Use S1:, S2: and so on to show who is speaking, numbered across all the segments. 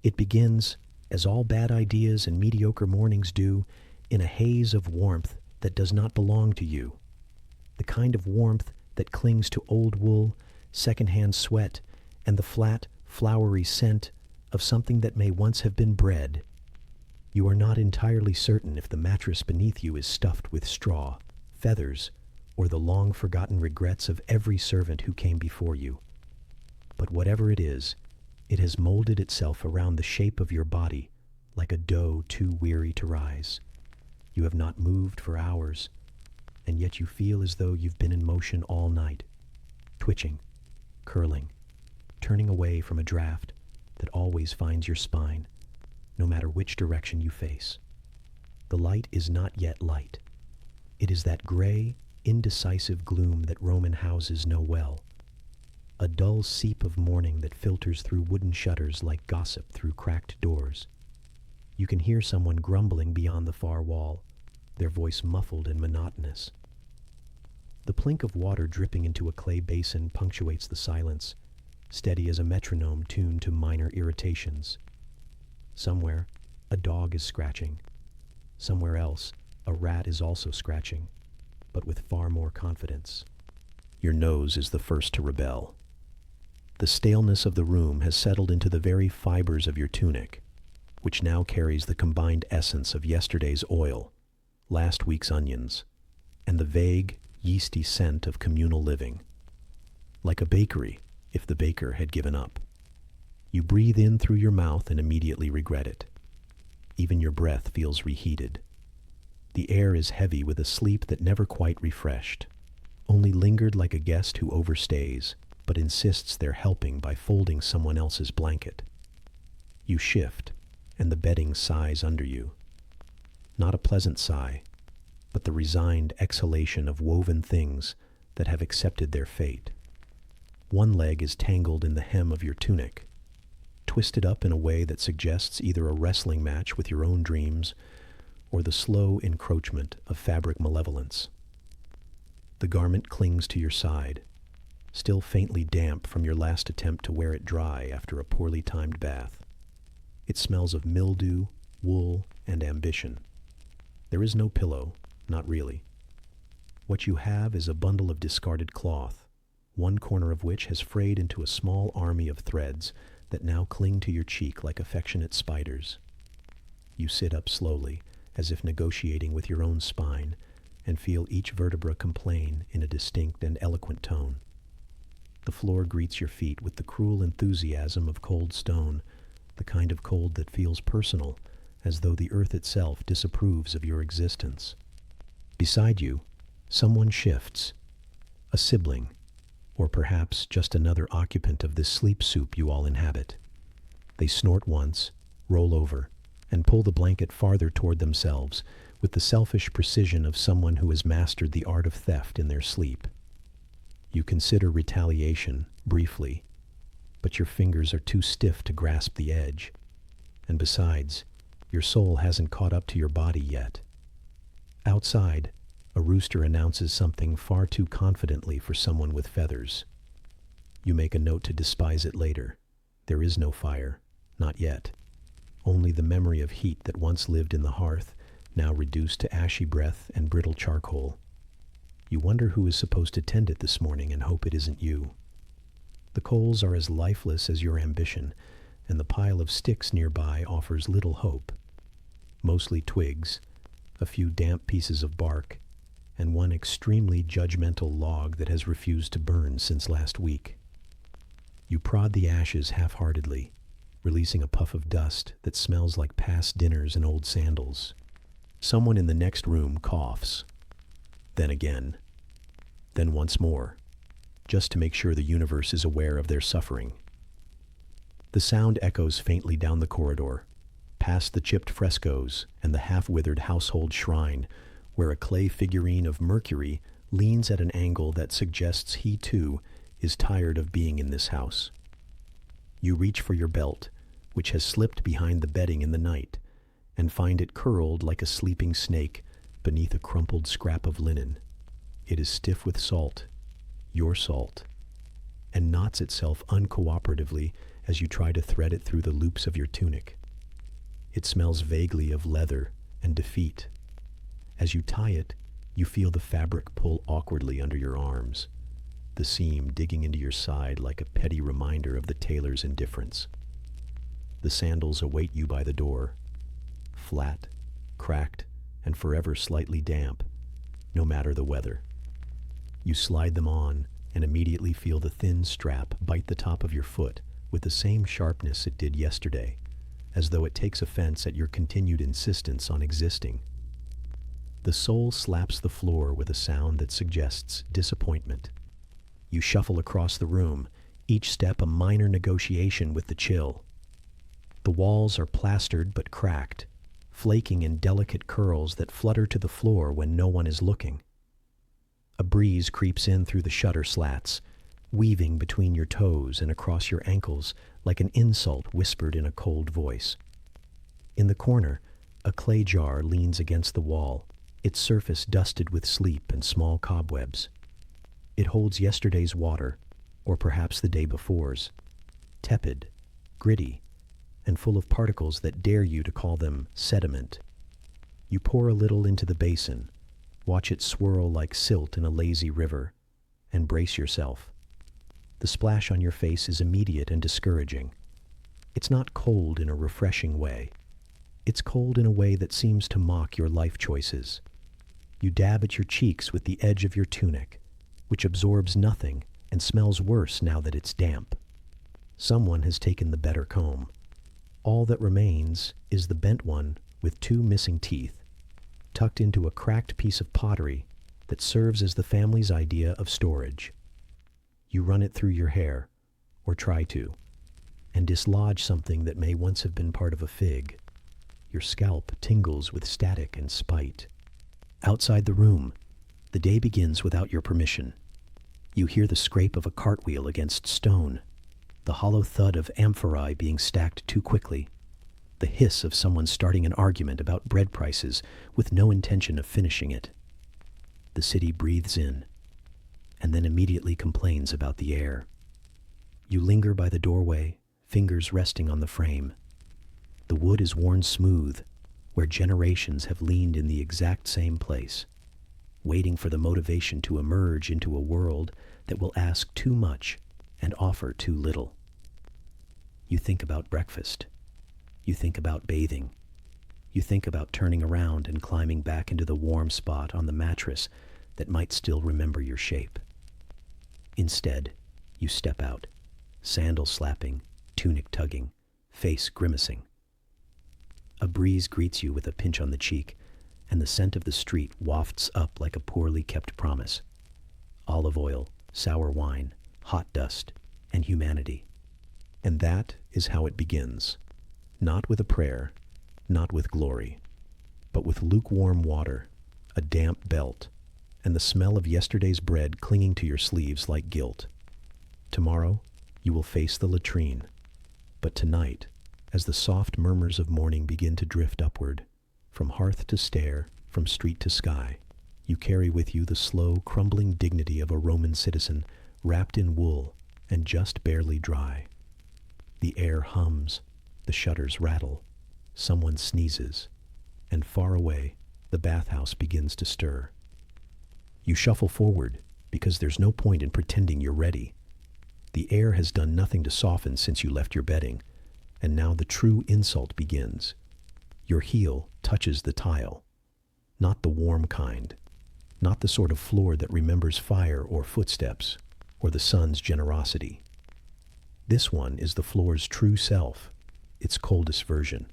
S1: It begins, as all bad ideas and mediocre mornings do, in a haze of warmth that does not belong to you. The kind of warmth that clings to old wool, secondhand sweat, and the flat, flowery scent of something that may once have been bread. You are not entirely certain if the mattress beneath you is stuffed with straw, feathers, or the long-forgotten regrets of every servant who came before you. But whatever it is, it has molded itself around the shape of your body, like a dough too weary to rise. You have not moved for hours, and yet you feel as though you've been in motion all night, twitching, curling, turning away from a draft that always finds your spine, no matter which direction you face. The light is not yet light. It is that gray, indecisive gloom that Roman houses know well, a dull seep of morning that filters through wooden shutters like gossip through cracked doors. You can hear someone grumbling beyond the far wall, their voice muffled and monotonous. The plink of water dripping into a clay basin punctuates the silence, steady as a metronome tuned to minor irritations. Somewhere, a dog is scratching. Somewhere else, a rat is also scratching, but with far more confidence. Your nose is the first to rebel. The staleness of the room has settled into the very fibers of your tunic, which now carries the combined essence of yesterday's oil, last week's onions, and the vague, yeasty scent of communal living. Like a bakery, if the baker had given up. You breathe in through your mouth and immediately regret it. Even your breath feels reheated. The air is heavy with a sleep that never quite refreshed, only lingered like a guest who overstays, but insists they're helping by folding someone else's blanket. You shift, and the bedding sighs under you. Not a pleasant sigh, but the resigned exhalation of woven things that have accepted their fate. One leg is tangled in the hem of your tunic, twisted up in a way that suggests either a wrestling match with your own dreams or the slow encroachment of fabric malevolence. The garment clings to your side, still faintly damp from your last attempt to wear it dry after a poorly timed bath. It smells of mildew, wool, and ambition. There is no pillow, not really. What you have is a bundle of discarded cloth, one corner of which has frayed into a small army of threads that now cling to your cheek like affectionate spiders. You sit up slowly, as if negotiating with your own spine, and feel each vertebra complain in a distinct and eloquent tone. The floor greets your feet with the cruel enthusiasm of cold stone, the kind of cold that feels personal, as though the earth itself disapproves of your existence. Beside you, someone shifts, a sibling, or perhaps just another occupant of this sleep soup you all inhabit. They snort once, roll over, and pull the blanket farther toward themselves with the selfish precision of someone who has mastered the art of theft in their sleep. You consider retaliation, briefly, but your fingers are too stiff to grasp the edge. And besides, your soul hasn't caught up to your body yet. Outside, a rooster announces something far too confidently for someone with feathers. You make a note to despise it later. There is no fire, not yet. Only the memory of heat that once lived in the hearth, now reduced to ashy breath and brittle charcoal. You wonder who is supposed to tend it this morning and hope it isn't you. The coals are as lifeless as your ambition, and the pile of sticks nearby offers little hope. Mostly twigs, a few damp pieces of bark, and one extremely judgmental log that has refused to burn since last week. You prod the ashes half-heartedly, releasing a puff of dust that smells like past dinners and old sandals. Someone in the next room coughs. Then again. Then once more, just to make sure the universe is aware of their suffering. The sound echoes faintly down the corridor, past the chipped frescoes and the half-withered household shrine, where a clay figurine of Mercury leans at an angle that suggests he, too, is tired of being in this house. You reach for your belt, which has slipped behind the bedding in the night, and find it curled like a sleeping snake beneath a crumpled scrap of linen. It is stiff with salt, your salt, and knots itself uncooperatively as you try to thread it through the loops of your tunic. It smells vaguely of leather and defeat. As you tie it, you feel the fabric pull awkwardly under your arms, the seam digging into your side like a petty reminder of the tailor's indifference. The sandals await you by the door, flat, cracked, and forever slightly damp, no matter the weather. You slide them on and immediately feel the thin strap bite the top of your foot with the same sharpness it did yesterday, as though it takes offense at your continued insistence on existing. The sole slaps the floor with a sound that suggests disappointment. You shuffle across the room, each step a minor negotiation with the chill. The walls are plastered but cracked, flaking in delicate curls that flutter to the floor when no one is looking. A breeze creeps in through the shutter slats, weaving between your toes and across your ankles like an insult whispered in a cold voice. In the corner, a clay jar leans against the wall, its surface dusted with sleep and small cobwebs. It holds yesterday's water, or perhaps the day before's, tepid, gritty, and full of particles that dare you to call them sediment. You pour a little into the basin, watch it swirl like silt in a lazy river, and brace yourself. The splash on your face is immediate and discouraging. It's not cold in a refreshing way. It's cold in a way that seems to mock your life choices. You dab at your cheeks with the edge of your tunic, which absorbs nothing and smells worse now that it's damp. Someone has taken the better comb. All that remains is the bent one with two missing teeth, tucked into a cracked piece of pottery that serves as the family's idea of storage. You run it through your hair, or try to, and dislodge something that may once have been part of a fig. Your scalp tingles with static and spite. Outside the room, the day begins without your permission. You hear the scrape of a cartwheel against stone, the hollow thud of amphorae being stacked too quickly, the hiss of someone starting an argument about bread prices with no intention of finishing it. The city breathes in, and then immediately complains about the air. You linger by the doorway, fingers resting on the frame. The wood is worn smooth, where generations have leaned in the exact same place, waiting for the motivation to emerge into a world that will ask too much and offer too little. You think about breakfast. You think about bathing. You think about turning around and climbing back into the warm spot on the mattress that might still remember your shape. Instead, you step out, sandal slapping, tunic tugging, face grimacing. A breeze greets you with a pinch on the cheek, and the scent of the street wafts up like a poorly kept promise. Olive oil, sour wine, hot dust, and humanity. And that is how it begins. Not with a prayer, not with glory, but with lukewarm water, a damp belt, and the smell of yesterday's bread clinging to your sleeves like guilt. Tomorrow, you will face the latrine. But tonight, as the soft murmurs of morning begin to drift upward, from hearth to stair, from street to sky, you carry with you the slow, crumbling dignity of a Roman citizen wrapped in wool and just barely dry. The air hums, the shutters rattle, someone sneezes, and far away, the bathhouse begins to stir. You shuffle forward because there's no point in pretending you're ready. The air has done nothing to soften since you left your bedding, and now the true insult begins. Your heel touches the tile, not the warm kind, not the sort of floor that remembers fire or footsteps or the sun's generosity. This one is the floor's true self, its coldest version.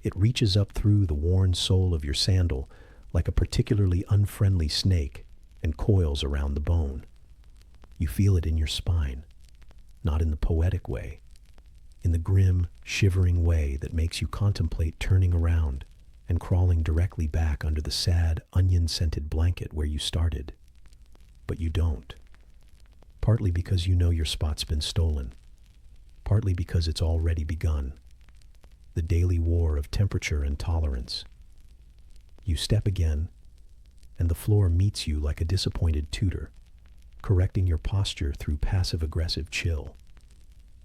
S1: It reaches up through the worn sole of your sandal like a particularly unfriendly snake and coils around the bone. You feel it in your spine, not in the poetic way, in the grim, shivering way that makes you contemplate turning around and crawling directly back under the sad, onion-scented blanket where you started. But you don't. Partly because you know your spot's been stolen. Partly because it's already begun. The daily war of temperature and tolerance. You step again, and the floor meets you like a disappointed tutor, correcting your posture through passive-aggressive chill.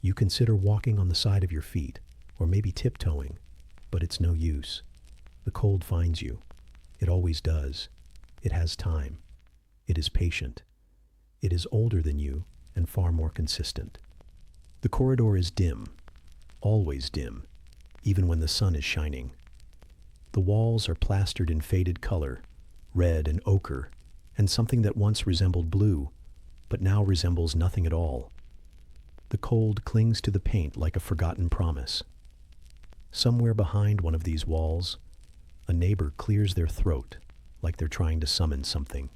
S1: You consider walking on the side of your feet, or maybe tiptoeing, but it's no use. The cold finds you. It always does. It has time. It is patient. It is older than you and far more consistent. The corridor is dim, always dim, even when the sun is shining. The walls are plastered in faded color, red and ochre, and something that once resembled blue, but now resembles nothing at all. The cold clings to the paint like a forgotten promise. Somewhere behind one of these walls, a neighbor clears their throat like they're trying to summon something.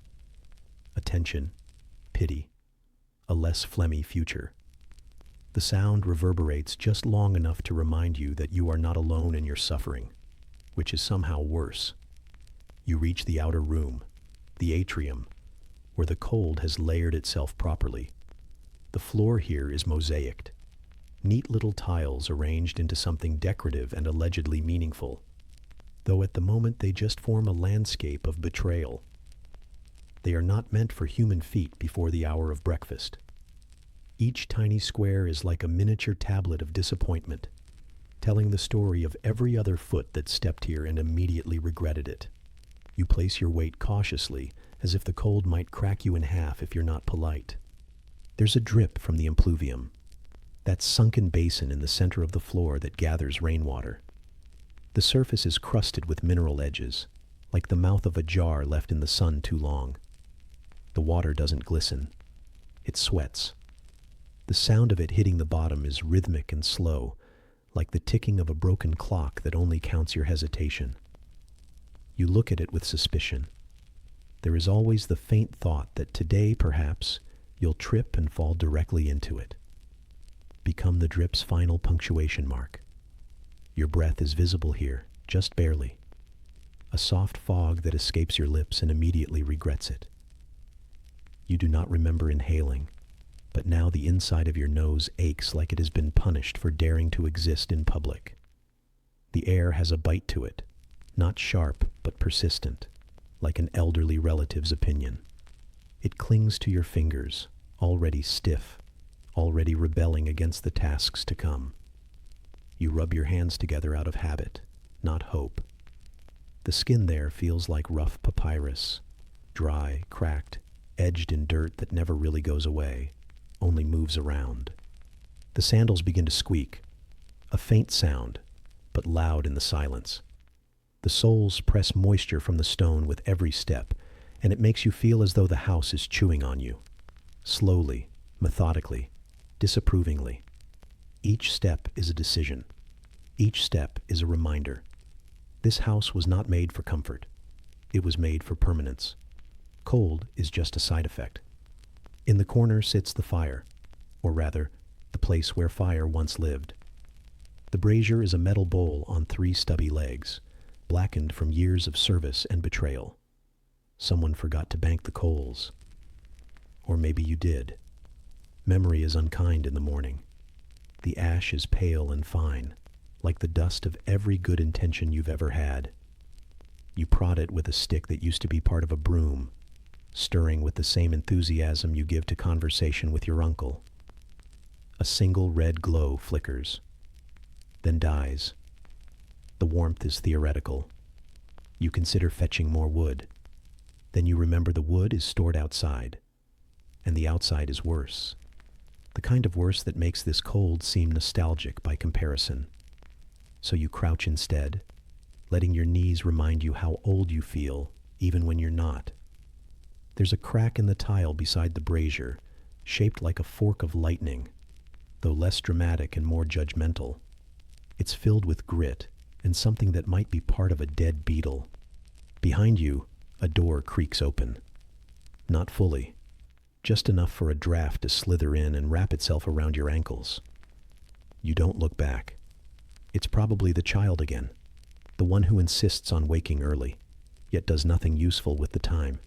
S1: Attention, pity, a less phlegmy future. The sound reverberates just long enough to remind you that you are not alone in your suffering, which is somehow worse. You reach the outer room, the atrium, where the cold has layered itself properly. The floor here is mosaicked, neat little tiles arranged into something decorative and allegedly meaningful, though at the moment they just form a landscape of betrayal. They are not meant for human feet before the hour of breakfast. Each tiny square is like a miniature tablet of disappointment, telling the story of every other foot that stepped here and immediately regretted it. You place your weight cautiously, as if the cold might crack you in half if you're not polite. There's a drip from the impluvium, that sunken basin in the center of the floor that gathers rainwater. The surface is crusted with mineral edges, like the mouth of a jar left in the sun too long. The water doesn't glisten. It sweats. The sound of it hitting the bottom is rhythmic and slow, like the ticking of a broken clock that only counts your hesitation. You look at it with suspicion. There is always the faint thought that today, perhaps, you'll trip and fall directly into it. Become the drip's final punctuation mark. Your breath is visible here, just barely. A soft fog that escapes your lips and immediately regrets it. You do not remember inhaling, but now the inside of your nose aches like it has been punished for daring to exist in public. The air has a bite to it, not sharp but persistent, like an elderly relative's opinion. It clings to your fingers, already stiff, already rebelling against the tasks to come. You rub your hands together out of habit, not hope. The skin there feels like rough papyrus, dry, cracked, edged in dirt that never really goes away, only moves around. The sandals begin to squeak, a faint sound, but loud in the silence. The soles press moisture from the stone with every step, and it makes you feel as though the house is chewing on you. Slowly, methodically, disapprovingly. Each step is a decision. Each step is a reminder. This house was not made for comfort. It was made for permanence. Cold is just a side effect. In the corner sits the fire, or rather, the place where fire once lived. The brazier is a metal bowl on 3 stubby legs, blackened from years of service and betrayal. Someone forgot to bank the coals. Or maybe you did. Memory is unkind in the morning. The ash is pale and fine, like the dust of every good intention you've ever had. You prod it with a stick that used to be part of a broom, stirring with the same enthusiasm you give to conversation with your uncle. A single red glow flickers, then dies. The warmth is theoretical. You consider fetching more wood. Then you remember the wood is stored outside, and the outside is worse. The kind of worse that makes this cold seem nostalgic by comparison. So you crouch instead, letting your knees remind you how old you feel, even when you're not. There's a crack in the tile beside the brazier, shaped like a fork of lightning, though less dramatic and more judgmental. It's filled with grit and something that might be part of a dead beetle. Behind you, a door creaks open. Not fully, just enough for a draft to slither in and wrap itself around your ankles. You don't look back. It's probably the child again, the one who insists on waking early, yet does nothing useful with the time.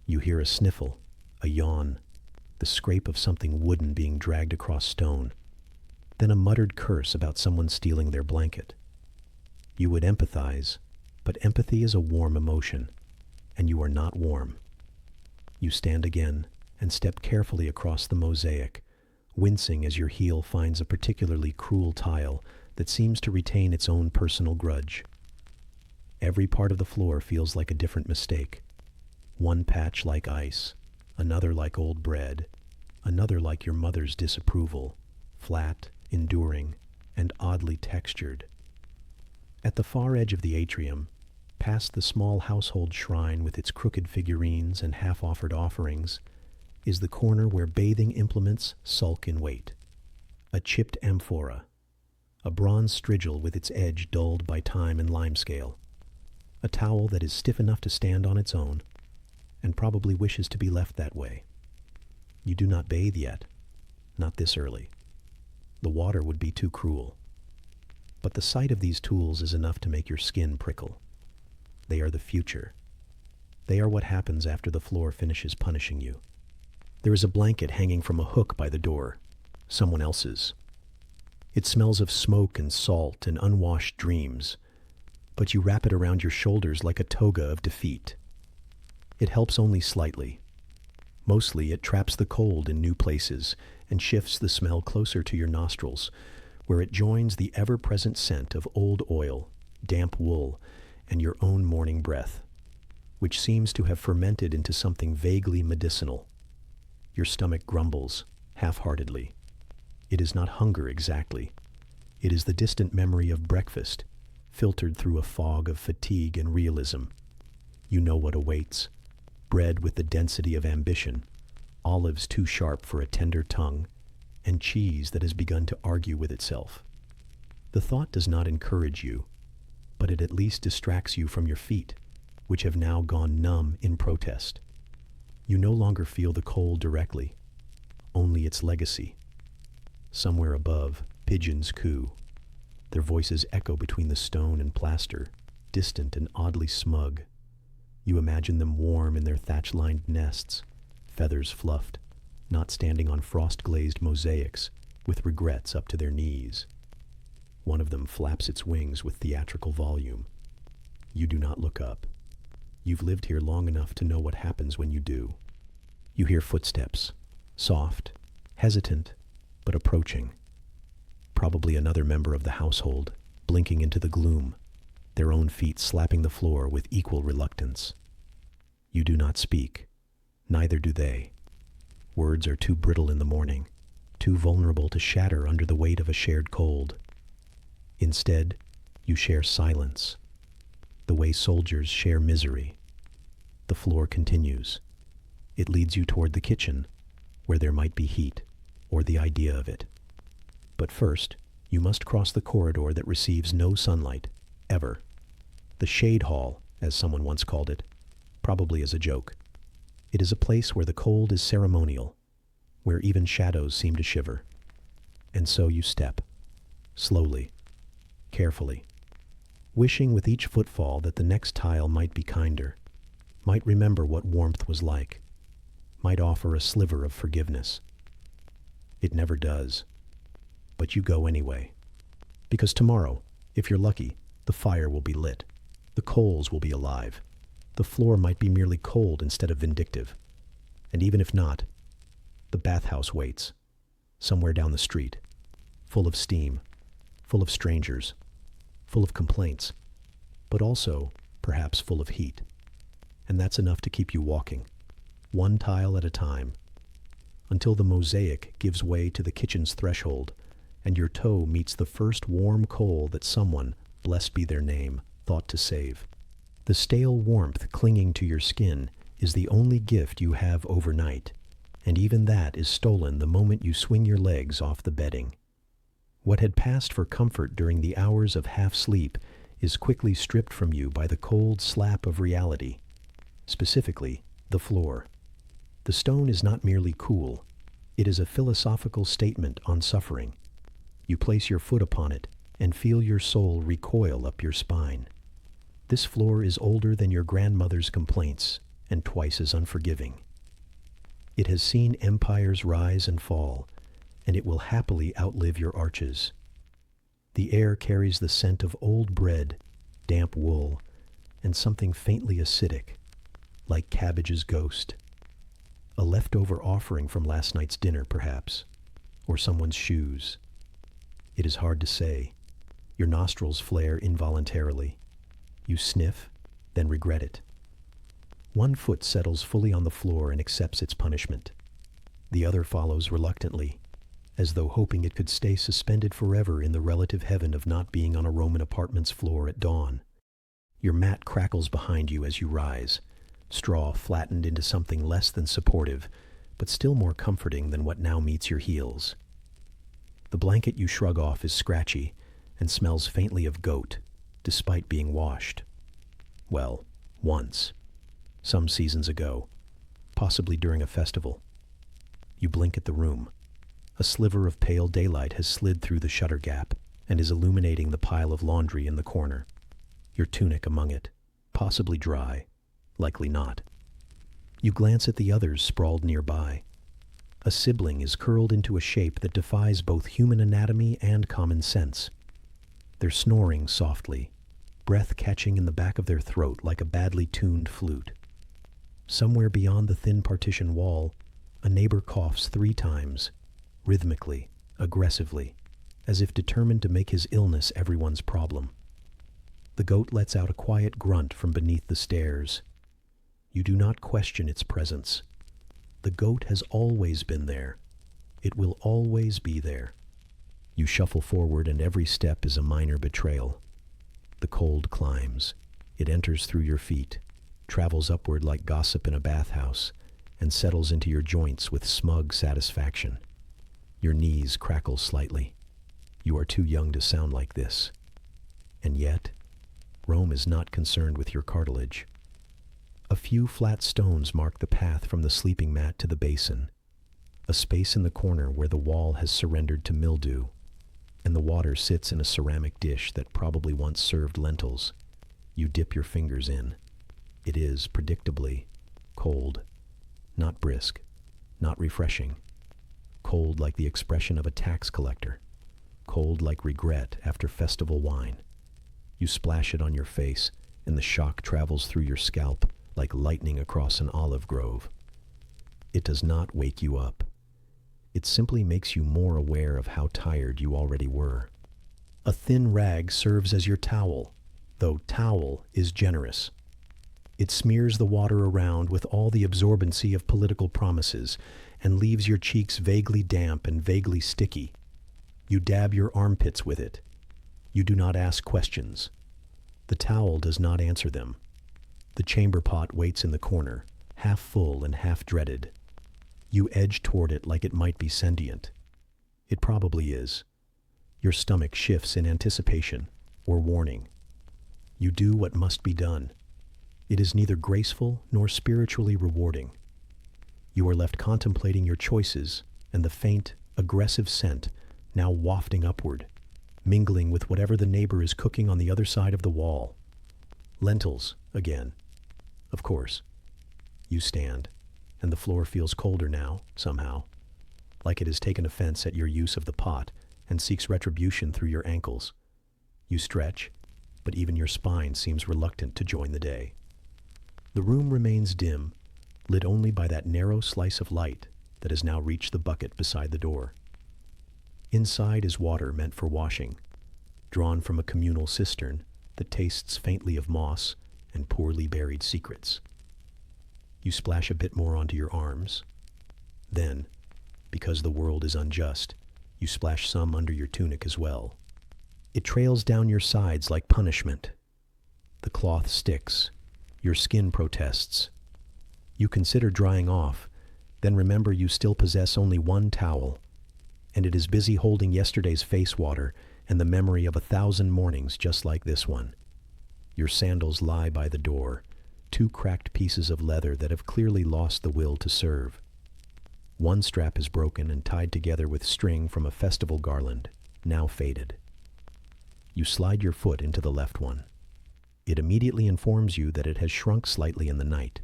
S1: You hear a sniffle, a yawn, the scrape of something wooden being dragged across stone, then a muttered curse about someone stealing their blanket. You would empathize, but empathy is a warm emotion, and you are not warm. You stand again and step carefully across the mosaic, wincing as your heel finds a particularly cruel tile that seems to retain its own personal grudge. Every part of the floor feels like a different mistake. One patch like ice, another like old bread, another like your mother's disapproval, flat, enduring, and oddly textured. At the far edge of the atrium, past the small household shrine with its crooked figurines and half-offered offerings, is the corner where bathing implements sulk in wait. A chipped amphora, a bronze strigil with its edge dulled by time and limescale, a towel that is stiff enough to stand on its own, and probably wishes to be left that way. You do not bathe yet, not this early. The water would be too cruel. But the sight of these tools is enough to make your skin prickle. They are the future. They are what happens after the floor finishes punishing you. There is a blanket hanging from a hook by the door, someone else's. It smells of smoke and salt and unwashed dreams, but you wrap it around your shoulders like a toga of defeat. It helps only slightly. Mostly it traps the cold in new places and shifts the smell closer to your nostrils, where it joins the ever-present scent of old oil, damp wool, and your own morning breath, which seems to have fermented into something vaguely medicinal. Your stomach grumbles, half-heartedly. It is not hunger exactly. It is the distant memory of breakfast, filtered through a fog of fatigue and realism. You know what awaits. Bread with the density of ambition, olives too sharp for a tender tongue, and cheese that has begun to argue with itself. The thought does not encourage you, but it at least distracts you from your feet, which have now gone numb in protest. You no longer feel the cold directly, only its legacy. Somewhere above, pigeons coo. Their voices echo between the stone and plaster, distant and oddly smug. You imagine them warm in their thatch-lined nests, feathers fluffed, not standing on frost-glazed mosaics, with regrets up to their knees. One of them flaps its wings with theatrical volume. You do not look up. You've lived here long enough to know what happens when you do. You hear footsteps, soft, hesitant, but approaching. Probably another member of the household, blinking into the gloom, their own feet slapping the floor with equal reluctance. You do not speak. Neither do they. Words are too brittle in the morning, too vulnerable to shatter under the weight of a shared cold. Instead, you share silence, the way soldiers share misery. The floor continues. It leads you toward the kitchen, where there might be heat, or the idea of it. But first, you must cross the corridor that receives no sunlight, ever. The shade hall, as someone once called it, probably as a joke. It is a place where the cold is ceremonial, where even shadows seem to shiver. And so you step, slowly, carefully, wishing with each footfall that the next tile might be kinder, might remember what warmth was like, might offer a sliver of forgiveness. It never does. But you go anyway. Because tomorrow, if you're lucky, the fire will be lit. The coals will be alive. The floor might be merely cold instead of vindictive. And even if not, the bathhouse waits, somewhere down the street, full of steam, full of strangers, full of complaints, but also, perhaps, full of heat. And that's enough to keep you walking, one tile at a time, until the mosaic gives way to the kitchen's threshold, and your toe meets the first warm coal that someone, blessed be their name, thought to save. The stale warmth clinging to your skin is the only gift you have overnight, and even that is stolen the moment you swing your legs off the bedding. What had passed for comfort during the hours of half-sleep is quickly stripped from you by the cold slap of reality, specifically the floor. The stone is not merely cool, it is a philosophical statement on suffering. You place your foot upon it and feel your soul recoil up your spine. This floor is older than your grandmother's complaints and twice as unforgiving. It has seen empires rise and fall, and it will happily outlive your arches. The air carries the scent of old bread, damp wool, and something faintly acidic, like cabbage's ghost. A leftover offering from last night's dinner, perhaps. or someone's shoes. It is hard to say. Your nostrils flare involuntarily. You sniff, then regret it. One foot settles fully on the floor and accepts its punishment. The other follows reluctantly, as though hoping it could stay suspended forever in the relative heaven of not being on a Roman apartment's floor at dawn. Your mat crackles behind you as you rise, straw flattened into something less than supportive, but still more comforting than what now meets your heels. The blanket you shrug off is scratchy and smells faintly of goat, despite being washed. Well, once. Some seasons ago. Possibly during a festival. You blink at the room. A sliver of pale daylight has slid through the shutter gap and is illuminating the pile of laundry in the corner. Your tunic among it, possibly dry, likely not. You glance at the others sprawled nearby. A sibling is curled into a shape that defies both human anatomy and common sense. They're snoring softly, breath catching in the back of their throat like a badly tuned flute. Somewhere beyond the thin partition wall, a neighbor coughs 3 times, rhythmically, aggressively, as if determined to make his illness everyone's problem. The goat lets out a quiet grunt from beneath the stairs. You do not question its presence. The goat has always been there. It will always be there. You shuffle forward and every step is a minor betrayal. The cold climbs. It enters through your feet, travels upward like gossip in a bathhouse, and settles into your joints with smug satisfaction. Your knees crackle slightly. You are too young to sound like this. And yet, Rome is not concerned with your cartilage. A few flat stones mark the path from the sleeping mat to the basin, a space in the corner where the wall has surrendered to mildew, and the water sits in a ceramic dish that probably once served lentils. You dip your fingers in. It is, predictably, cold, not brisk, not refreshing, cold like the expression of a tax collector, cold like regret after festival wine. You splash it on your face, and the shock travels through your scalp like lightning across an olive grove. It does not wake you up. It simply makes you more aware of how tired you already were. A thin rag serves as your towel, though towel is generous. It smears the water around with all the absorbency of political promises and leaves your cheeks vaguely damp and vaguely sticky. You dab your armpits with it. You do not ask questions. The towel does not answer them. The chamber pot waits in the corner, half full and half dreaded. You edge toward it like it might be sentient. It probably is. Your stomach shifts in anticipation or warning. You do what must be done. It is neither graceful nor spiritually rewarding. You are left contemplating your choices and the faint, aggressive scent now wafting upward, mingling with whatever the neighbor is cooking on the other side of the wall. Lentils, again. Of course. You stand, and the floor feels colder now, somehow, like it has taken offense at your use of the pot and seeks retribution through your ankles. You stretch, but even your spine seems reluctant to join the day. The room remains dim, lit only by that narrow slice of light that has now reached the bucket beside the door. Inside is water meant for washing, drawn from a communal cistern that tastes faintly of moss and poorly buried secrets. You splash a bit more onto your arms. Then, because the world is unjust, you splash some under your tunic as well. It trails down your sides like punishment. The cloth sticks. Your skin protests. You consider drying off, then remember you still possess only one towel, and it is busy holding yesterday's face water and the memory of 1,000 mornings just like this one. Your sandals lie by the door, 2 cracked pieces of leather that have clearly lost the will to serve. One strap is broken and tied together with string from a festival garland, now faded. You slide your foot into the left one. It immediately informs you that it has shrunk slightly in the night,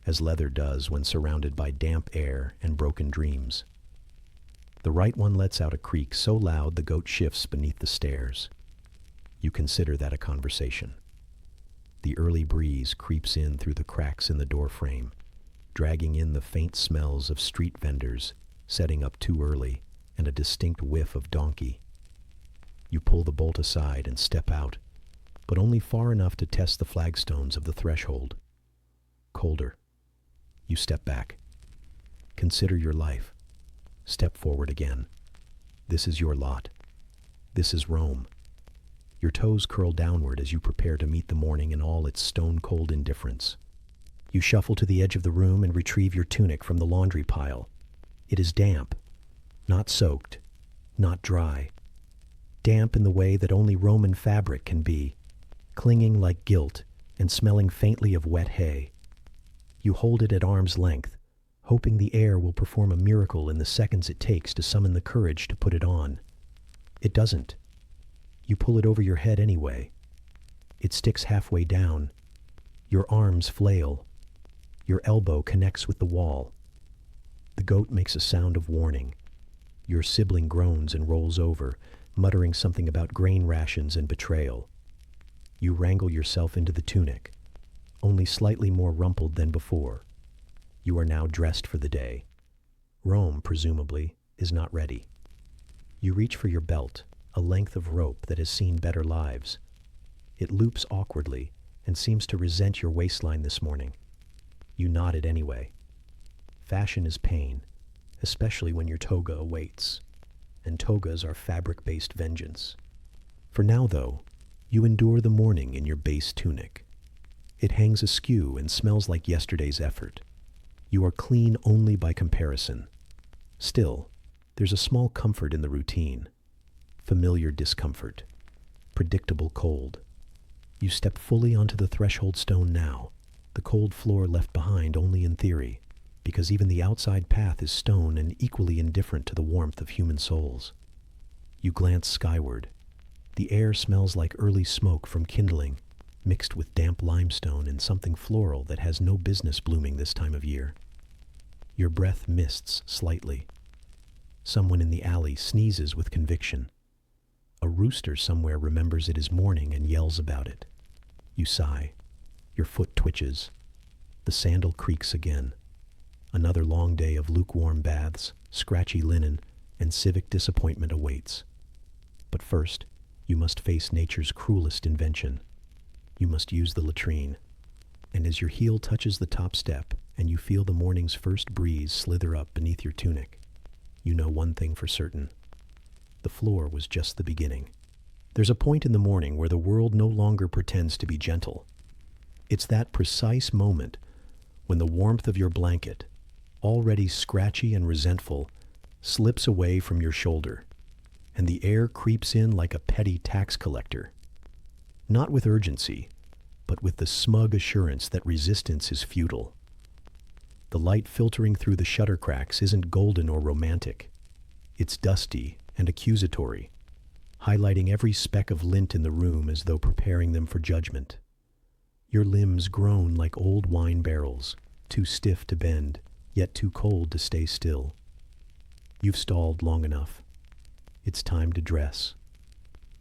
S1: as leather does when surrounded by damp air and broken dreams. The right one lets out a creak so loud the goat shifts beneath the stairs. You consider that a conversation. The early breeze creeps in through the cracks in the doorframe, dragging in the faint smells of street vendors setting up too early and a distinct whiff of donkey. You pull the bolt aside and step out, but only far enough to test the flagstones of the threshold. Colder. You step back. Consider your life. Step forward again. This is your lot. This is Rome. Your toes curl downward as you prepare to meet the morning in all its stone-cold indifference. You shuffle to the edge of the room and retrieve your tunic from the laundry pile. It is damp, not soaked, not dry. Damp in the way that only Roman fabric can be, clinging like guilt and smelling faintly of wet hay. You hold it at arm's length, hoping the air will perform a miracle in the seconds it takes to summon the courage to put it on. It doesn't. You pull it over your head anyway. It sticks halfway down. Your arms flail. Your elbow connects with the wall. The goat makes a sound of warning. Your sibling groans and rolls over, muttering something about grain rations and betrayal. You wrangle yourself into the tunic, only slightly more rumpled than before. You are now dressed for the day. Rome, presumably, is not ready. You reach for your belt, a length of rope that has seen better lives. It loops awkwardly and seems to resent your waistline this morning. You nod it anyway. Fashion is pain, especially when your toga awaits, and togas are fabric-based vengeance. For now, though, you endure the morning in your base tunic. It hangs askew and smells like yesterday's effort. You are clean only by comparison. Still, there's a small comfort in the routine. Familiar discomfort. Predictable cold. You step fully onto the threshold stone now, the cold floor left behind only in theory, because even the outside path is stone and equally indifferent to the warmth of human souls. You glance skyward. The air smells like early smoke from kindling, mixed with damp limestone and something floral that has no business blooming this time of year. Your breath mists slightly. Someone in the alley sneezes with conviction. A rooster somewhere remembers it is morning and yells about it. You sigh. Your foot twitches. The sandal creaks again. Another long day of lukewarm baths, scratchy linen, and civic disappointment awaits. But first, you must face nature's cruelest invention. You must use the latrine. And as your heel touches the top step and you feel the morning's first breeze slither up beneath your tunic, you know one thing for certain. The floor was just the beginning. There's a point in the morning where the world no longer pretends to be gentle. It's that precise moment when the warmth of your blanket, already scratchy and resentful, slips away from your shoulder, and the air creeps in like a petty tax collector. Not with urgency, but with the smug assurance that resistance is futile. The light filtering through the shutter cracks isn't golden or romantic. It's dusty and accusatory, highlighting every speck of lint in the room as though preparing them for judgment. Your limbs groan like old wine barrels, too stiff to bend, yet too cold to stay still. You've stalled long enough. It's time to dress.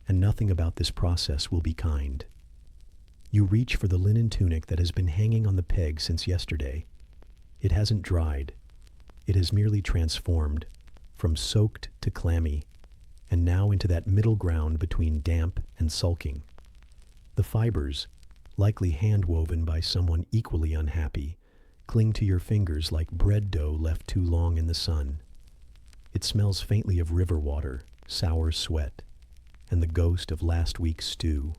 S1: And nothing about this process will be kind. You reach for the linen tunic that has been hanging on the peg since yesterday. It hasn't dried. It has merely transformed, from soaked to clammy, and now into that middle ground between damp and sulking. The fibers, likely hand-woven by someone equally unhappy, cling to your fingers like bread dough left too long in the sun. It smells faintly of river water, sour sweat, and the ghost of last week's stew.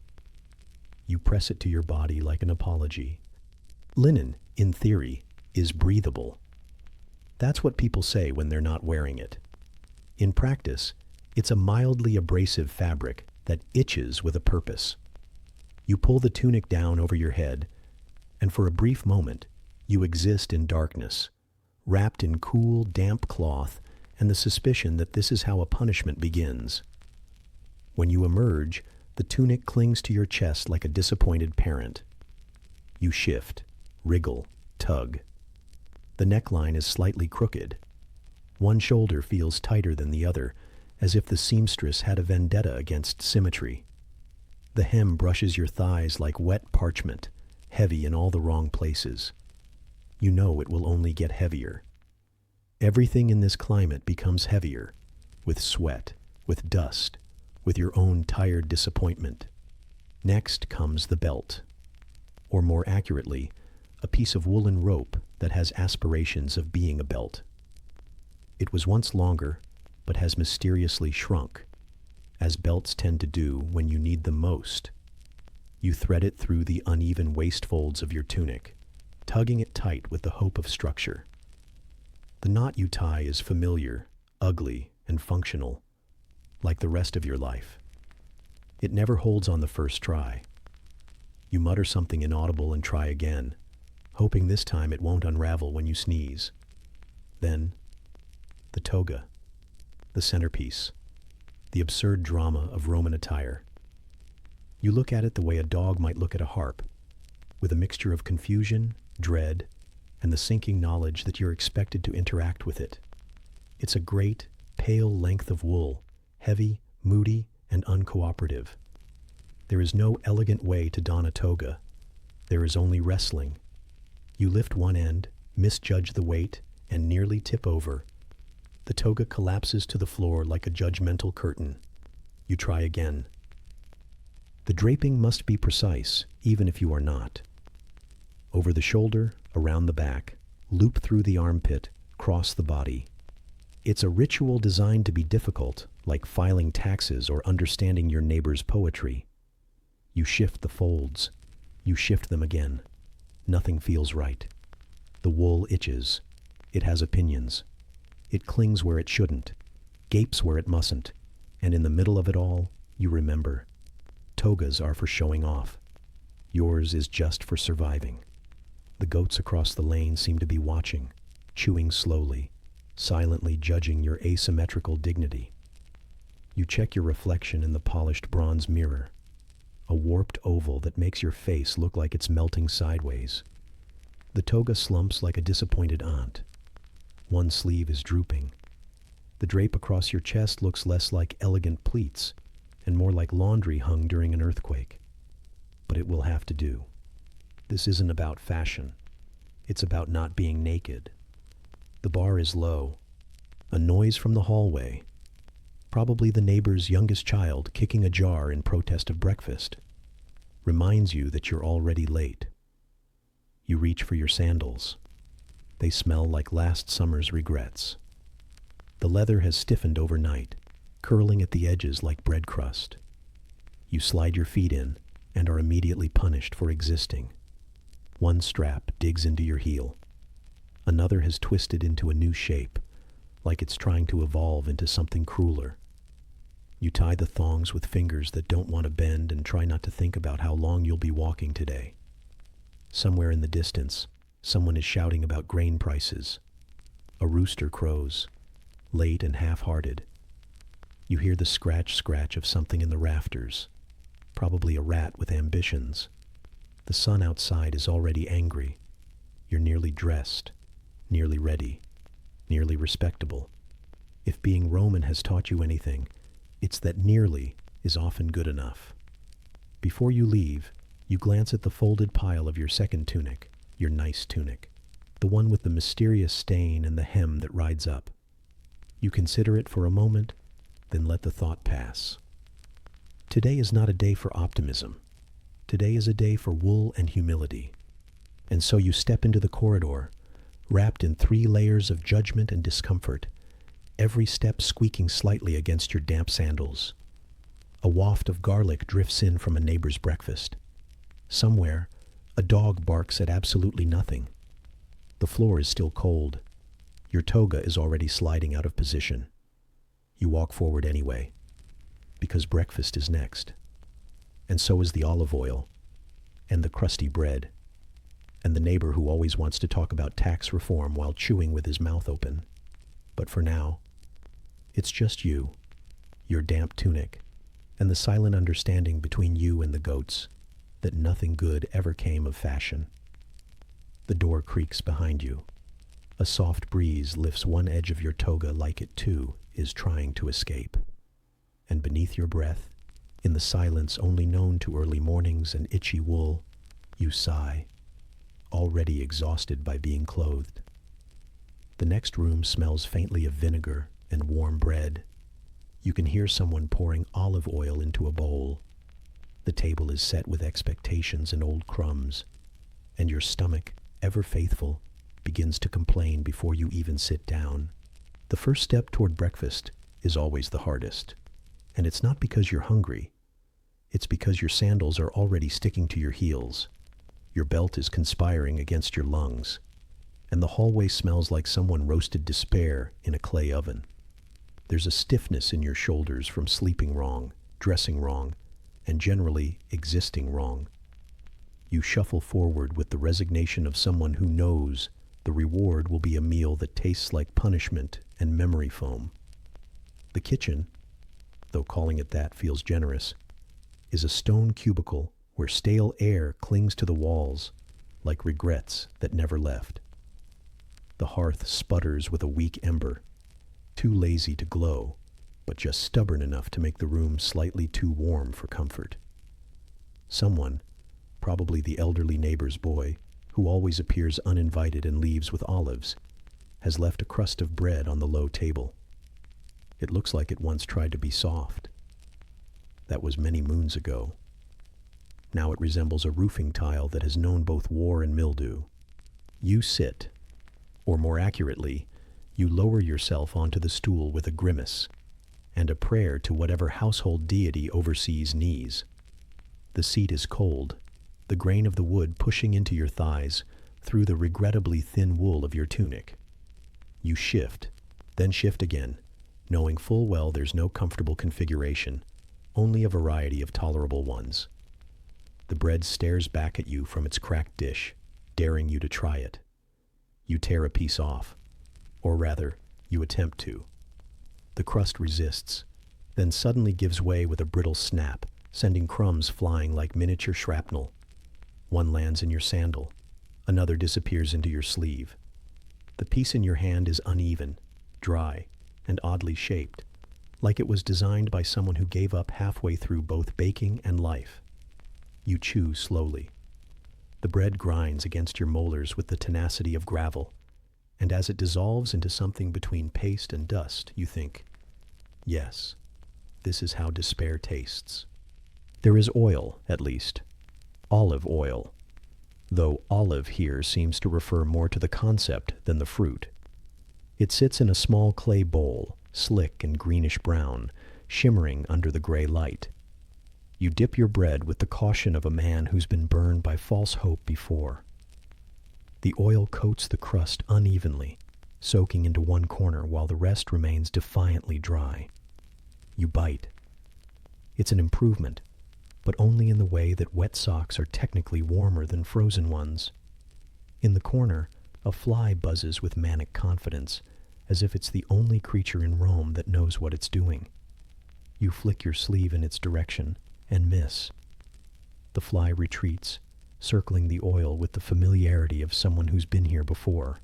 S1: You press it to your body like an apology. Linen, in theory, is breathable. That's what people say when they're not wearing it. In practice, it's a mildly abrasive fabric that itches with a purpose. You pull the tunic down over your head, and for a brief moment, you exist in darkness, wrapped in cool, damp cloth and the suspicion that this is how a punishment begins. When you emerge, the tunic clings to your chest like a disappointed parent. You shift, wriggle, tug. The neckline is slightly crooked. One shoulder feels tighter than the other, as if the seamstress had a vendetta against symmetry. The hem brushes your thighs like wet parchment, heavy in all the wrong places. You know it will only get heavier. Everything in this climate becomes heavier, with sweat, with dust, with your own tired disappointment. Next comes the belt, or more accurately, a piece of woolen rope that has aspirations of being a belt. It was once longer, but has mysteriously shrunk, as belts tend to do when you need them most. You thread it through the uneven waist folds of your tunic, tugging it tight with the hope of structure. The knot you tie is familiar, ugly, and functional, like the rest of your life. It never holds on the first try. You mutter something inaudible and try again, hoping this time it won't unravel when you sneeze. Then, the toga, the centerpiece, the absurd drama of Roman attire. You look at it the way a dog might look at a harp, with a mixture of confusion, dread, and the sinking knowledge that you're expected to interact with it. It's a great, pale length of wool, heavy, moody, and uncooperative. There is no elegant way to don a toga. There is only wrestling. You lift one end, misjudge the weight, and nearly tip over. The toga collapses to the floor like a judgmental curtain. You try again. The draping must be precise, even if you are not. Over the shoulder, around the back, loop through the armpit, cross the body. It's a ritual designed to be difficult, like filing taxes or understanding your neighbor's poetry. You shift the folds. You shift them again. Nothing feels right. The wool itches. It has opinions. It clings where it shouldn't, gapes where it mustn't, and in the middle of it all, you remember. Togas are for showing off. Yours is just for surviving. The goats across the lane seem to be watching, chewing slowly, silently judging your asymmetrical dignity. You check your reflection in the polished bronze mirror, a warped oval that makes your face look like it's melting sideways. The toga slumps like a disappointed aunt. One sleeve is drooping. The drape across your chest looks less like elegant pleats and more like laundry hung during an earthquake. But it will have to do. This isn't about fashion. It's about not being naked. The bar is low. A noise from the hallway. Probably the neighbor's youngest child kicking a jar in protest of breakfast. Reminds you that you're already late. You reach for your sandals. They smell like last summer's regrets. The leather has stiffened overnight, curling at the edges like bread crust. You slide your feet in and are immediately punished for existing. One strap digs into your heel. Another has twisted into a new shape, like it's trying to evolve into something crueler. You tie the thongs with fingers that don't want to bend and try not to think about how long you'll be walking today. Somewhere in the distance, someone is shouting about grain prices. A rooster crows, late and half-hearted. You hear the scratch of something in the rafters, probably a rat with ambitions. The sun outside is already angry. You're nearly dressed, nearly ready, nearly respectable. If being Roman has taught you anything, it's that nearly is often good enough. Before you leave, you glance at the folded pile of your second tunic, your nice tunic, the one with the mysterious stain and the hem that rides up. You consider it for a moment, then let the thought pass. Today is not a day for optimism. Today is a day for wool and humility. And so you step into the corridor, wrapped in 3 layers of judgment and discomfort, every step squeaking slightly against your damp sandals. A waft of garlic drifts in from a neighbor's breakfast. Somewhere, a dog barks at absolutely nothing. The floor is still cold. Your toga is already sliding out of position. You walk forward anyway, because breakfast is next. And so is the olive oil, and the crusty bread, and the neighbor who always wants to talk about tax reform while chewing with his mouth open. But for now, it's just you, your damp tunic, and the silent understanding between you and the goats that nothing good ever came of fashion. The door creaks behind you. A soft breeze lifts one edge of your toga like it too is trying to escape. And beneath your breath, in the silence only known to early mornings and itchy wool, you sigh, already exhausted by being clothed. The next room smells faintly of vinegar and warm bread, You can hear someone pouring olive oil into a bowl. The table is set with expectations and old crumbs, and your stomach, ever faithful, begins to complain before you even sit down. The first step toward breakfast is always the hardest, and it's not because you're hungry. It's because your sandals are already sticking to your heels. Your belt is conspiring against your lungs, and the hallway smells like someone roasted despair in a clay oven. There's a stiffness in your shoulders from sleeping wrong, dressing wrong, and generally existing wrong. You shuffle forward with the resignation of someone who knows the reward will be a meal that tastes like punishment and memory foam. The kitchen, though calling it that feels generous, is a stone cubicle where stale air clings to the walls like regrets that never left. The hearth sputters with a weak ember, too lazy to glow, but just stubborn enough to make the room slightly too warm for comfort. Someone, probably the elderly neighbor's boy, who always appears uninvited and leaves with olives, has left a crust of bread on the low table. It looks like it once tried to be soft. That was many moons ago. Now it resembles a roofing tile that has known both war and mildew. You sit, or more accurately, you lower yourself onto the stool with a grimace and a prayer to whatever household deity oversees knees. The seat is cold, the grain of the wood pushing into your thighs through the regrettably thin wool of your tunic. You shift, then shift again, knowing full well there's no comfortable configuration, only a variety of tolerable ones. The bread stares back at you from its cracked dish, daring you to try it. You tear a piece off, or rather, you attempt to. The crust resists, then suddenly gives way with a brittle snap, sending crumbs flying like miniature shrapnel. One lands in your sandal, another disappears into your sleeve. The piece in your hand is uneven, dry, and oddly shaped, like it was designed by someone who gave up halfway through both baking and life. You chew slowly. The bread grinds against your molars with the tenacity of gravel, and as it dissolves into something between paste and dust, you think, yes, this is how despair tastes. There is oil, at least. Olive oil. Though olive here seems to refer more to the concept than the fruit. It sits in a small clay bowl, slick and greenish-brown, shimmering under the gray light. You dip your bread with the caution of a man who's been burned by false hope before. The oil coats the crust unevenly, soaking into one corner while the rest remains defiantly dry. You bite. It's an improvement, but only in the way that wet socks are technically warmer than frozen ones. In the corner, a fly buzzes with manic confidence, as if it's the only creature in Rome that knows what it's doing. You flick your sleeve in its direction and miss. The fly retreats, circling the oil with the familiarity of someone who's been here before.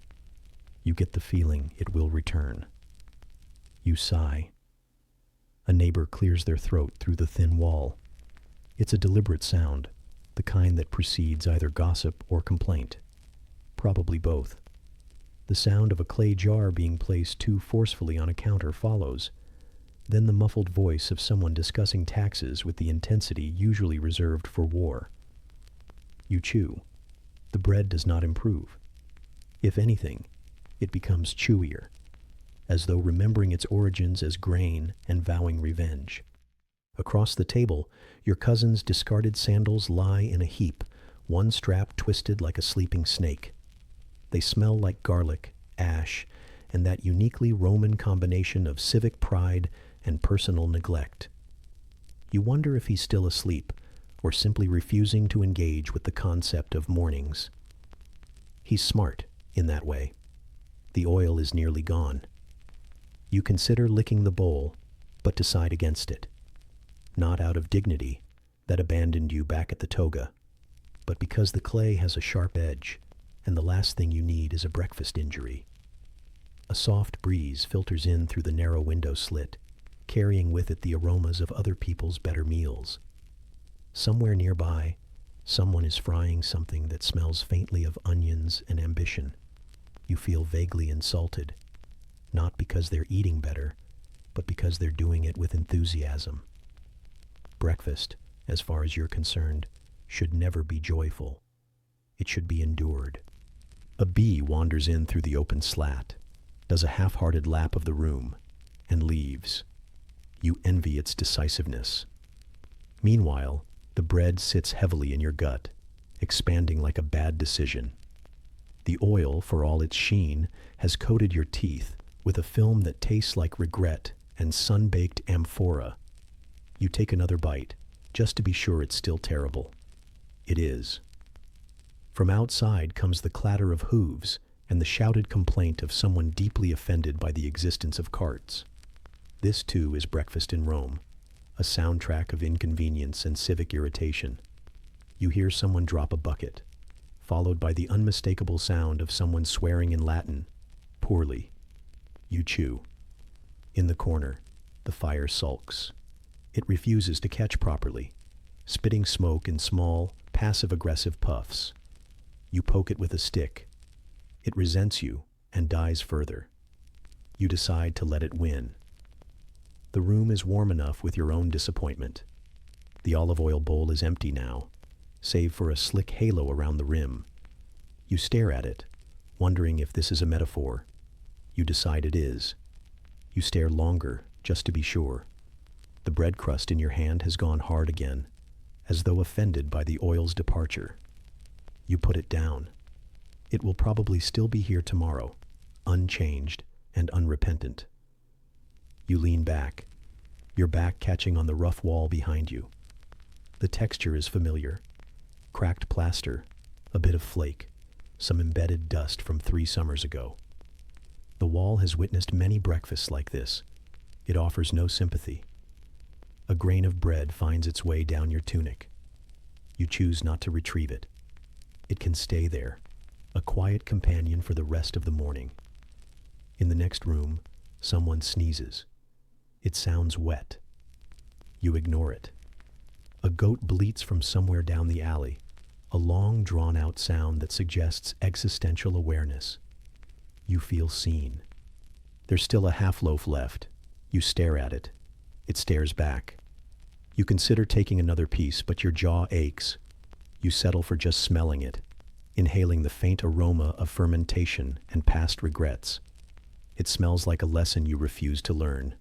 S1: You get the feeling it will return. You sigh. A neighbor clears their throat through the thin wall. It's a deliberate sound, the kind that precedes either gossip or complaint. Probably both. The sound of a clay jar being placed too forcefully on a counter follows. Then the muffled voice of someone discussing taxes with the intensity usually reserved for war. You chew. The bread does not improve. If anything, it becomes chewier, as though remembering its origins as grain and vowing revenge. Across the table, your cousin's discarded sandals lie in a heap, one strap twisted like a sleeping snake. They smell like garlic, ash, and that uniquely Roman combination of civic pride and personal neglect. You wonder if he's still asleep, or simply refusing to engage with the concept of mornings. He's smart in that way. The oil is nearly gone. You consider licking the bowl, but decide against it. Not out of dignity, that abandoned you back at the toga, but because the clay has a sharp edge, and the last thing you need is a breakfast injury. A soft breeze filters in through the narrow window slit, carrying with it the aromas of other people's better meals. Somewhere nearby, someone is frying something that smells faintly of onions and ambition. You feel vaguely insulted, not because they're eating better, but because they're doing it with enthusiasm. Breakfast, as far as you're concerned, should never be joyful. It should be endured. A bee wanders in through the open slat, does a half-hearted lap of the room, and leaves. You envy its decisiveness. Meanwhile, the bread sits heavily in your gut, expanding like a bad decision. The oil, for all its sheen, has coated your teeth with a film that tastes like regret and sun-baked amphora. You take another bite, just to be sure it's still terrible. It is. From outside comes the clatter of hooves and the shouted complaint of someone deeply offended by the existence of carts. This, too, is breakfast in Rome, a soundtrack of inconvenience and civic irritation. You hear someone drop a bucket, followed by the unmistakable sound of someone swearing in Latin, poorly. You chew. In the corner, the fire sulks. It refuses to catch properly, spitting smoke in small, passive-aggressive puffs. You poke it with a stick. It resents you and dies further. You decide to let it win. The room is warm enough with your own disappointment. The olive oil bowl is empty now, save for a slick halo around the rim. You stare at it, wondering if this is a metaphor. You decide it is. You stare longer, just to be sure. The bread crust in your hand has gone hard again, as though offended by the oil's departure. You put it down. It will probably still be here tomorrow, unchanged and unrepentant. You lean back, your back catching on the rough wall behind you. The texture is familiar. Cracked plaster, a bit of flake, some embedded dust from 3 summers ago. The wall has witnessed many breakfasts like this. It offers no sympathy. A grain of bread finds its way down your tunic. You choose not to retrieve it. It can stay there, a quiet companion for the rest of the morning. In the next room, someone sneezes. It sounds wet. You ignore it. A goat bleats from somewhere down the alley, a long, drawn-out sound that suggests existential awareness. You feel seen. There's still a half-loaf left. You stare at it. It stares back. You consider taking another piece, but your jaw aches. You settle for just smelling it, inhaling the faint aroma of fermentation and past regrets. It smells like a lesson you refuse to learn.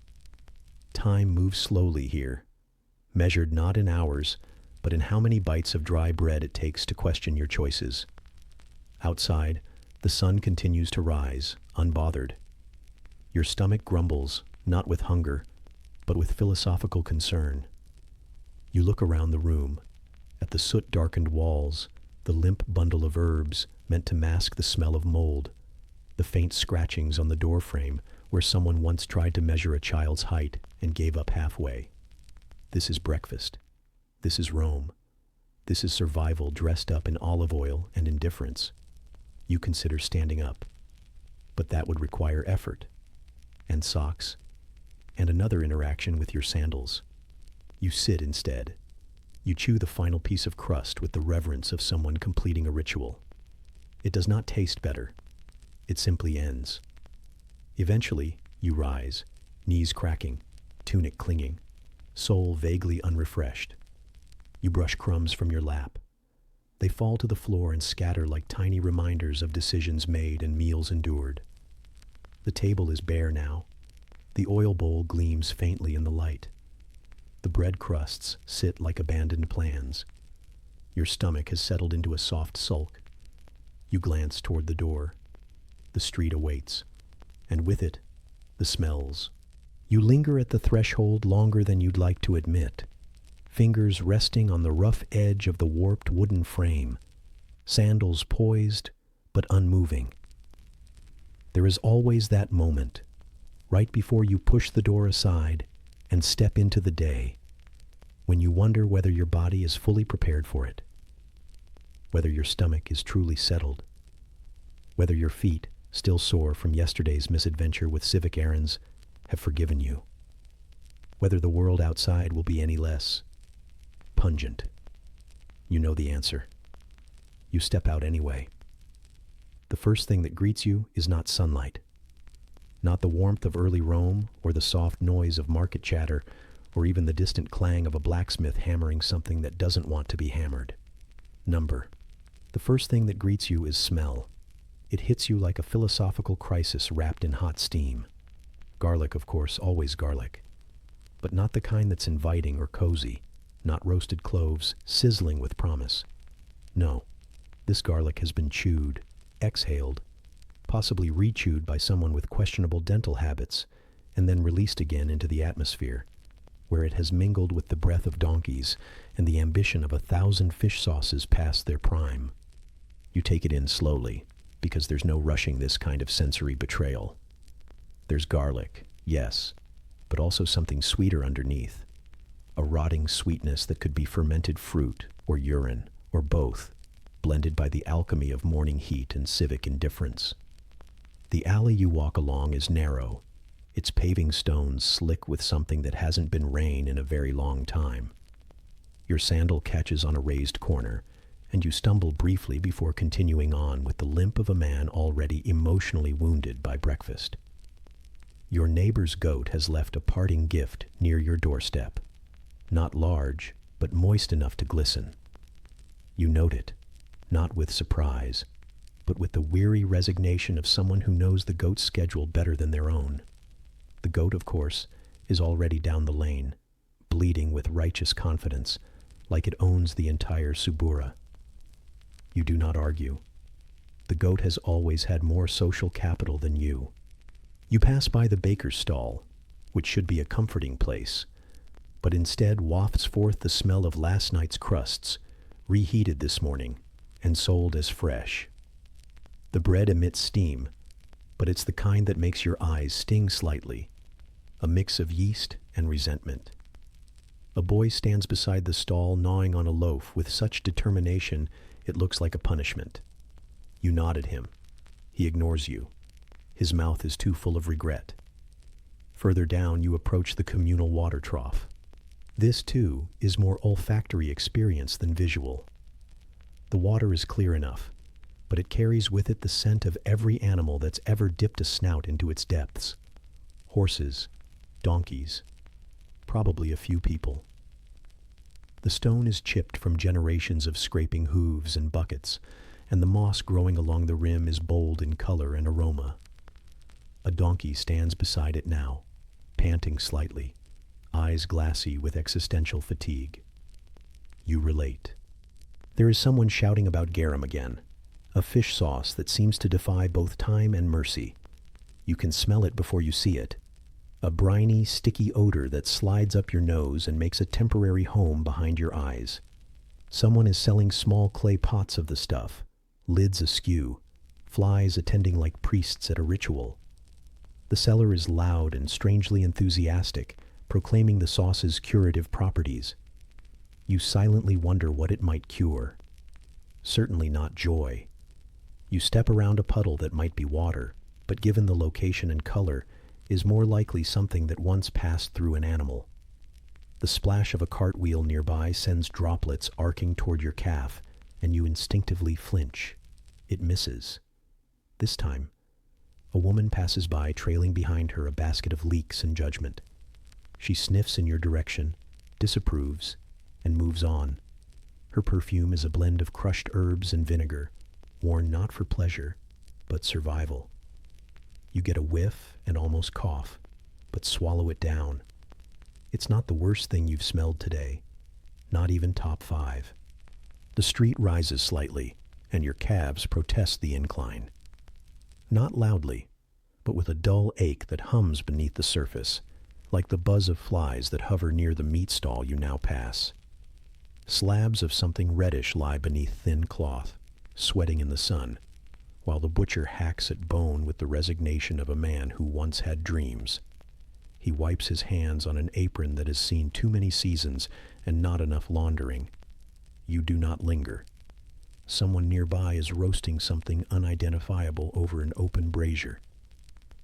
S1: Time moves slowly here, measured not in hours, but in how many bites of dry bread it takes to question your choices. Outside, the sun continues to rise, unbothered. Your stomach grumbles, not with hunger, but with philosophical concern. You look around the room, at the soot-darkened walls, the limp bundle of herbs meant to mask the smell of mold, the faint scratchings on the doorframe where someone once tried to measure a child's height and gave up halfway. This is breakfast. This is Rome. This is survival dressed up in olive oil and indifference. You consider standing up, but that would require effort, and socks, and another interaction with your sandals. You sit instead. You chew the final piece of crust with the reverence of someone completing a ritual. It does not taste better. It simply ends. Eventually, you rise, knees cracking, tunic clinging, soul vaguely unrefreshed. You brush crumbs from your lap. They fall to the floor and scatter like tiny reminders of decisions made and meals endured. The table is bare now. The oil bowl gleams faintly in the light. The bread crusts sit like abandoned plans. Your stomach has settled into a soft sulk. You glance toward the door. The street awaits, and with it, the smells. You linger at the threshold longer than you'd like to admit, fingers resting on the rough edge of the warped wooden frame, sandals poised but unmoving. There is always that moment, right before you push the door aside and step into the day, when you wonder whether your body is fully prepared for it, whether your stomach is truly settled, whether your feet, still sore from yesterday's misadventure with civic errands, have forgiven you, whether the world outside will be any less pungent. You know the answer. You step out anyway. The first thing that greets you is not sunlight. Not the warmth of early Rome, or the soft noise of market chatter, or even the distant clang of a blacksmith hammering something that doesn't want to be hammered. Number. The first thing that greets you is smell. It hits you like a philosophical crisis wrapped in hot steam. Garlic, of course, always garlic. But not the kind that's inviting or cozy, not roasted cloves, sizzling with promise. No, this garlic has been chewed, exhaled, possibly rechewed by someone with questionable dental habits, and then released again into the atmosphere, where it has mingled with the breath of donkeys and the ambition of 1,000 fish sauces past their prime. You take it in slowly, because there's no rushing this kind of sensory betrayal. There's garlic, yes, but also something sweeter underneath. A rotting sweetness that could be fermented fruit or urine, or both, blended by the alchemy of morning heat and civic indifference. The alley you walk along is narrow, its paving stones slick with something that hasn't been rain in a very long time. Your sandal catches on a raised corner, and you stumble briefly before continuing on with the limp of a man already emotionally wounded by breakfast. Your neighbor's goat has left a parting gift near your doorstep. Not large, but moist enough to glisten. You note it, not with surprise, but with the weary resignation of someone who knows the goat's schedule better than their own. The goat, of course, is already down the lane, bleating with righteous confidence, like it owns the entire Subura. You do not argue. The goat has always had more social capital than you. You pass by the baker's stall, which should be a comforting place, but instead wafts forth the smell of last night's crusts, reheated this morning, and sold as fresh. The bread emits steam, but it's the kind that makes your eyes sting slightly, a mix of yeast and resentment. A boy stands beside the stall gnawing on a loaf with such determination it looks like a punishment. You nod at him. He ignores you. His mouth is too full of regret. Further down, you approach the communal water trough. This, too, is more olfactory experience than visual. The water is clear enough, but it carries with it the scent of every animal that's ever dipped a snout into its depths. Horses, donkeys, probably a few people. The stone is chipped from generations of scraping hooves and buckets, and the moss growing along the rim is bold in color and aroma. A donkey stands beside it now, panting slightly, eyes glassy with existential fatigue. You relate. There is someone shouting about garum again, a fish sauce that seems to defy both time and mercy. You can smell it before you see it. A briny, sticky odor that slides up your nose and makes a temporary home behind your eyes. Someone is selling small clay pots of the stuff, lids askew, flies attending like priests at a ritual. The seller is loud and strangely enthusiastic, proclaiming the sauce's curative properties. You silently wonder what it might cure. Certainly not joy. You step around a puddle that might be water, but given the location and color, is more likely something that once passed through an animal. The splash of a cartwheel nearby sends droplets arcing toward your calf, and you instinctively flinch. It misses. This time, a woman passes by trailing behind her a basket of leeks and judgment. She sniffs in your direction, disapproves, and moves on. Her perfume is a blend of crushed herbs and vinegar, worn not for pleasure, but survival. You get a whiff and almost cough, but swallow it down. It's not the worst thing you've smelled today, not even top 5. The street rises slightly, and your calves protest the incline. Not loudly, but with a dull ache that hums beneath the surface, like the buzz of flies that hover near the meat stall you now pass. Slabs of something reddish lie beneath thin cloth, sweating in the sun, while the butcher hacks at bone with the resignation of a man who once had dreams. He wipes his hands on an apron that has seen too many seasons and not enough laundering. You do not linger. Someone nearby is roasting something unidentifiable over an open brazier.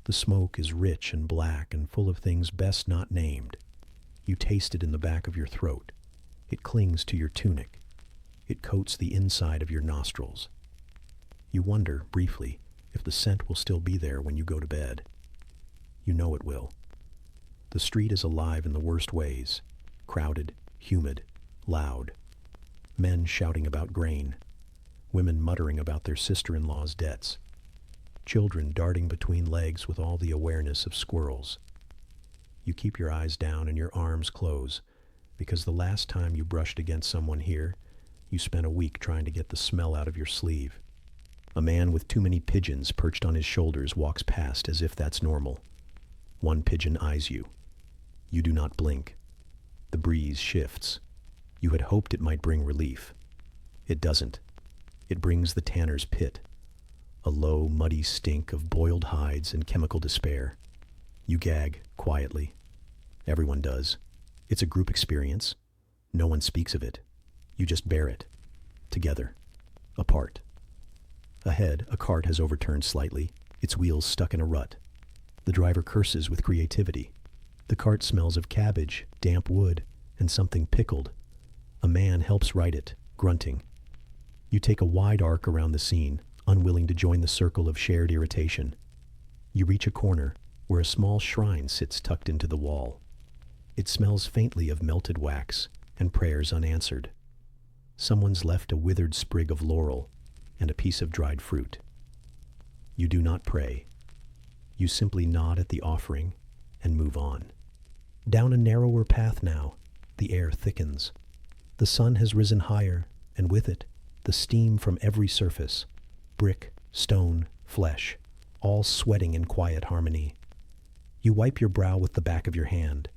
S1: The smoke is rich and black and full of things best not named. You taste it in the back of your throat. It clings to your tunic. It coats the inside of your nostrils. You wonder, briefly, if the scent will still be there when you go to bed. You know it will. The street is alive in the worst ways. Crowded, humid, loud. Men shouting about grain. Women muttering about their sister-in-law's debts. Children darting between legs with all the awareness of squirrels. You keep your eyes down and your arms close, because the last time you brushed against someone here, you spent a week trying to get the smell out of your sleeve. A man with too many pigeons perched on his shoulders walks past as if that's normal. One pigeon eyes you. You do not blink. The breeze shifts. You had hoped it might bring relief. It doesn't. It brings the tanner's pit, a low, muddy stink of boiled hides and chemical despair. You gag, quietly. Everyone does. It's a group experience. No one speaks of it. You just bear it. Together. Apart. Ahead, a cart has overturned slightly, its wheels stuck in a rut. The driver curses with creativity. The cart smells of cabbage, damp wood, and something pickled. A man helps right it, grunting. You take a wide arc around the scene, unwilling to join the circle of shared irritation. You reach a corner where a small shrine sits tucked into the wall. It smells faintly of melted wax and prayers unanswered. Someone's left a withered sprig of laurel and a piece of dried fruit. You do not pray. You simply nod at the offering and move on. Down a narrower path now, the air thickens. The sun has risen higher, and with it, the steam from every surface, brick, stone, flesh, all sweating in quiet harmony. You wipe your brow with the back of your hand.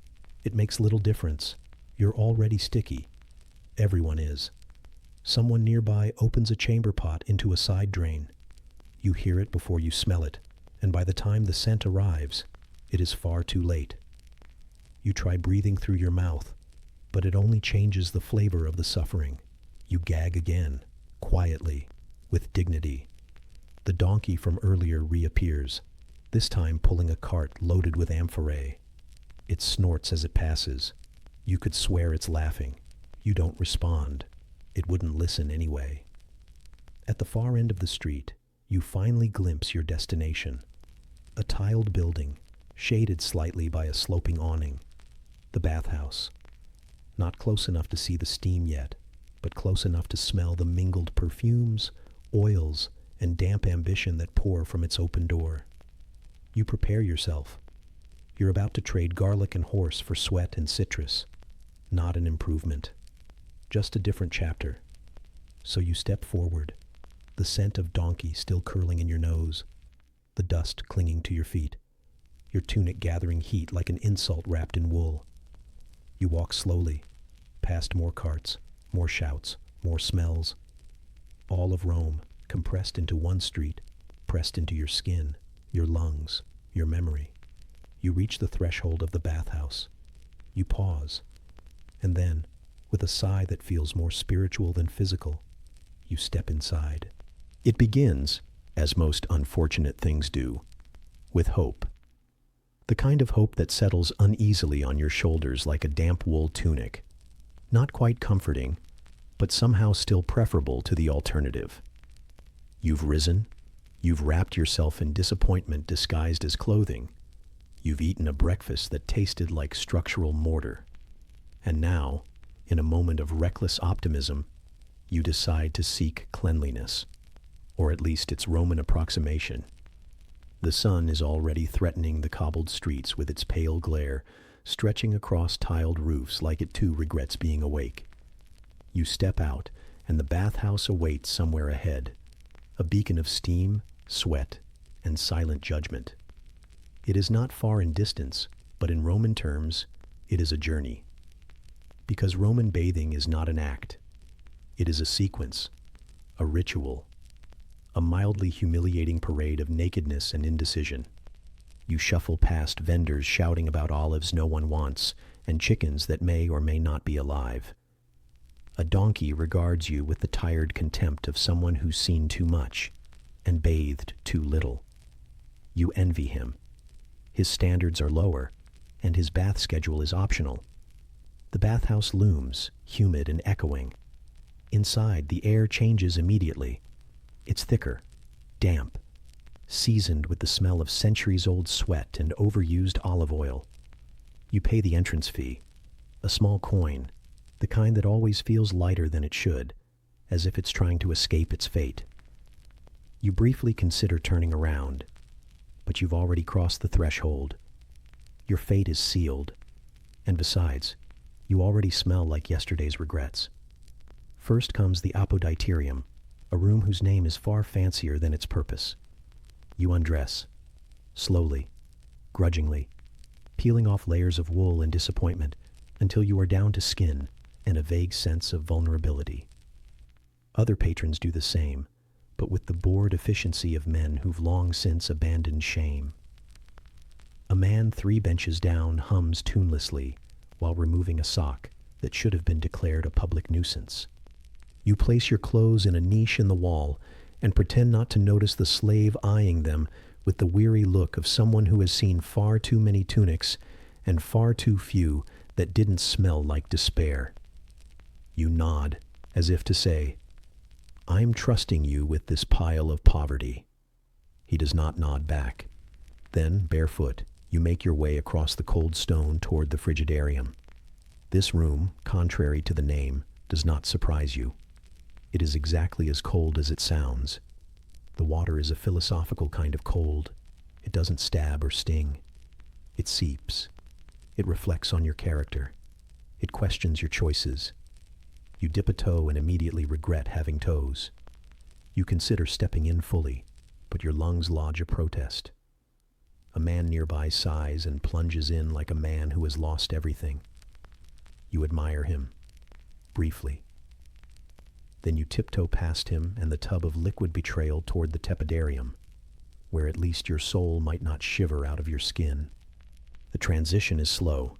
S1: It makes little difference. You're already sticky. Everyone is. Someone nearby opens a chamber pot into a side drain. You hear it before you smell it, and by the time the scent arrives, it is far too late. You try breathing through your mouth, but it only changes the flavor of the suffering. You gag again, quietly, with dignity. The donkey from earlier reappears, this time pulling a cart loaded with amphorae. It snorts as it passes. You could swear it's laughing. You don't respond. It wouldn't listen anyway. At the far end of the street, you finally glimpse your destination. A tiled building, shaded slightly by a sloping awning. The bathhouse. Not close enough to see the steam yet, but close enough to smell the mingled perfumes, oils, and damp ambition that pour from its open door. You prepare yourself. You're about to trade garlic and horse for sweat and citrus. Not an improvement. Just a different chapter. So you step forward, the scent of donkey still curling in your nose, the dust clinging to your feet, your tunic gathering heat like an insult wrapped in wool. You walk slowly, past more carts, more shouts, more smells. All of Rome, compressed into one street, pressed into your skin, your lungs, your memory. You reach the threshold of the bathhouse. You pause, and then, with a sigh that feels more spiritual than physical, you step inside. It begins, as most unfortunate things do, with hope. The kind of hope that settles uneasily on your shoulders like a damp wool tunic. Not quite comforting, but somehow still preferable to the alternative. You've risen. You've wrapped yourself in disappointment disguised as clothing. You've eaten a breakfast that tasted like structural mortar. And now, in a moment of reckless optimism, you decide to seek cleanliness, or at least its Roman approximation. The sun is already threatening the cobbled streets with its pale glare, stretching across tiled roofs like it too regrets being awake. You step out, and the bathhouse awaits somewhere ahead, a beacon of steam, sweat, and silent judgment. It is not far in distance, but in Roman terms, it is a journey. Because Roman bathing is not an act. It is a sequence, a ritual, a mildly humiliating parade of nakedness and indecision. You shuffle past vendors shouting about olives no one wants and chickens that may or may not be alive. A donkey regards you with the tired contempt of someone who's seen too much and bathed too little. You envy him. His standards are lower, and his bath schedule is optional. The bathhouse looms, humid and echoing. Inside, the air changes immediately. It's thicker, damp, seasoned with the smell of centuries-old sweat and overused olive oil. You pay the entrance fee, a small coin, the kind that always feels lighter than it should, as if it's trying to escape its fate. You briefly consider turning around, but you've already crossed the threshold. Your fate is sealed, and besides, you already smell like yesterday's regrets. First comes the apoditerium, a room whose name is far fancier than its purpose. You undress, slowly, grudgingly, peeling off layers of wool and disappointment until you are down to skin and a vague sense of vulnerability. Other patrons do the same, but with the bored efficiency of men who've long since abandoned shame. A man 3 benches down hums tunelessly while removing a sock that should have been declared a public nuisance. You place your clothes in a niche in the wall and pretend not to notice the slave eyeing them with the weary look of someone who has seen far too many tunics and far too few that didn't smell like despair. You nod, as if to say, "I'm trusting you with this pile of poverty." He does not nod back. Then, barefoot, you make your way across the cold stone toward the frigidarium. This room, contrary to the name, does not surprise you. It is exactly as cold as it sounds. The water is a philosophical kind of cold. It doesn't stab or sting. It seeps. It reflects on your character. It questions your choices. You dip a toe and immediately regret having toes. You consider stepping in fully, but your lungs lodge a protest. A man nearby sighs and plunges in like a man who has lost everything. You admire him, briefly. Then you tiptoe past him and the tub of liquid betrayal toward the tepidarium, where at least your soul might not shiver out of your skin. The transition is slow.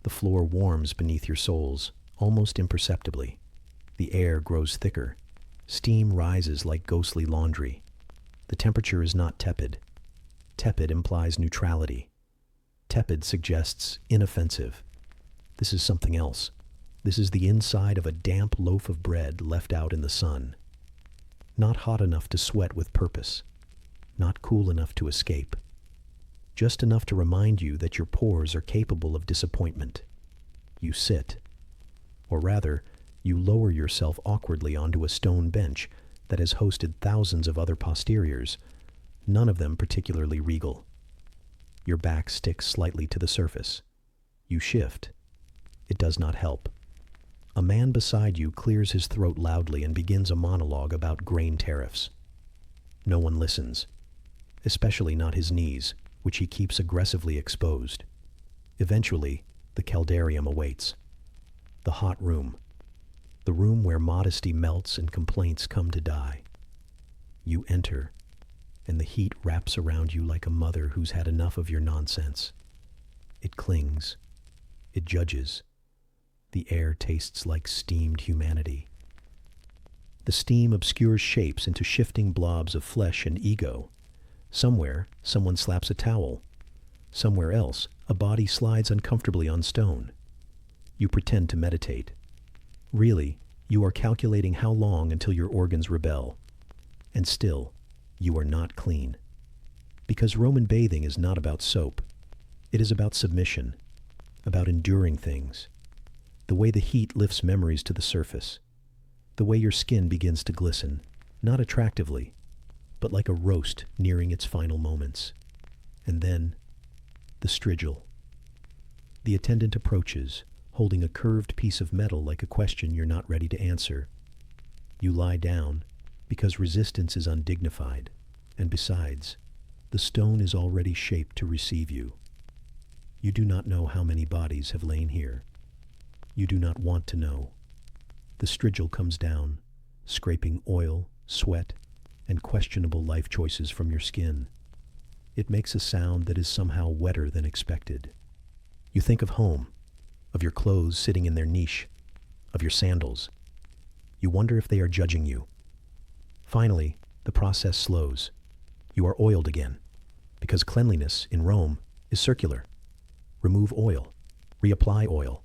S1: The floor warms beneath your soles, almost imperceptibly. The air grows thicker. Steam rises like ghostly laundry. The temperature is not tepid. Tepid implies neutrality. Tepid suggests inoffensive. This is something else. This is the inside of a damp loaf of bread left out in the sun. Not hot enough to sweat with purpose. Not cool enough to escape. Just enough to remind you that your pores are capable of disappointment. You sit. Or rather, you lower yourself awkwardly onto a stone bench that has hosted thousands of other posteriors, none of them particularly regal. Your back sticks slightly to the surface. You shift. It does not help. A man beside you clears his throat loudly and begins a monologue about grain tariffs. No one listens, especially not his knees, which he keeps aggressively exposed. Eventually, the caldarium awaits. The hot room. The room where modesty melts and complaints come to die. You enter, and the heat wraps around you like a mother who's had enough of your nonsense. It clings. It judges. The air tastes like steamed humanity. The steam obscures shapes into shifting blobs of flesh and ego. Somewhere, someone slaps a towel. Somewhere else, a body slides uncomfortably on stone. You pretend to meditate. Really, you are calculating how long until your organs rebel. And still, you are not clean. Because Roman bathing is not about soap. It is about submission, about enduring things. The way the heat lifts memories to the surface. The way your skin begins to glisten, not attractively, but like a roast nearing its final moments. And then, the strigil. The attendant approaches, holding a curved piece of metal like a question you're not ready to answer. You lie down, because resistance is undignified, and besides, the stone is already shaped to receive you. You do not know how many bodies have lain here. You do not want to know. The strigil comes down, scraping oil, sweat, and questionable life choices from your skin. It makes a sound that is somehow wetter than expected. You think of home, of your clothes sitting in their niche, of your sandals. You wonder if they are judging you. Finally, the process slows. You are oiled again, because cleanliness in Rome is circular. Remove oil, reapply oil.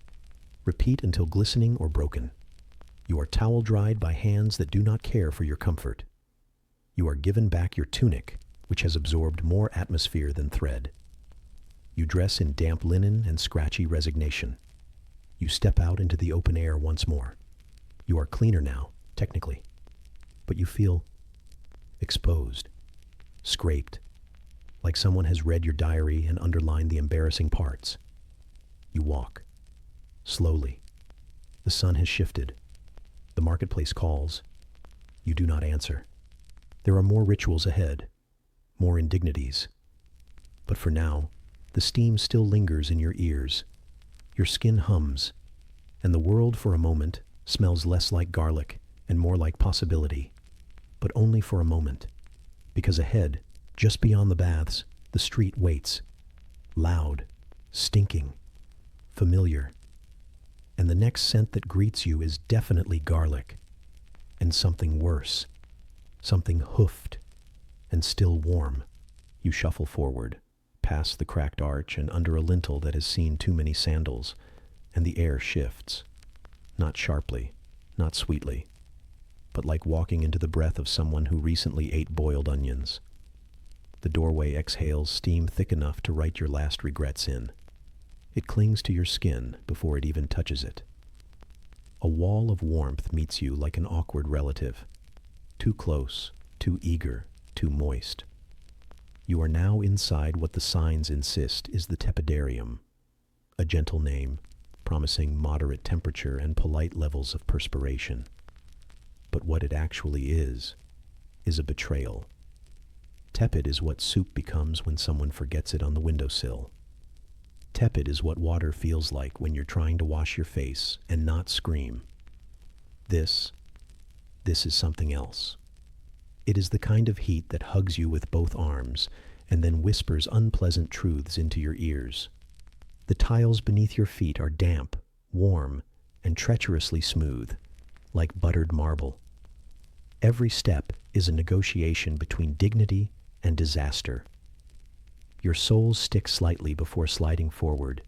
S1: Repeat until glistening or broken. You are towel dried by hands that do not care for your comfort. You are given back your tunic, which has absorbed more atmosphere than thread. You dress in damp linen and scratchy resignation. You step out into the open air once more. You are cleaner now, technically, but you feel exposed, scraped, like someone has read your diary and underlined the embarrassing parts. You walk, slowly. The sun has shifted. The marketplace calls. You do not answer. There are more rituals ahead, more indignities. But for now, the steam still lingers in your ears. Your skin hums, and the world for a moment smells less like garlic and more like possibility. But only for a moment, because ahead, just beyond the baths, the street waits. Loud, stinking, familiar. And the next scent that greets you is definitely garlic. And something worse. Something hoofed and still warm. You shuffle forward, past the cracked arch and under a lintel that has seen too many sandals, and the air shifts. Not sharply, not sweetly, but like walking into the breath of someone who recently ate boiled onions. The doorway exhales steam thick enough to write your last regrets in. It clings to your skin before it even touches it. A wall of warmth meets you like an awkward relative. Too close, too eager, too moist. You are now inside what the signs insist is the tepidarium, a gentle name promising moderate temperature and polite levels of perspiration. But what it actually is a betrayal. Tepid is what soup becomes when someone forgets it on the windowsill. Tepid is what water feels like when you're trying to wash your face and not scream. This is something else. It is the kind of heat that hugs you with both arms and then whispers unpleasant truths into your ears. The tiles beneath your feet are damp, warm, and treacherously smooth, like buttered marble. Every step is a negotiation between dignity and disaster. Your soles stick slightly before sliding forward,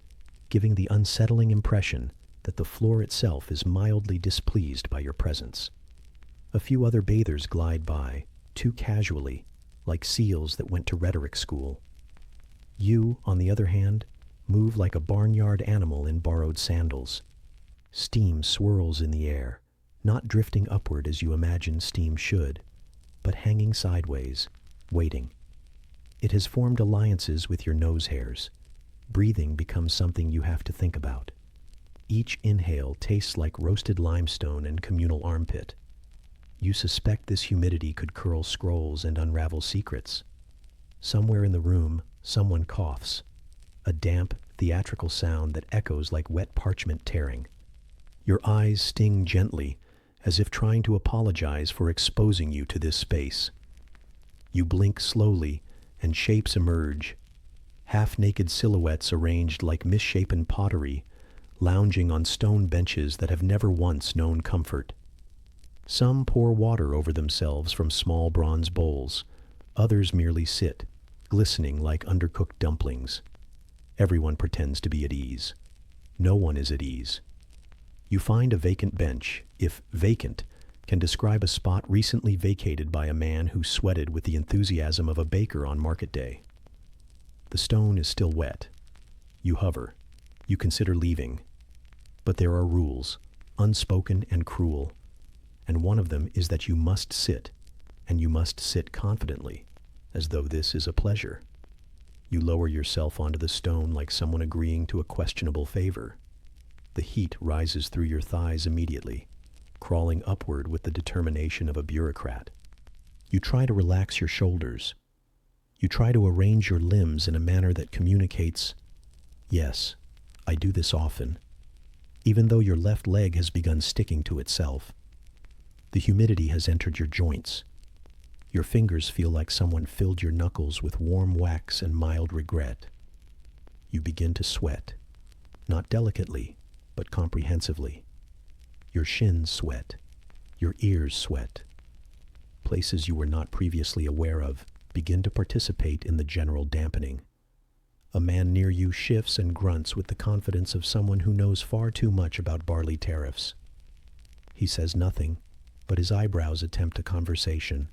S1: giving the unsettling impression that the floor itself is mildly displeased by your presence. A few other bathers glide by, too casually, like seals that went to rhetoric school. You, on the other hand, move like a barnyard animal in borrowed sandals. Steam swirls in the air, not drifting upward as you imagine steam should, but hanging sideways, waiting. It has formed alliances with your nose hairs. Breathing becomes something you have to think about. Each inhale tastes like roasted limestone and communal armpit. You suspect this humidity could curl scrolls and unravel secrets. Somewhere in the room, someone coughs. A damp, theatrical sound that echoes like wet parchment tearing. Your eyes sting gently, as if trying to apologize for exposing you to this space. You blink slowly, and shapes emerge. Half-naked silhouettes arranged like misshapen pottery, lounging on stone benches that have never once known comfort. Some pour water over themselves from small bronze bowls. Others merely sit, glistening like undercooked dumplings. Everyone pretends to be at ease. No one is at ease. You find a vacant bench, if vacant can describe a spot recently vacated by a man who sweated with the enthusiasm of a baker on market day. The stone is still wet. You hover. You consider leaving. But there are rules, unspoken and cruel, and one of them is that you must sit, and you must sit confidently, as though this is a pleasure. You lower yourself onto the stone like someone agreeing to a questionable favor. The heat rises through your thighs immediately, crawling upward with the determination of a bureaucrat. You try to relax your shoulders. You try to arrange your limbs in a manner that communicates, yes, I do this often, even though your left leg has begun sticking to itself. The humidity has entered your joints. Your fingers feel like someone filled your knuckles with warm wax and mild regret. You begin to sweat, not delicately, but comprehensively. Your shins sweat. Your ears sweat. Places you were not previously aware of begin to participate in the general dampening. A man near you shifts and grunts with the confidence of someone who knows far too much about barley tariffs. He says nothing, but his eyebrows attempt a conversation.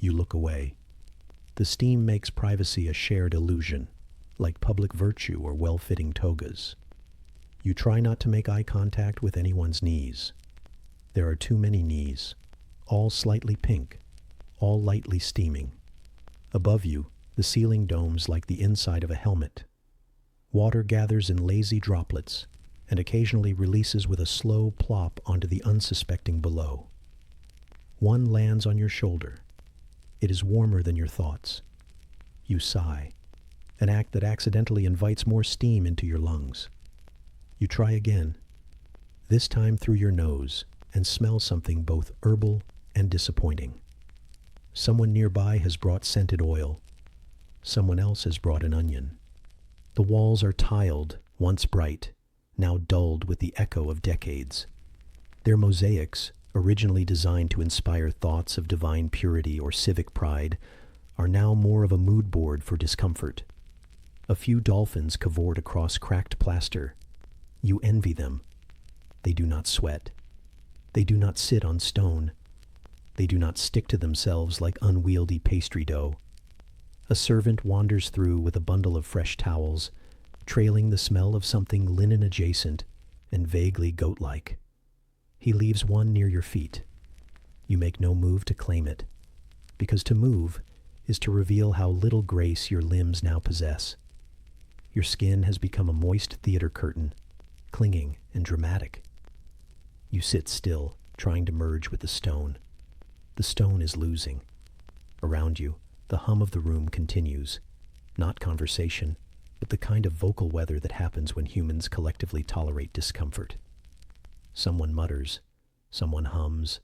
S1: You look away. The steam makes privacy a shared illusion, like public virtue or well-fitting togas. You try not to make eye contact with anyone's knees. There are too many knees, all slightly pink, all lightly steaming. Above you, the ceiling domes like the inside of a helmet. Water gathers in lazy droplets and occasionally releases with a slow plop onto the unsuspecting below. One lands on your shoulder. It is warmer than your thoughts. You sigh, an act that accidentally invites more steam into your lungs. You try again, this time through your nose, and smell something both herbal and disappointing. Someone nearby has brought scented oil. Someone else has brought an onion. The walls are tiled, once bright, now dulled with the echo of decades. Their mosaics, originally designed to inspire thoughts of divine purity or civic pride, are now more of a mood board for discomfort. A few dolphins cavort across cracked plaster. You envy them. They do not sweat. They do not sit on stone. They do not stick to themselves like unwieldy pastry dough. A servant wanders through with a bundle of fresh towels, trailing the smell of something linen-adjacent and vaguely goat-like. He leaves one near your feet. You make no move to claim it, because to move is to reveal how little grace your limbs now possess. Your skin has become a moist theater curtain, clinging and dramatic. You sit still, trying to merge with the stone. The stone is losing. Around you, the hum of the room continues, not conversation, but the kind of vocal weather that happens when humans collectively tolerate discomfort. Someone mutters, someone hums,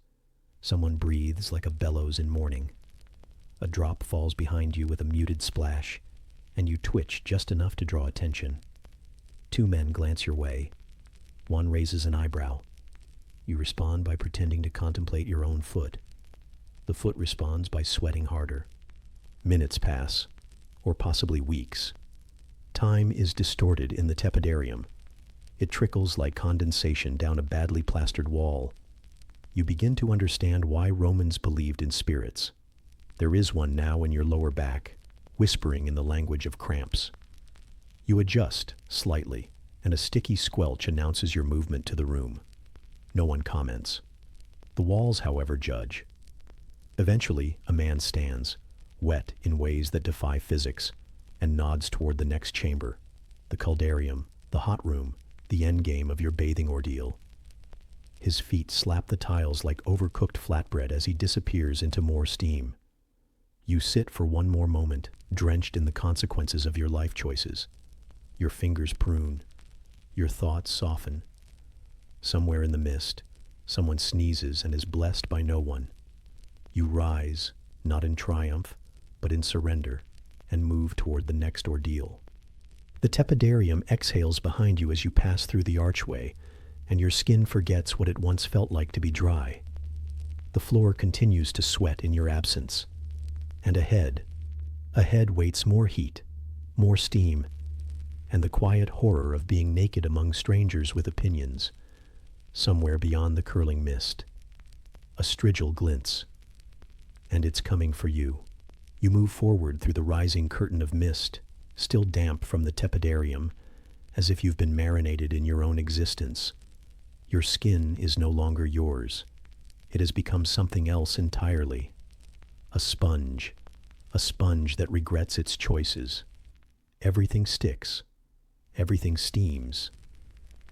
S1: someone breathes like a bellows in mourning. A drop falls behind you with a muted splash, and you twitch just enough to draw attention. Two men glance your way. One raises an eyebrow. You respond by pretending to contemplate your own foot. The foot responds by sweating harder. Minutes pass, or possibly weeks. Time is distorted in the tepidarium. It trickles like condensation down a badly plastered wall. You begin to understand why Romans believed in spirits. There is one now in your lower back, whispering in the language of cramps. You adjust slightly, and a sticky squelch announces your movement to the room. No one comments. The walls, however, judge. Eventually, a man stands, wet in ways that defy physics, and nods toward the next chamber, the caldarium, the hot room, the endgame of your bathing ordeal. His feet slap the tiles like overcooked flatbread as he disappears into more steam. You sit for one more moment, drenched in the consequences of your life choices. Your fingers prune. Your thoughts soften. Somewhere in the mist, someone sneezes and is blessed by no one. You rise, not in triumph, but in surrender, and move toward the next ordeal. The tepidarium exhales behind you as you pass through the archway, and your skin forgets what it once felt like to be dry. The floor continues to sweat in your absence. And ahead waits more heat, more steam, and the quiet horror of being naked among strangers with opinions. Somewhere beyond the curling mist, a strigil glints, and it's coming for you. You move forward through the rising curtain of mist, still damp from the tepidarium, as if you've been marinated in your own existence. Your skin is no longer yours. It has become something else entirely. A sponge that regrets its choices. Everything sticks. Everything steams.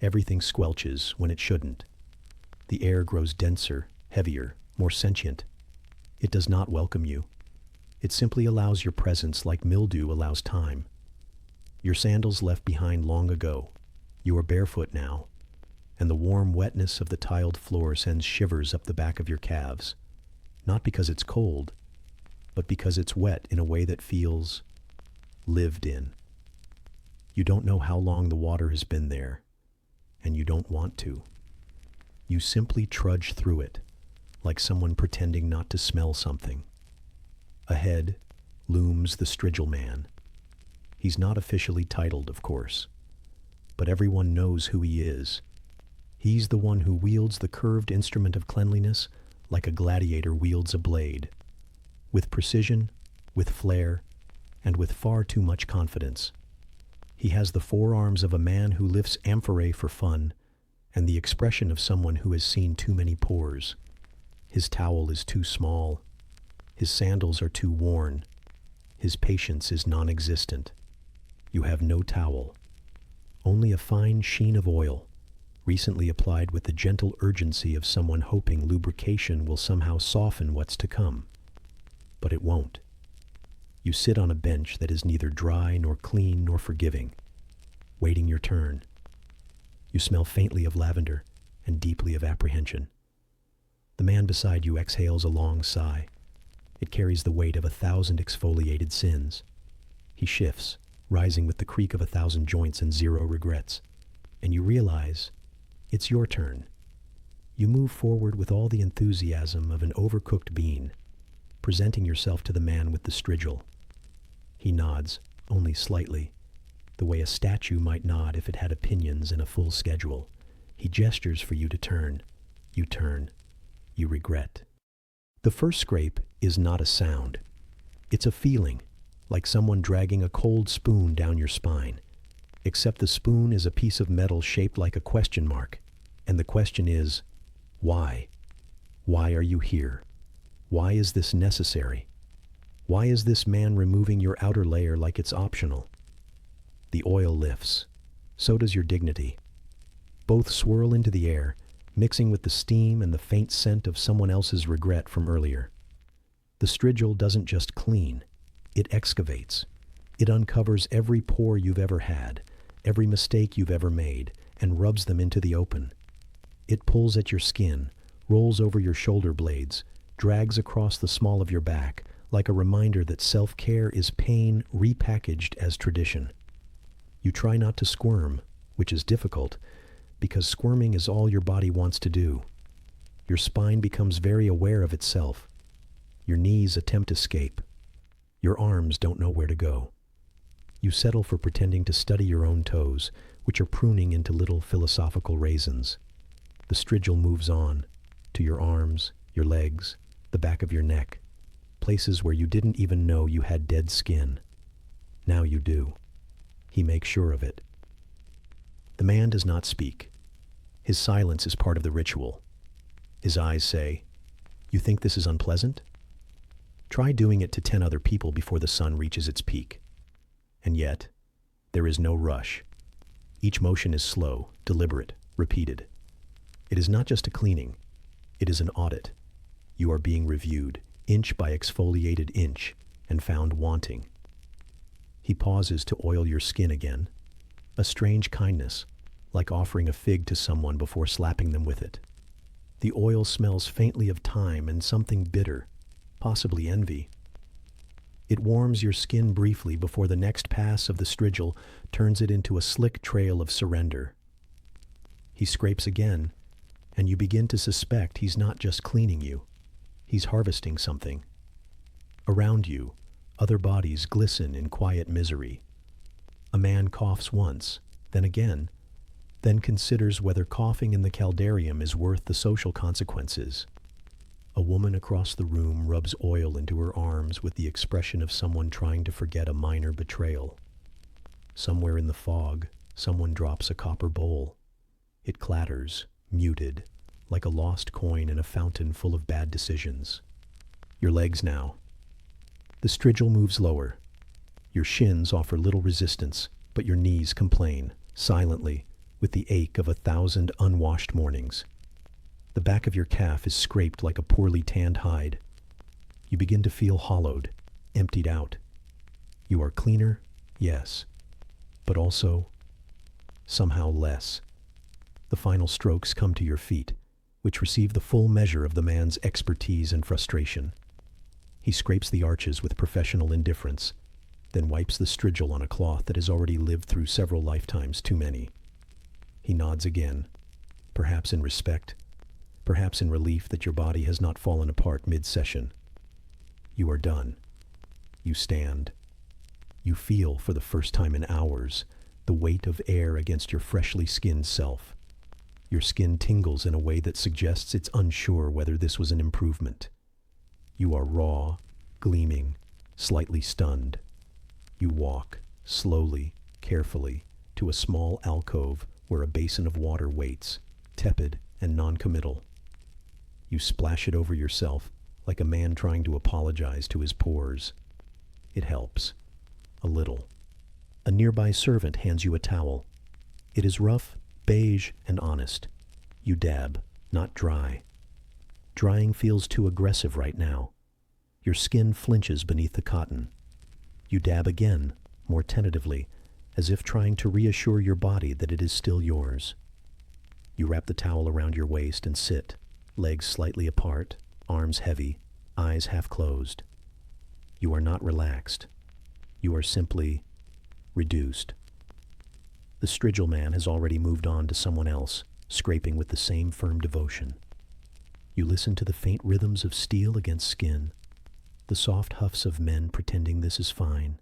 S1: Everything squelches when it shouldn't. The air grows denser, heavier, more sentient. It does not welcome you. It simply allows your presence like mildew allows time. Your sandals left behind long ago. You are barefoot now, and the warm wetness of the tiled floor sends shivers up the back of your calves. Not because it's cold, but because it's wet in a way that feels lived in. You don't know how long the water has been there, and you don't want to. You simply trudge through it, like someone pretending not to smell something. Ahead looms the strigil man. He's not officially titled, of course, but everyone knows who he is. He's the one who wields the curved instrument of cleanliness like a gladiator wields a blade, with precision with flair, and with far too much confidence. He has the forearms of a man who lifts amphorae for fun, and the expression of someone who has seen too many pores. His towel is too small. His sandals are too worn. His patience is non-existent. You have no towel, only a fine sheen of oil, recently applied with the gentle urgency of someone hoping lubrication will somehow soften what's to come. But it won't. You sit on a bench that is neither dry nor clean nor forgiving, waiting your turn. You smell faintly of lavender and deeply of apprehension. The man beside you exhales a long sigh. It carries the weight of 1,000 exfoliated sins. He shifts, rising with the creak of 1,000 joints and 0 regrets. And you realize it's your turn. You move forward with all the enthusiasm of an overcooked bean, presenting yourself to the man with the strigil. He nods, only slightly, the way a statue might nod if it had opinions and a full schedule. He gestures for you to turn. You turn. You regret. The first scrape is not a sound. It's a feeling, like someone dragging a cold spoon down your spine. Except the spoon is a piece of metal shaped like a question mark. And the question is, why? Why are you here? Why is this necessary? Why is this man removing your outer layer like it's optional? The oil lifts. So does your dignity. Both swirl into the air, mixing with the steam and the faint scent of someone else's regret from earlier. The strigil doesn't just clean, it excavates. It uncovers every pore you've ever had, every mistake you've ever made, and rubs them into the open. It pulls at your skin, rolls over your shoulder blades, drags across the small of your back, like a reminder that self-care is pain repackaged as tradition. You try not to squirm, which is difficult, because squirming is all your body wants to do. Your spine becomes very aware of itself. Your knees attempt escape. Your arms don't know where to go. You settle for pretending to study your own toes, which are pruning into little philosophical raisins. The strigil moves on, to your arms, your legs, the back of your neck, places where you didn't even know you had dead skin. Now you do. He makes sure of it. The man does not speak. His silence is part of the ritual. His eyes say, "You think this is unpleasant? Try doing it to 10 other people before the sun reaches its peak." And yet, there is no rush. Each motion is slow, deliberate, repeated. It is not just a cleaning. It is an audit. You are being reviewed, inch by exfoliated inch, and found wanting. He pauses to oil your skin again, a strange kindness, like offering a fig to someone before slapping them with it. The oil smells faintly of thyme and something bitter, possibly envy. It warms your skin briefly before the next pass of the strigil turns it into a slick trail of surrender. He scrapes again, and you begin to suspect he's not just cleaning you. He's harvesting something. Around you, other bodies glisten in quiet misery. A man coughs once, then again, then considers whether coughing in the caldarium is worth the social consequences. A woman across the room rubs oil into her arms with the expression of someone trying to forget a minor betrayal. Somewhere in the fog, someone drops a copper bowl. It clatters, muted, like a lost coin in a fountain full of bad decisions. Your legs now. The strigil moves lower. Your shins offer little resistance, but your knees complain, silently, with the ache of 1,000 unwashed mornings. The back of your calf is scraped like a poorly tanned hide. You begin to feel hollowed, emptied out. You are cleaner, yes, but also somehow less. The final strokes come to your feet, which receive the full measure of the man's expertise and frustration. He scrapes the arches with professional indifference, then wipes the strigil on a cloth that has already lived through several lifetimes too many. He nods again, perhaps in respect, perhaps in relief that your body has not fallen apart mid-session. You are done. You stand. You feel, for the first time in hours, the weight of air against your freshly skinned self. Your skin tingles in a way that suggests it's unsure whether this was an improvement. You are raw, gleaming, Slightly stunned, you walk, slowly, carefully, to a small alcove where a basin of water waits, tepid and noncommittal. You splash it over yourself like a man trying to apologize to his pores. It helps. A little. A nearby servant hands you a towel. It is rough, beige, and honest. You dab, not dry. Drying feels too aggressive right now. Your skin flinches beneath the cotton. You dab again, more tentatively, as if trying to reassure your body that it is still yours. You wrap the towel around your waist and sit, legs slightly apart, arms heavy, eyes half closed. You are not relaxed. You are simply reduced. The strigil man has already moved on to someone else, scraping with the same firm devotion. You listen to the faint rhythms of steel against skin, the soft huffs of men pretending this is fine,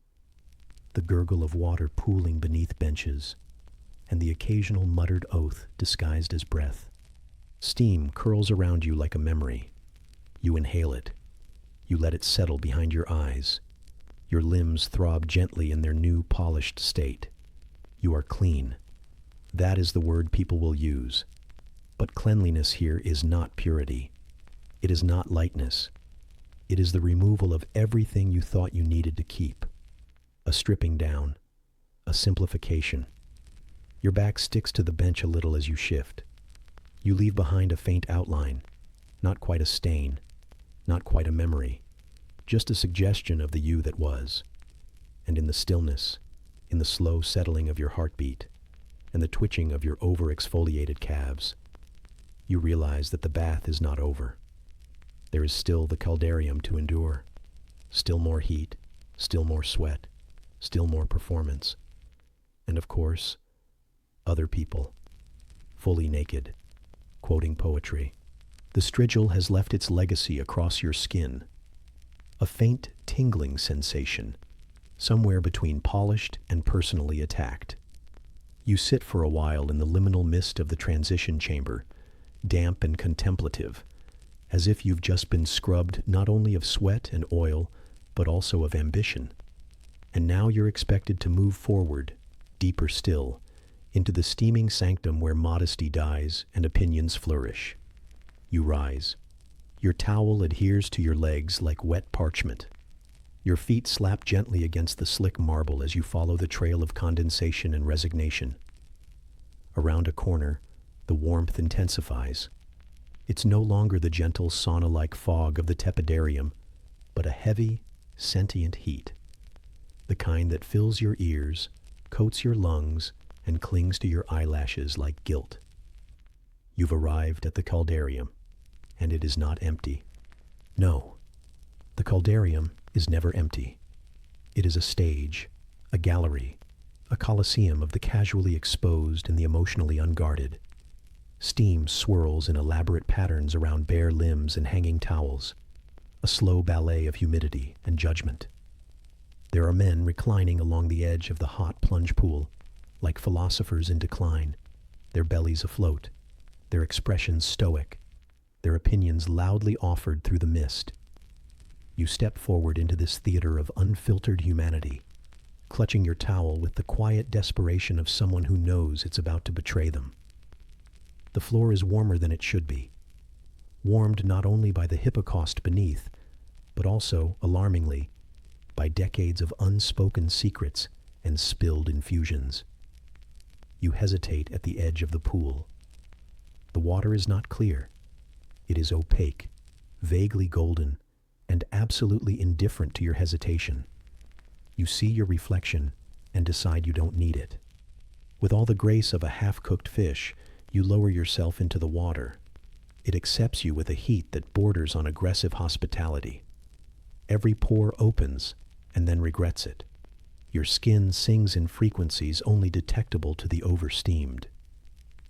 S1: the gurgle of water pooling beneath benches, and the occasional muttered oath disguised as breath. Steam curls around you like a memory. You inhale it. You let it settle behind your eyes. Your limbs throb gently in their new polished state. You are clean. That is the word people will use. But cleanliness here is not purity. It is not lightness. It is the removal of everything you thought you needed to keep. A stripping down. A simplification. Your back sticks to the bench a little as you shift. You leave behind a faint outline. Not quite a stain. Not quite a memory. Just a suggestion of the you that was. And in the stillness, in the slow settling of your heartbeat, and the twitching of your over-exfoliated calves, you realize that the bath is not over. There is still the caldarium to endure. Still more heat, still more sweat, still more performance. And of course, other people, fully naked, quoting poetry. The strigil has left its legacy across your skin. A faint tingling sensation, somewhere between polished and personally attacked. You sit for a while in the liminal mist of the transition chamber, damp and contemplative, as if you've just been scrubbed not only of sweat and oil, but also of ambition. And now you're expected to move forward, deeper still, into the steaming sanctum where modesty dies and opinions flourish. You rise. Your towel adheres to your legs like wet parchment. Your feet slap gently against the slick marble as you follow the trail of condensation and resignation. Around a corner, the warmth intensifies. It's no longer the gentle sauna-like fog of the tepidarium, but a heavy, sentient heat. The kind that fills your ears, coats your lungs, and clings to your eyelashes like guilt. You've arrived at the caldarium, and it is not empty. No, the caldarium is never empty. It is a stage, a gallery, a coliseum of the casually exposed and the emotionally unguarded. Steam swirls in elaborate patterns around bare limbs and hanging towels, a slow ballet of humidity and judgment. There are men reclining along the edge of the hot plunge pool, like philosophers in decline, their bellies afloat, their expressions stoic, their opinions loudly offered through the mist. You step forward into this theater of unfiltered humanity, clutching your towel with the quiet desperation of someone who knows it's about to betray them. The floor is warmer than it should be, warmed not only by the hippocaust beneath, but also, alarmingly, by decades of unspoken secrets and spilled infusions. You hesitate at the edge of the pool. The water is not clear. It is opaque, vaguely golden, and absolutely indifferent to your hesitation. You see your reflection and decide you don't need it. With all the grace of a half-cooked fish, you lower yourself into the water. It accepts you with a heat that borders on aggressive hospitality. Every pore opens and then regrets it. Your skin sings in frequencies only detectable to the oversteamed.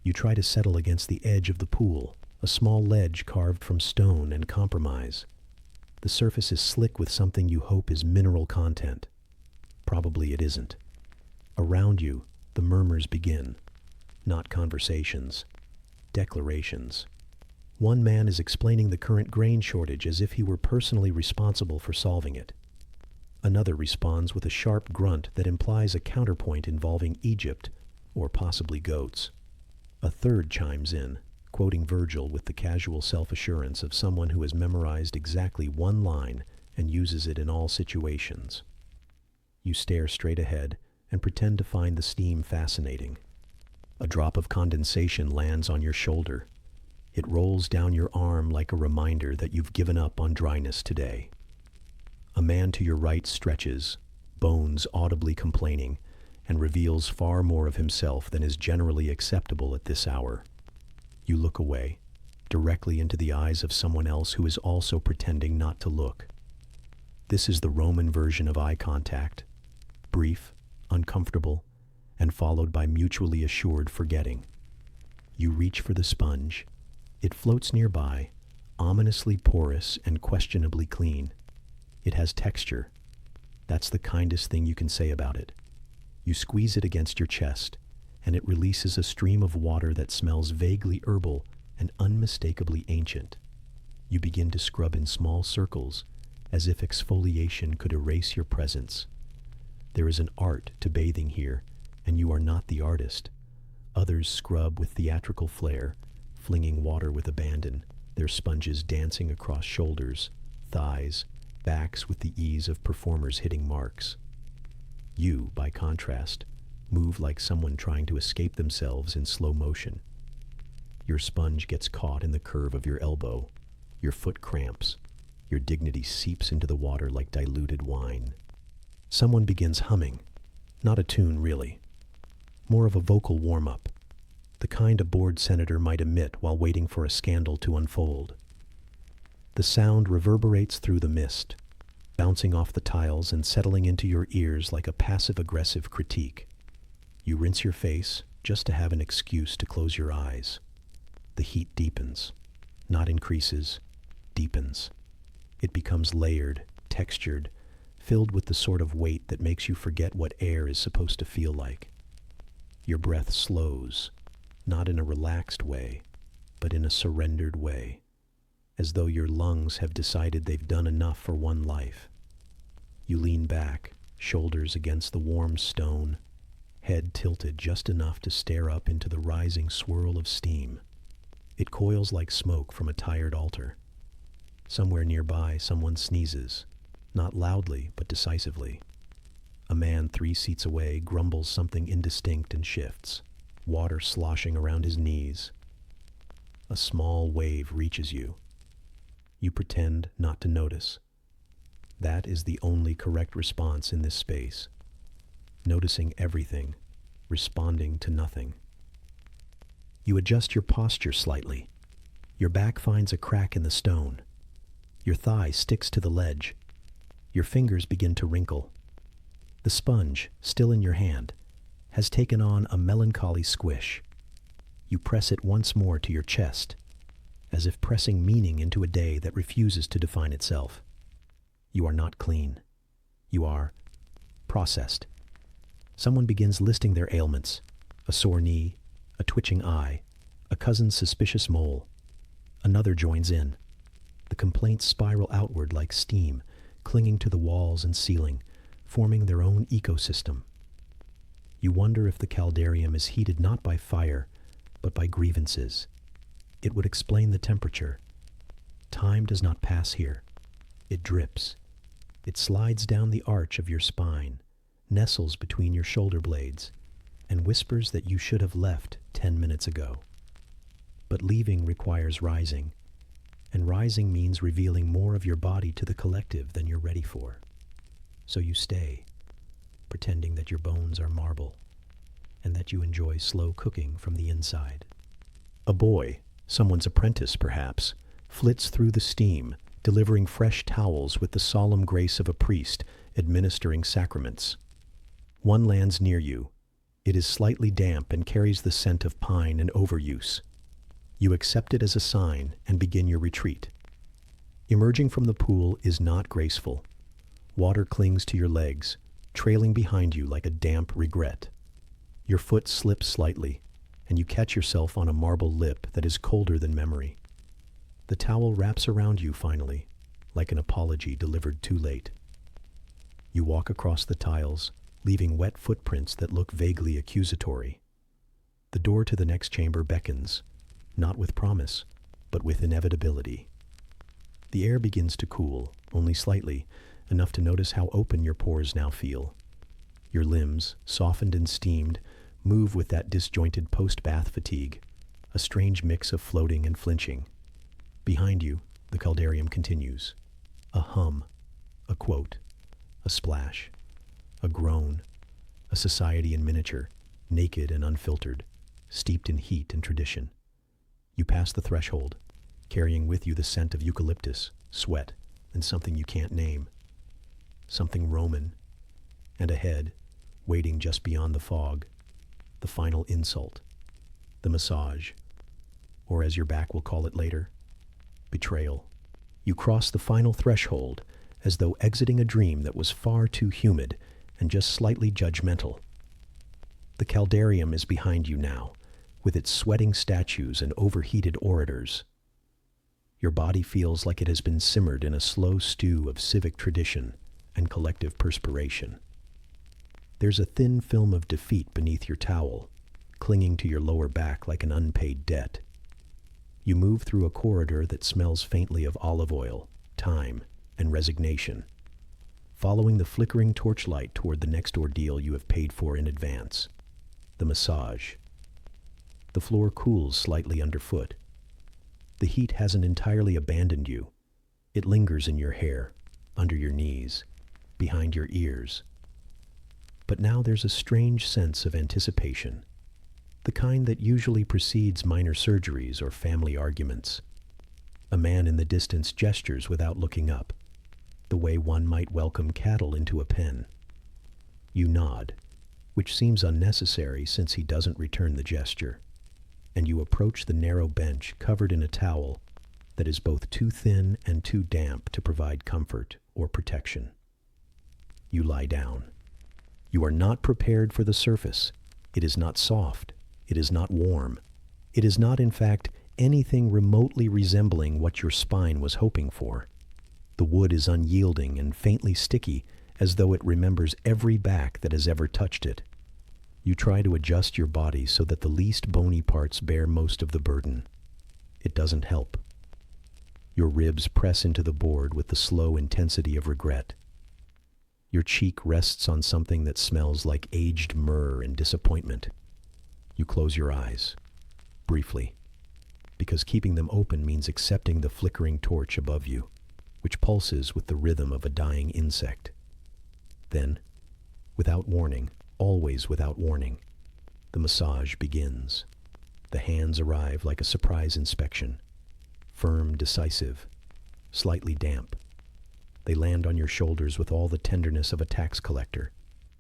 S1: You try to settle against the edge of the pool, a small ledge carved from stone and compromise. The surface is slick with something you hope is mineral content. Probably it isn't. Around you, the murmurs begin. Not conversations. Declarations. One man is explaining the current grain shortage as if he were personally responsible for solving it. Another responds with a sharp grunt that implies a counterpoint involving Egypt or possibly goats. A third chimes in, quoting Virgil with the casual self-assurance of someone who has memorized exactly one line and uses it in all situations. You stare straight ahead and pretend to find the steam fascinating. A drop of condensation lands on your shoulder. It rolls down your arm like a reminder that you've given up on dryness today. A man to your right stretches, bones audibly complaining, and reveals far more of himself than is generally acceptable at this hour. You look away, directly into the eyes of someone else who is also pretending not to look. This is the Roman version of eye contact, brief, uncomfortable, and followed by mutually assured forgetting. You reach for the sponge. It floats nearby, ominously porous and questionably clean. It has texture. That's the kindest thing you can say about it. You squeeze it against your chest, and it releases a stream of water that smells vaguely herbal and unmistakably ancient. You begin to scrub in small circles, as if exfoliation could erase your presence. There is an art to bathing here, and you are not the artist. Others scrub with theatrical flair, flinging water with abandon, their sponges dancing across shoulders, thighs, backs with the ease of performers hitting marks. You, by contrast, move like someone trying to escape themselves in slow motion. Your sponge gets caught in the curve of your elbow. Your foot cramps. Your dignity seeps into the water like diluted wine. Someone begins humming. Not a tune, really. More of a vocal warm-up. The kind a bored senator might emit while waiting for a scandal to unfold. The sound reverberates through the mist, bouncing off the tiles and settling into your ears like a passive-aggressive critique. You rinse your face just to have an excuse to close your eyes. The heat deepens, not increases, deepens. It becomes layered, textured, filled with the sort of weight that makes you forget what air is supposed to feel like. Your breath slows, not in a relaxed way, but in a surrendered way, as though your lungs have decided they've done enough for one life. You lean back, shoulders against the warm stone, head tilted just enough to stare up into the rising swirl of steam. It coils like smoke from a tired altar. Somewhere nearby, someone sneezes, not loudly but decisively. A man 3 seats away grumbles something indistinct and shifts, water sloshing around his knees. A small wave reaches you. You pretend not to notice. That is the only correct response in this space. Noticing everything, responding to nothing. You adjust your posture slightly. Your back finds a crack in the stone. Your thigh sticks to the ledge. Your fingers begin to wrinkle. The sponge, still in your hand, has taken on a melancholy squish. You press it once more to your chest, as if pressing meaning into a day that refuses to define itself. You are not clean. You are processed. Someone begins listing their ailments: a sore knee, a twitching eye, a cousin's suspicious mole. Another joins in. The complaints spiral outward like steam, clinging to the walls and ceiling, forming their own ecosystem. You wonder if the caldarium is heated not by fire, but by grievances. It would explain the temperature. Time does not pass here. It drips. It slides down the arch of your spine, nestles between your shoulder blades, and whispers that you should have left 10 minutes ago. But leaving requires rising, and rising means revealing more of your body to the collective than you're ready for. So you stay, pretending that your bones are marble, and that you enjoy slow cooking from the inside. A boy, someone's apprentice perhaps, flits through the steam, delivering fresh towels with the solemn grace of a priest administering sacraments. One lands near you. It is slightly damp and carries the scent of pine and overuse. You accept it as a sign and begin your retreat. Emerging from the pool is not graceful. Water clings to your legs, trailing behind you like a damp regret. Your foot slips slightly, and you catch yourself on a marble lip that is colder than memory. The towel wraps around you finally, like an apology delivered too late. You walk across the tiles, leaving wet footprints that look vaguely accusatory. The door to the next chamber beckons, not with promise, but with inevitability. The air begins to cool, only slightly, enough to notice how open your pores now feel. Your limbs, softened and steamed, move with that disjointed post-bath fatigue, a strange mix of floating and flinching. Behind you, the caldarium continues. A hum, a quote, a splash, a groan, a society in miniature, naked and unfiltered, steeped in heat and tradition. You pass the threshold, carrying with you the scent of eucalyptus, sweat, and something you can't name. Something Roman. And ahead, waiting just beyond the fog, the final insult, the massage, or as your back will call it later, betrayal. You cross the final threshold as though exiting a dream that was far too humid and just slightly judgmental. The caldarium is behind you now, with its sweating statues and overheated orators. Your body feels like it has been simmered in a slow stew of civic tradition and collective perspiration. There's a thin film of defeat beneath your towel, clinging to your lower back like an unpaid debt. You move through a corridor that smells faintly of olive oil, thyme, and resignation, following the flickering torchlight toward the next ordeal you have paid for in advance, the massage. The floor cools slightly underfoot. The heat hasn't entirely abandoned you. It lingers in your hair, under your knees, behind your ears. But now there's a strange sense of anticipation, the kind that usually precedes minor surgeries or family arguments. A man in the distance gestures without looking up, the way one might welcome cattle into a pen. You nod, which seems unnecessary since he doesn't return the gesture, and you approach the narrow bench covered in a towel that is both too thin and too damp to provide comfort or protection. You lie down. You are not prepared for the surface. It is not soft. It is not warm. It is not, in fact, anything remotely resembling what your spine was hoping for. The wood is unyielding and faintly sticky, as though it remembers every back that has ever touched it. You try to adjust your body so that the least bony parts bear most of the burden. It doesn't help. Your ribs press into the board with the slow intensity of regret. Your cheek rests on something that smells like aged myrrh and disappointment. You close your eyes, briefly, because keeping them open means accepting the flickering torch above you, which pulses with the rhythm of a dying insect. Then, without warning, always without warning, the massage begins. The hands arrive like a surprise inspection, firm, decisive, slightly damp. They land on your shoulders with all the tenderness of a tax collector,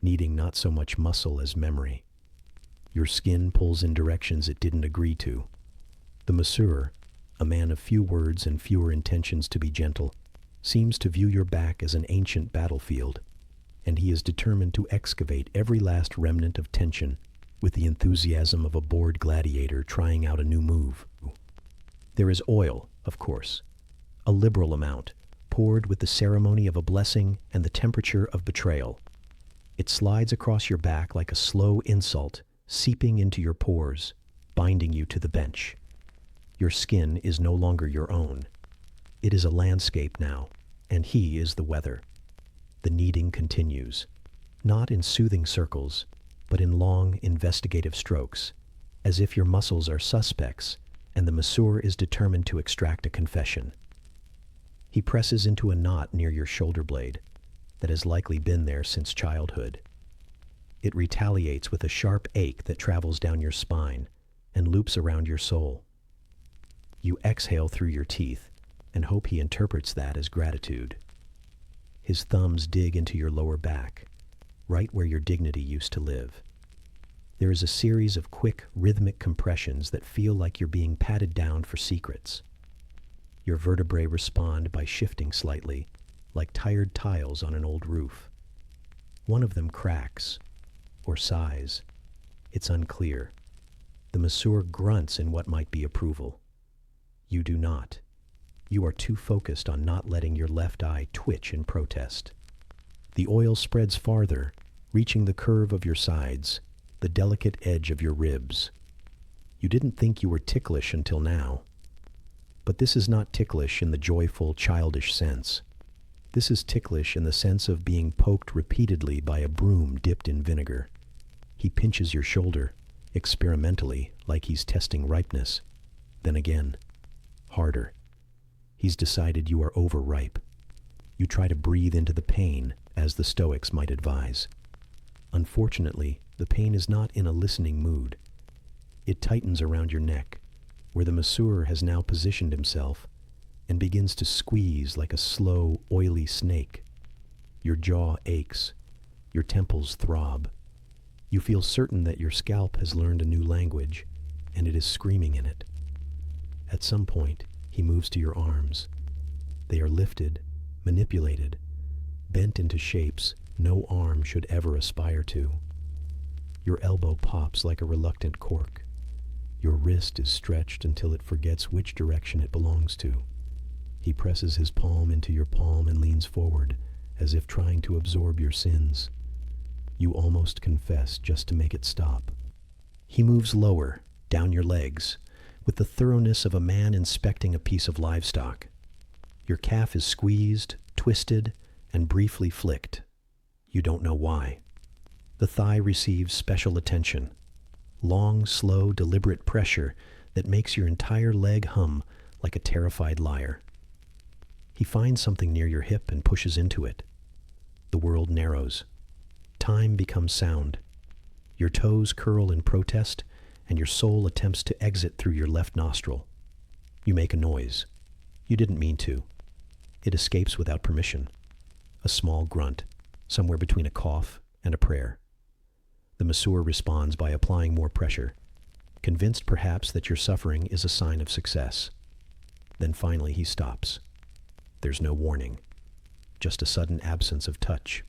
S1: needing not so much muscle as memory. Your skin pulls in directions it didn't agree to. The masseur, a man of few words and fewer intentions to be gentle, seems to view your back as an ancient battlefield, and he is determined to excavate every last remnant of tension with the enthusiasm of a bored gladiator trying out a new move. There is oil, of course, a liberal amount, poured with the ceremony of a blessing and the temperature of betrayal. It slides across your back like a slow insult, seeping into your pores, binding you to the bench. Your skin is no longer your own. It is a landscape now, and he is the weather. The kneading continues, not in soothing circles, but in long, investigative strokes, as if your muscles are suspects and the masseur is determined to extract a confession. He presses into a knot near your shoulder blade that has likely been there since childhood. It retaliates with a sharp ache that travels down your spine and loops around your soul. You exhale through your teeth and hope he interprets that as gratitude. His thumbs dig into your lower back, right where your dignity used to live. There is a series of quick, rhythmic compressions that feel like you're being patted down for secrets. Your vertebrae respond by shifting slightly, like tired tiles on an old roof. One of them cracks, or sighs. It's unclear. The masseur grunts in what might be approval. You do not. You are too focused on not letting your left eye twitch in protest. The oil spreads farther, reaching the curve of your sides, the delicate edge of your ribs. You didn't think you were ticklish until now. But this is not ticklish in the joyful, childish sense. This is ticklish in the sense of being poked repeatedly by a broom dipped in vinegar. He pinches your shoulder, experimentally, like he's testing ripeness. Then again, harder. He's decided you are overripe. You try to breathe into the pain, as the Stoics might advise. Unfortunately, the pain is not in a listening mood. It tightens around your neck, where the masseur has now positioned himself, and begins to squeeze like a slow, oily snake. Your jaw aches. Your temples throb. You feel certain that your scalp has learned a new language, and it is screaming in it. At some point, he moves to your arms. They are lifted, manipulated, bent into shapes no arm should ever aspire to. Your elbow pops like a reluctant cork. Your wrist is stretched until it forgets which direction it belongs to. He presses his palm into your palm and leans forward, as if trying to absorb your sins. You almost confess just to make it stop. He moves lower, down your legs, with the thoroughness of a man inspecting a piece of livestock. Your calf is squeezed, twisted, and briefly flicked. You don't know why. The thigh receives special attention. Long, slow, deliberate pressure that makes your entire leg hum like a terrified lyre. He finds something near your hip and pushes into it. The world narrows. Time becomes sound. Your toes curl in protest, and your soul attempts to exit through your left nostril. You make a noise. You didn't mean to. It escapes without permission. A small grunt, somewhere between a cough and a prayer. The masseur responds by applying more pressure, convinced perhaps that your suffering is a sign of success. Then finally he stops. There's no warning, just a sudden absence of touch.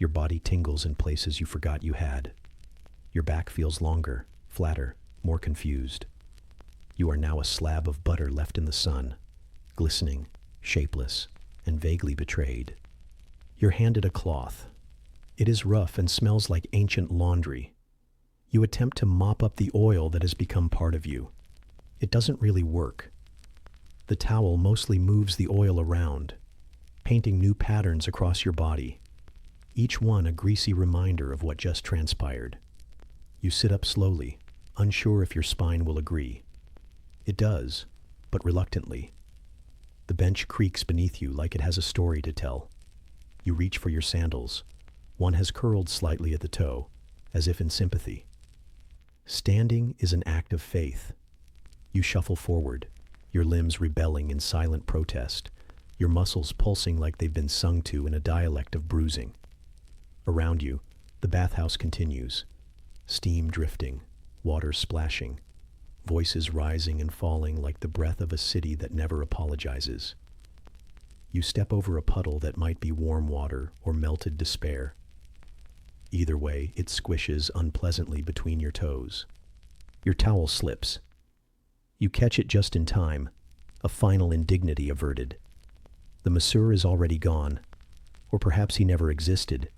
S1: Your body tingles in places you forgot you had. Your back feels longer, flatter, more confused. You are now a slab of butter left in the sun, glistening, shapeless, and vaguely betrayed. You're handed a cloth. It is rough and smells like ancient laundry. You attempt to mop up the oil that has become part of you. It doesn't really work. The towel mostly moves the oil around, painting new patterns across your body, each one a greasy reminder of what just transpired. You sit up slowly, unsure if your spine will agree. It does, but reluctantly. The bench creaks beneath you like it has a story to tell. You reach for your sandals. One has curled slightly at the toe, as if in sympathy. Standing is an act of faith. You shuffle forward, your limbs rebelling in silent protest, your muscles pulsing like they've been sung to in a dialect of bruising. Around you, the bathhouse continues. Steam drifting, water splashing, voices rising and falling like the breath of a city that never apologizes. You step over a puddle that might be warm water or melted despair. Either way, it squishes unpleasantly between your toes. Your towel slips. You catch it just in time, a final indignity averted. The masseur is already gone, or perhaps he never existed,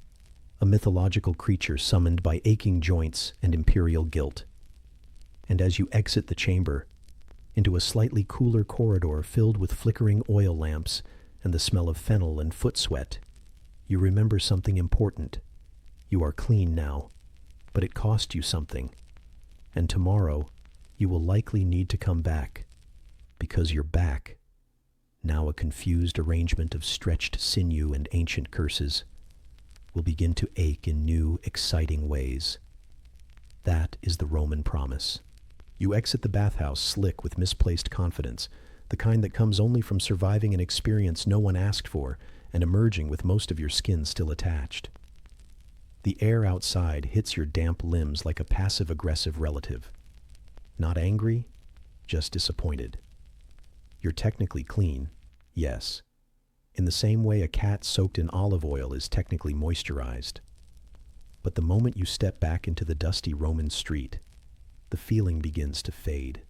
S1: a mythological creature summoned by aching joints and imperial guilt. And as you exit the chamber, into a slightly cooler corridor filled with flickering oil lamps and the smell of fennel and foot sweat, you remember something important. You are clean now, but it cost you something. And tomorrow, you will likely need to come back, because your back, now a confused arrangement of stretched sinew and ancient curses, will begin to ache in new, exciting ways. That is the Roman promise. You exit the bathhouse slick with misplaced confidence, the kind that comes only from surviving an experience no one asked for and emerging with most of your skin still attached. The air outside hits your damp limbs like a passive-aggressive relative. Not angry, just disappointed. You're technically clean, yes, in the same way a cat soaked in olive oil is technically moisturized. But the moment you step back into the dusty Roman street, the feeling begins to fade.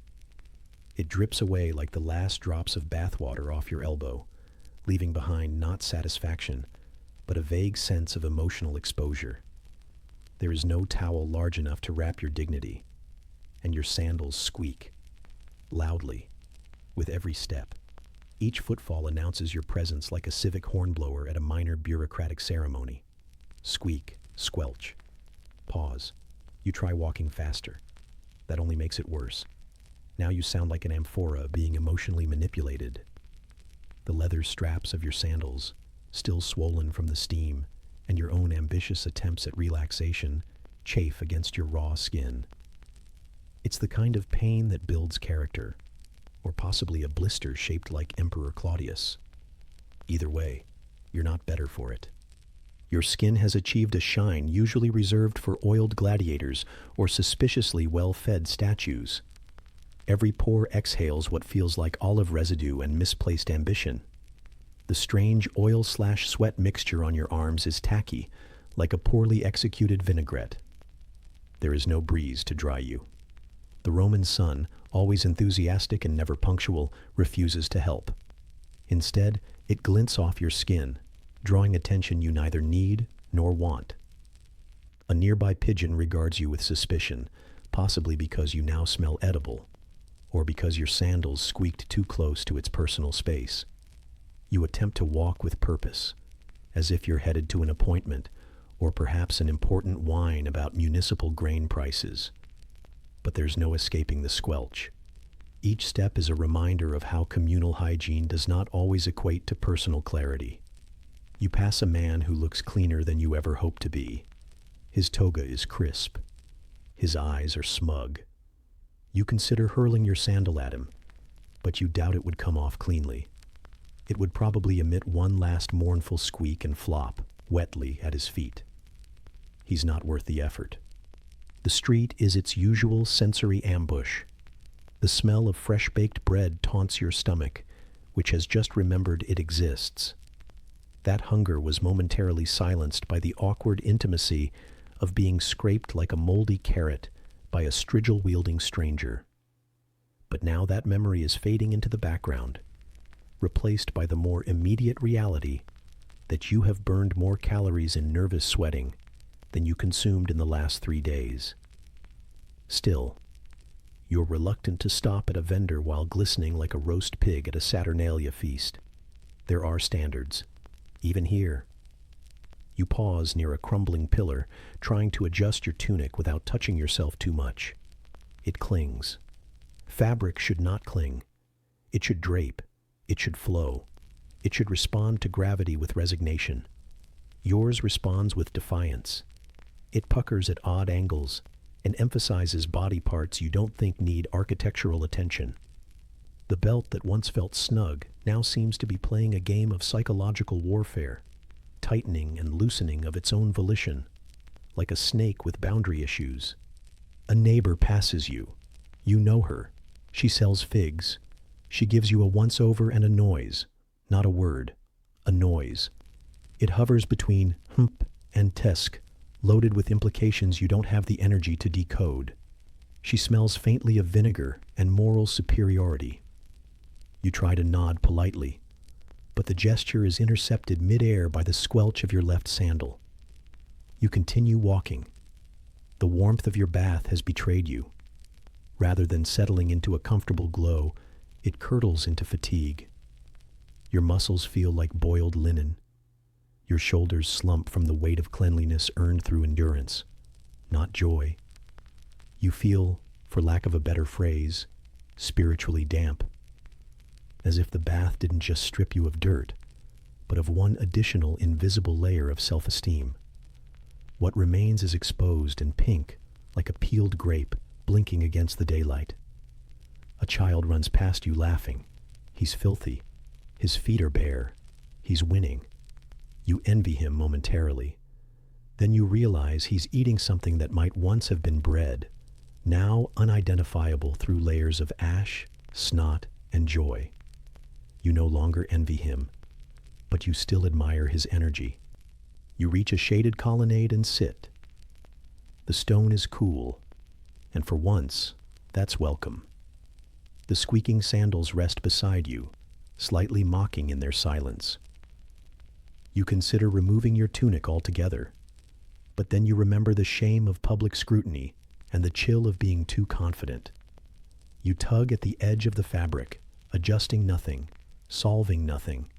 S1: It drips away like the last drops of bathwater off your elbow, leaving behind not satisfaction, but a vague sense of emotional exposure. There is no towel large enough to wrap your dignity, and your sandals squeak, loudly, with every step. Each footfall announces your presence like a civic hornblower at a minor bureaucratic ceremony. Squeak, squelch, pause. You try walking faster. That only makes it worse. Now you sound like an amphora being emotionally manipulated. The leather straps of your sandals, still swollen from the steam, and your own ambitious attempts at relaxation, chafe against your raw skin. It's the kind of pain that builds character, or possibly a blister shaped like Emperor Claudius. Either way, you're not better for it. Your skin has achieved a shine usually reserved for oiled gladiators or suspiciously well-fed statues. Every pore exhales what feels like olive residue and misplaced ambition. The strange oil/sweat mixture on your arms is tacky, like a poorly executed vinaigrette. There is no breeze to dry you. The Roman sun, always enthusiastic and never punctual, refuses to help. Instead, it glints off your skin, drawing attention you neither need nor want. A nearby pigeon regards you with suspicion, possibly because you now smell edible, or because your sandals squeaked too close to its personal space. You attempt to walk with purpose, as if you're headed to an appointment, or perhaps an important whine about municipal grain prices. But there's no escaping the squelch. Each step is a reminder of how communal hygiene does not always equate to personal clarity. You pass a man who looks cleaner than you ever hoped to be. His toga is crisp. His eyes are smug. You consider hurling your sandal at him, but you doubt it would come off cleanly. It would probably emit one last mournful squeak and flop, wetly, at his feet. He's not worth the effort. The street is its usual sensory ambush. The smell of fresh-baked bread taunts your stomach, which has just remembered it exists. That hunger was momentarily silenced by the awkward intimacy of being scraped like a moldy carrot by a strigil-wielding stranger. But now that memory is fading into the background, replaced by the more immediate reality that you have burned more calories in nervous sweating than you consumed in the last 3 days. Still, you're reluctant to stop at a vendor while glistening like a roast pig at a Saturnalia feast. There are standards, even here. You pause near a crumbling pillar, trying to adjust your tunic without touching yourself too much. It clings. Fabric should not cling. It should drape. It should flow. It should respond to gravity with resignation. Yours responds with defiance. It puckers at odd angles and emphasizes body parts you don't think need architectural attention. The belt that once felt snug now seems to be playing a game of psychological warfare, tightening and loosening of its own volition, like a snake with boundary issues. A neighbor passes you. You know her. She sells figs. She gives you a once-over and a noise, not a word, a noise. It hovers between hump and tesk, loaded with implications you don't have the energy to decode. She smells faintly of vinegar and moral superiority. You try to nod politely, but the gesture is intercepted mid-air by the squelch of your left sandal. You continue walking. The warmth of your bath has betrayed you. Rather than settling into a comfortable glow, it curdles into fatigue. Your muscles feel like boiled linen. Your shoulders slump from the weight of cleanliness earned through endurance, not joy. You feel, for lack of a better phrase, spiritually damp, as if the bath didn't just strip you of dirt, but of one additional invisible layer of self-esteem. What remains is exposed and pink, like a peeled grape, blinking against the daylight. A child runs past you laughing. He's filthy. His feet are bare. He's winning. You envy him momentarily. Then you realize he's eating something that might once have been bread, now unidentifiable through layers of ash, snot, and joy. You no longer envy him, but you still admire his energy. You reach a shaded colonnade and sit. The stone is cool, and for once, that's welcome. The squeaking sandals rest beside you, slightly mocking in their silence. You consider removing your tunic altogether, but then you remember the shame of public scrutiny and the chill of being too confident. You tug at the edge of the fabric, adjusting nothing, solving nothing.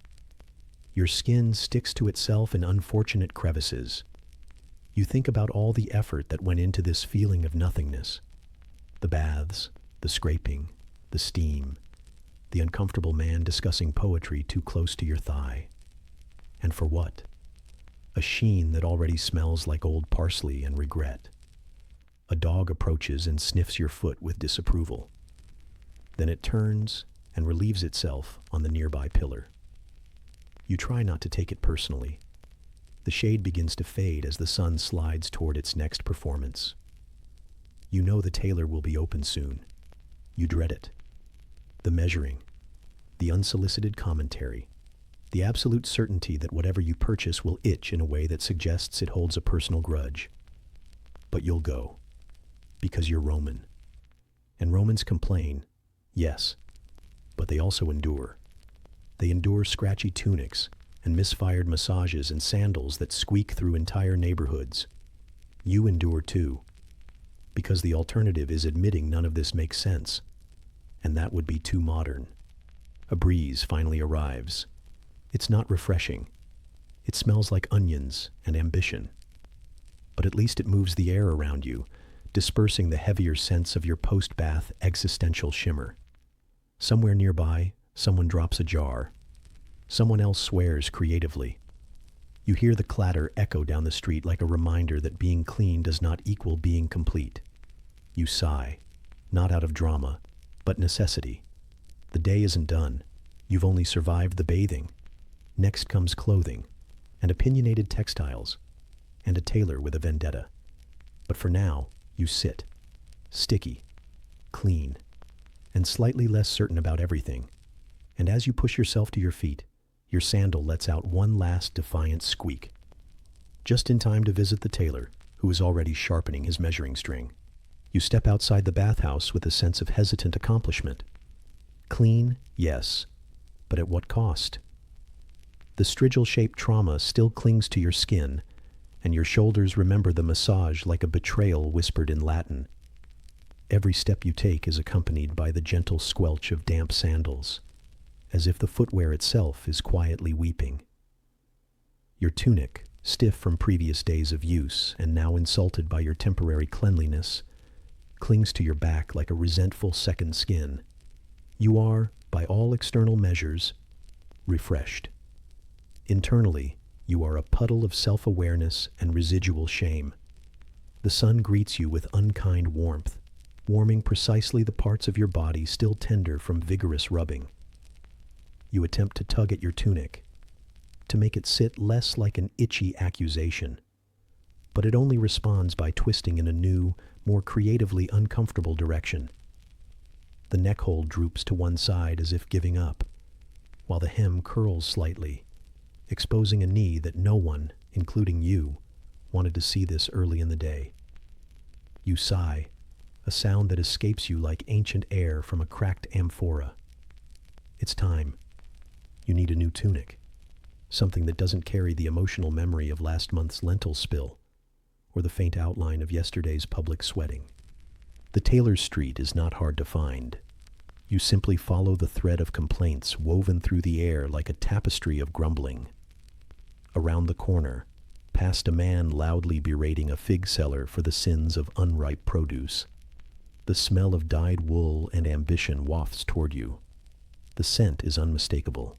S1: Your skin sticks to itself in unfortunate crevices. You think about all the effort that went into this feeling of nothingness. The baths, the scraping, the steam, the uncomfortable man discussing poetry too close to your thigh. And for what? A sheen that already smells like old parsley and regret. A dog approaches and sniffs your foot with disapproval. Then it turns and relieves itself on the nearby pillar. You try not to take it personally. The shade begins to fade as the sun slides toward its next performance. You know the tailor will be open soon. You dread it. The measuring, the unsolicited commentary, the absolute certainty that whatever you purchase will itch in a way that suggests it holds a personal grudge. But you'll go, because you're Roman. And Romans complain, yes, but they also endure. They endure scratchy tunics and misfired massages and sandals that squeak through entire neighborhoods. You endure too, because the alternative is admitting none of this makes sense, and that would be too modern. A breeze finally arrives. It's not refreshing. It smells like onions and ambition. But at least it moves the air around you, dispersing the heavier sense of your post-bath existential shimmer. Somewhere nearby, someone drops a jar. Someone else swears creatively. You hear the clatter echo down the street like a reminder that being clean does not equal being complete. You sigh, not out of drama, but necessity. The day isn't done. You've only survived the bathing. Next comes clothing, and opinionated textiles, and a tailor with a vendetta. But for now, you sit, sticky, clean, and slightly less certain about everything. And as you push yourself to your feet, your sandal lets out one last defiant squeak. Just in time to visit the tailor, who is already sharpening his measuring string. You step outside the bathhouse with a sense of hesitant accomplishment. Clean, yes, but at what cost? The strigil-shaped trauma still clings to your skin, and your shoulders remember the massage like a betrayal whispered in Latin. Every step you take is accompanied by the gentle squelch of damp sandals, as if the footwear itself is quietly weeping. Your tunic, stiff from previous days of use and now insulted by your temporary cleanliness, clings to your back like a resentful second skin. You are, by all external measures, refreshed. Internally, you are a puddle of self-awareness and residual shame. The sun greets you with unkind warmth, warming precisely the parts of your body still tender from vigorous rubbing. You attempt to tug at your tunic, to make it sit less like an itchy accusation, but it only responds by twisting in a new, more creatively uncomfortable direction. The neck hole droops to one side as if giving up, while the hem curls slightly, exposing a knee that no one, including you, wanted to see this early in the day. You sigh, a sound that escapes you like ancient air from a cracked amphora. It's time. You need a new tunic, something that doesn't carry the emotional memory of last month's lentil spill, or the faint outline of yesterday's public sweating. The tailor's street is not hard to find. You simply follow the thread of complaints woven through the air like a tapestry of grumbling. Around the corner, past a man loudly berating a fig seller for the sins of unripe produce. The smell of dyed wool and ambition wafts toward you. The scent is unmistakable,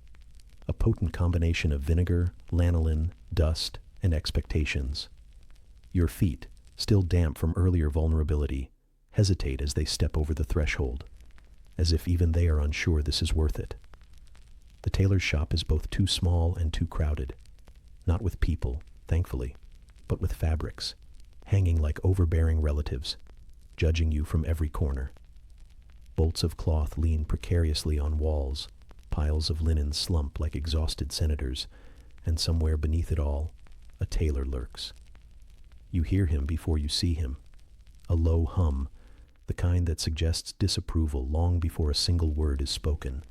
S1: a potent combination of vinegar, lanolin, dust, and expectations. Your feet, still damp from earlier vulnerability, hesitate as they step over the threshold, as if even they are unsure this is worth it. The tailor's shop is both too small and too crowded, not with people, thankfully, but with fabrics, hanging like overbearing relatives, judging you from every corner. Bolts of cloth lean precariously on walls, piles of linen slump like exhausted senators, and somewhere beneath it all, a tailor lurks. You hear him before you see him, a low hum, the kind that suggests disapproval long before a single word is spoken.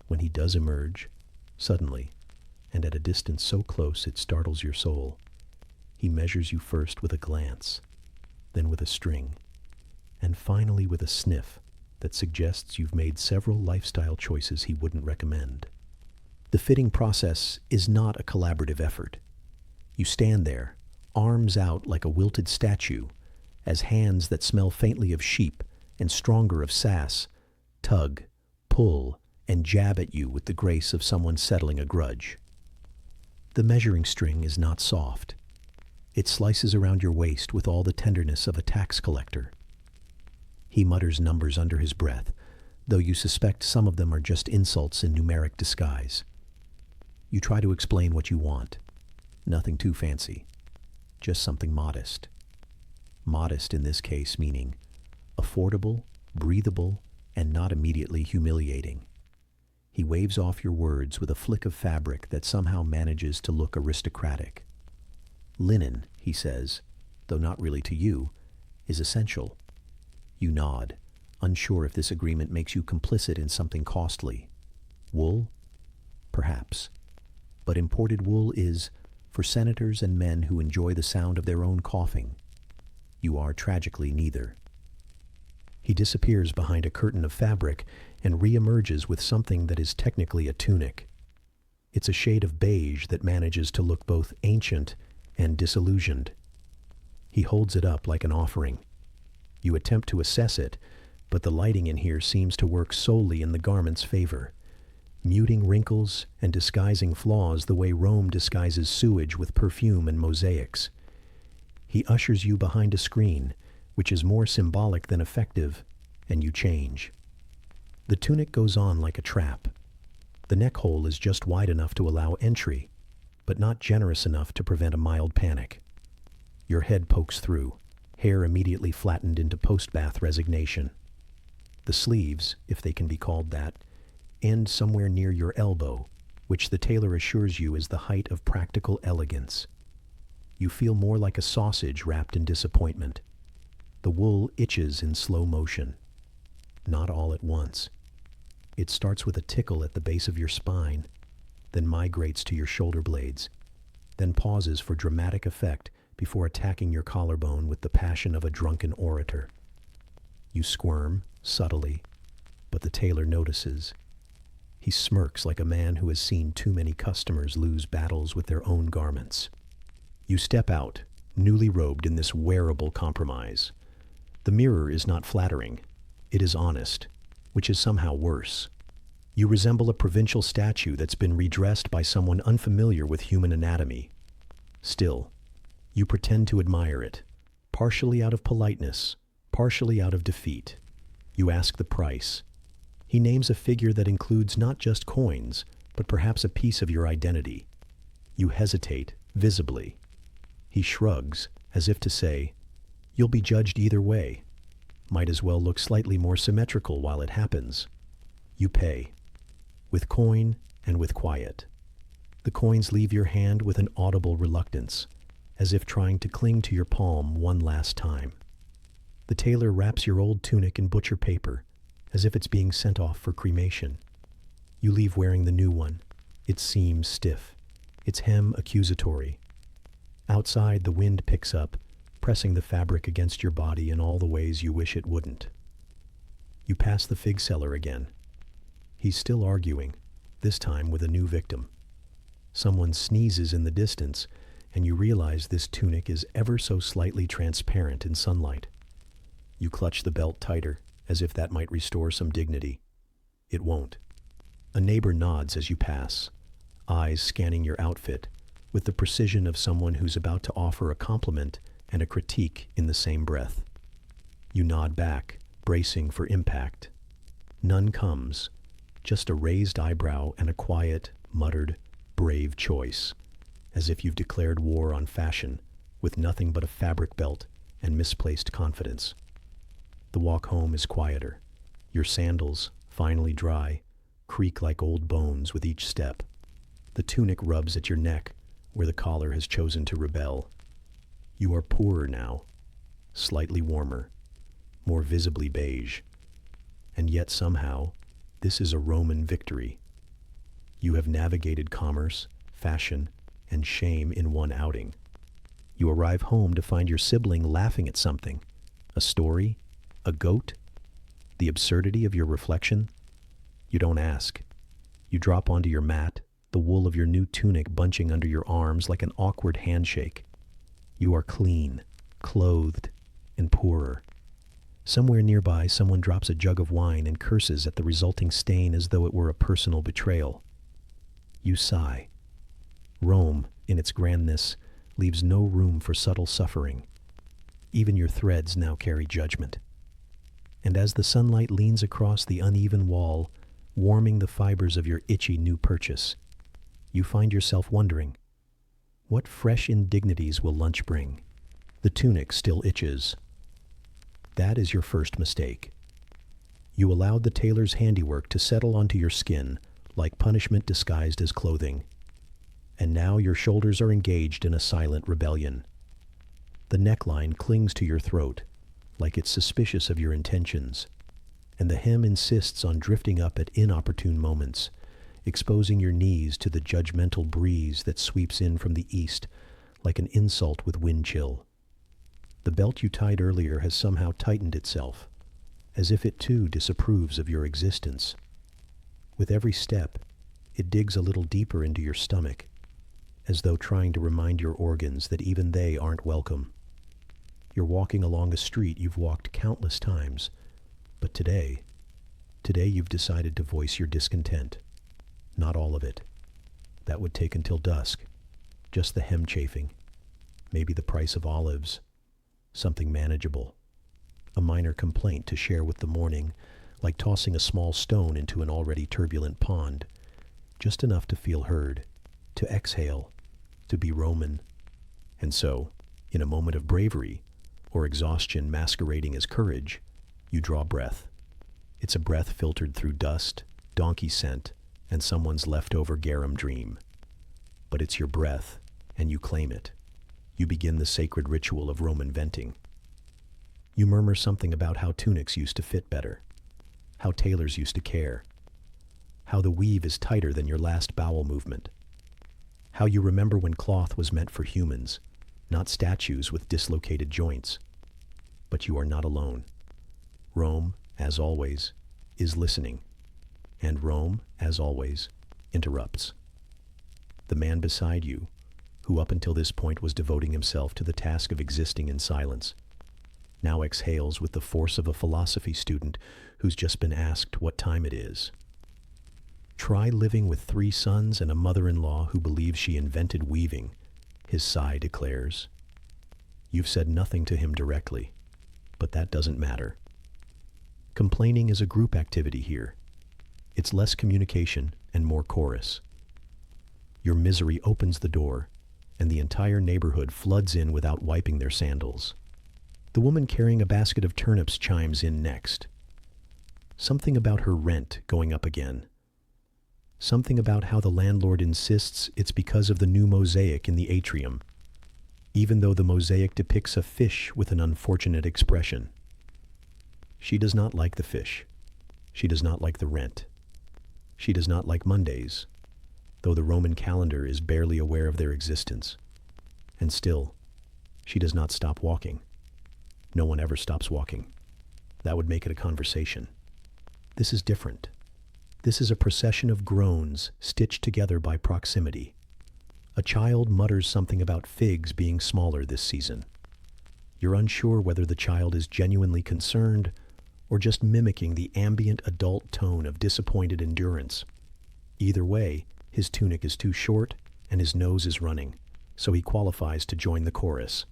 S1: When he does emerge, suddenly, and at a distance so close it startles your soul. He measures you first with a glance, then with a string, and finally with a sniff that suggests you've made several lifestyle choices he wouldn't recommend. The fitting process is not a collaborative effort. You stand there, arms out like a wilted statue, as hands that smell faintly of sheep and stronger of sass tug, pull, and jab at you with the grace of someone settling a grudge. The measuring string is not soft. It slices around your waist with all the tenderness of a tax collector. He mutters numbers under his breath, though you suspect some of them are just insults in numeric disguise. You try to explain what you want. Nothing too fancy. Just something modest. Modest in this case meaning affordable, breathable, and not immediately humiliating. He waves off your words with a flick of fabric that somehow manages to look aristocratic. Linen, he says, though not really to you, is essential. You nod, unsure if this agreement makes you complicit in something costly. Wool? Perhaps. But imported wool is, for senators and men who enjoy the sound of their own coughing. You are tragically neither. He disappears behind a curtain of fabric and re-emerges with something that is technically a tunic. It's a shade of beige that manages to look both ancient and disillusioned. He holds it up like an offering. You attempt to assess it, but the lighting in here seems to work solely in the garment's favor, muting wrinkles and disguising flaws the way Rome disguises sewage with perfume and mosaics. He ushers you behind a screen, which is more symbolic than effective, and you change. The tunic goes on like a trap. The neck hole is just wide enough to allow entry, but not generous enough to prevent a mild panic. Your head pokes through, hair immediately flattened into post-bath resignation. The sleeves, if they can be called that, end somewhere near your elbow, which the tailor assures you is the height of practical elegance. You feel more like a sausage wrapped in disappointment. The wool itches in slow motion. Not all at once. It starts with a tickle at the base of your spine, then migrates to your shoulder blades, then pauses for dramatic effect before attacking your collarbone with the passion of a drunken orator. You squirm, subtly, but the tailor notices. He smirks like a man who has seen too many customers lose battles with their own garments. You step out, newly robed in this wearable compromise. The mirror is not flattering. It is honest, which is somehow worse. You resemble a provincial statue that's been redressed by someone unfamiliar with human anatomy. Still, you pretend to admire it, partially out of politeness, partially out of defeat. You ask the price. He names a figure that includes not just coins, but perhaps a piece of your identity. You hesitate, visibly. He shrugs, as if to say, "You'll be judged either way. Might as well look slightly more symmetrical while it happens." You pay. With coin and with quiet. The coins leave your hand with an audible reluctance, as if trying to cling to your palm one last time. The tailor wraps your old tunic in butcher paper, as if it's being sent off for cremation. You leave wearing the new one, its seams stiff, its hem accusatory. Outside, the wind picks up, pressing the fabric against your body in all the ways you wish it wouldn't. You pass the fig seller again. He's still arguing, this time with a new victim. Someone sneezes in the distance, and you realize this tunic is ever so slightly transparent in sunlight. You clutch the belt tighter, as if that might restore some dignity. It won't. A neighbor nods as you pass, eyes scanning your outfit, with the precision of someone who's about to offer a compliment and a critique in the same breath. You nod back, bracing for impact. None comes, just a raised eyebrow and a quiet, muttered, brave choice, as if you've declared war on fashion, with nothing but a fabric belt and misplaced confidence. The walk home is quieter. Your sandals, finally dry, creak like old bones with each step. The tunic rubs at your neck, where the collar has chosen to rebel. You are poorer now, slightly warmer, more visibly beige. And yet somehow, this is a Roman victory. You have navigated commerce, fashion, and shame in one outing. You arrive home to find your sibling laughing at something. A story? A goat? The absurdity of your reflection? You don't ask. You drop onto your mat, the wool of your new tunic bunching under your arms like an awkward handshake. You are clean, clothed, and poorer. Somewhere nearby, someone drops a jug of wine and curses at the resulting stain as though it were a personal betrayal. You sigh. Rome, in its grandness, leaves no room for subtle suffering. Even your threads now carry judgment. And as the sunlight leans across the uneven wall, warming the fibers of your itchy new purchase, you find yourself wondering, what fresh indignities will lunch bring? The tunic still itches. That is your first mistake. You allowed the tailor's handiwork to settle onto your skin like punishment disguised as clothing. And now your shoulders are engaged in a silent rebellion. The neckline clings to your throat, like it's suspicious of your intentions, and the hem insists on drifting up at inopportune moments, exposing your knees to the judgmental breeze that sweeps in from the east like an insult with wind chill. The belt you tied earlier has somehow tightened itself, as if it too disapproves of your existence. With every step, it digs a little deeper into your stomach, as though trying to remind your organs that even they aren't welcome. You're walking along a street you've walked countless times, but today you've decided to voice your discontent. Not all of it. That would take until dusk. Just the hem chafing. Maybe the price of olives. Something manageable. A minor complaint to share with the morning, like tossing a small stone into an already turbulent pond. Just enough to feel heard, to exhale, to be Roman. And so, in a moment of bravery, or exhaustion masquerading as courage, you draw breath. It's a breath filtered through dust, donkey scent, and someone's leftover garum dream. But it's your breath, and you claim it. You begin the sacred ritual of Roman venting. You murmur something about how tunics used to fit better, how tailors used to care, how the weave is tighter than your last bowel movement, how you remember when cloth was meant for humans, not statues with dislocated joints. But you are not alone. Rome, as always, is listening, and Rome, as always, interrupts. The man beside you, who up until this point was devoting himself to the task of existing in silence, now exhales with the force of a philosophy student who's just been asked what time it is. Try living with 3 sons and a mother-in-law who believes she invented weaving, his sigh declares. You've said nothing to him directly, but that doesn't matter. Complaining is a group activity here. It's less communication and more chorus. Your misery opens the door, and the entire neighborhood floods in without wiping their sandals. The woman carrying a basket of turnips chimes in next. Something about her rent going up again. Something about how the landlord insists it's because of the new mosaic in the atrium, even though the mosaic depicts a fish with an unfortunate expression. She does not like the fish. She does not like the rent. She does not like Mondays, though the Roman calendar is barely aware of their existence. And still, she does not stop walking. No one ever stops walking. That would make it a conversation. This is different. This is a procession of groans stitched together by proximity. A child mutters something about figs being smaller this season. You're unsure whether the child is genuinely concerned or just mimicking the ambient adult tone of disappointed endurance. Either way, his tunic is too short and his nose is running, so he qualifies to join the chorus.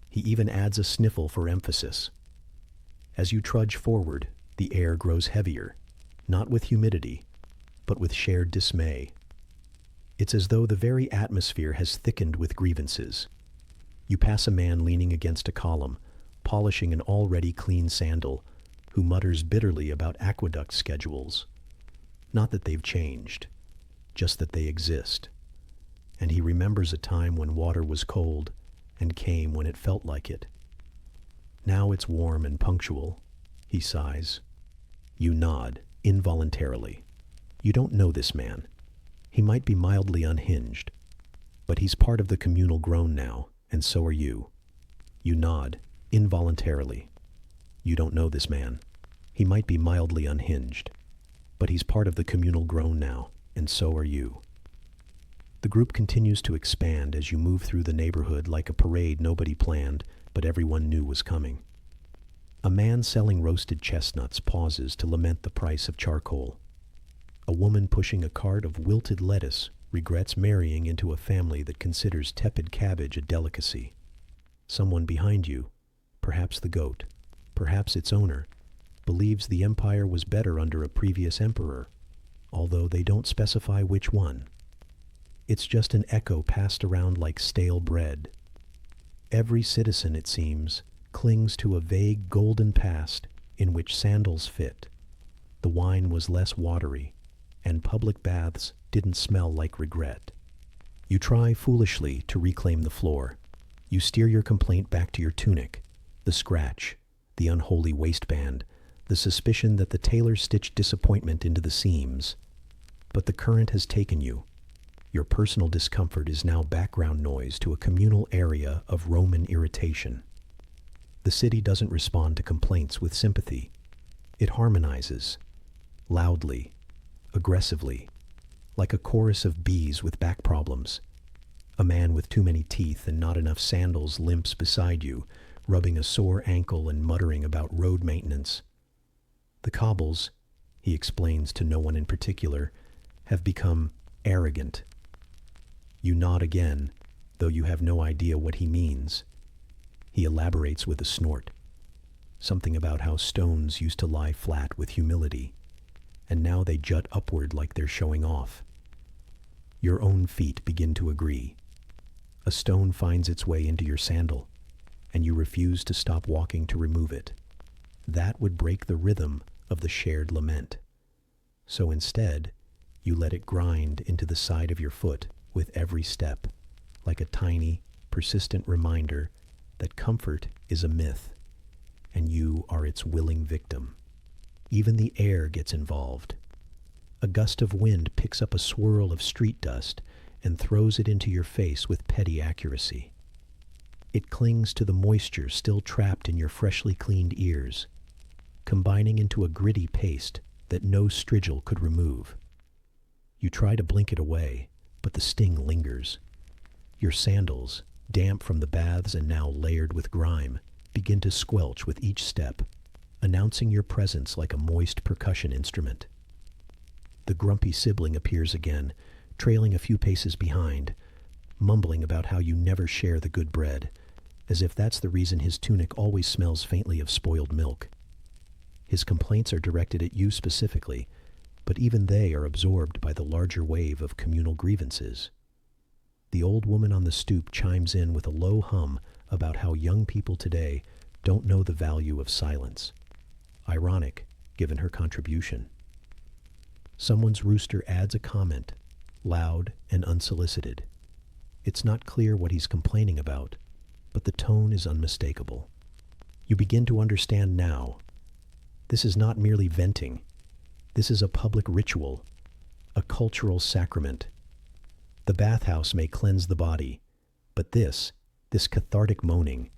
S1: He even adds a sniffle for emphasis. As you trudge forward, the air grows heavier, not with humidity, but with shared dismay. It's as though the very atmosphere has thickened with grievances. You pass a man leaning against a column, polishing an already clean sandal, who mutters bitterly about aqueduct schedules. Not that they've changed, just that they exist. And he remembers a time when water was cold and came when it felt like it. Now it's warm and punctual, he sighs. You nod, involuntarily. You don't know this man. He might be mildly unhinged, But he's part of the communal groan now, and so are you. You nod, involuntarily. You don't know this man. He might be mildly unhinged, but he's part of the communal groan now, and so are you. The group continues to expand as you move through the neighborhood like a parade nobody planned, but everyone knew was coming. A man selling roasted chestnuts pauses to lament the price of charcoal. A woman pushing a cart of wilted lettuce regrets marrying into a family that considers tepid cabbage a delicacy. Someone behind you, perhaps the goat, perhaps its owner, believes the empire was better under a previous emperor, although they don't specify which one. It's just an echo passed around like stale bread. Every citizen, it seems, clings to a vague golden past in which sandals fit. The wine was less watery, and public baths didn't smell like regret. You try foolishly to reclaim the floor. You steer your complaint back to your tunic, the scratch, the unholy waistband, the suspicion that the tailor stitched disappointment into the seams. But the current has taken you. Your personal discomfort is now background noise to a communal area of Roman irritation. The city doesn't respond to complaints with sympathy. It harmonizes, loudly, aggressively, like a chorus of bees with back problems. A man with too many teeth and not enough sandals limps beside you, rubbing a sore ankle and muttering about road maintenance. The cobbles, he explains to no one in particular, have become arrogant. You nod again, though you have no idea what he means. He elaborates with a snort, something about how stones used to lie flat with humility, and now they jut upward like they're showing off. Your own feet begin to agree. A stone finds its way into your sandal, and you refuse to stop walking to remove it. That would break the rhythm of the shared lament. So instead, you let it grind into the side of your foot with every step, like a tiny, persistent reminder that comfort is a myth, and you are its willing victim. Even the air gets involved. A gust of wind picks up a swirl of street dust and throws it into your face with petty accuracy. It clings to the moisture still trapped in your freshly cleaned ears, combining into a gritty paste that no strigil could remove. You try to blink it away, but the sting lingers. Your sandals, damp from the baths and now layered with grime, begin to squelch with each step, announcing your presence like a moist percussion instrument. The grumpy sibling appears again, trailing a few paces behind, mumbling about how you never share the good bread, as if that's the reason his tunic always smells faintly of spoiled milk. His complaints are directed at you specifically, but even they are absorbed by the larger wave of communal grievances. The old woman on the stoop chimes in with a low hum about how young people today don't know the value of silence. Ironic, given her contribution. Someone's rooster adds a comment, loud and unsolicited. It's not clear what he's complaining about, but the tone is unmistakable. You begin to understand now. This is not merely venting. This is a public ritual, a cultural sacrament. The bathhouse may cleanse the body, but this cathartic moaning,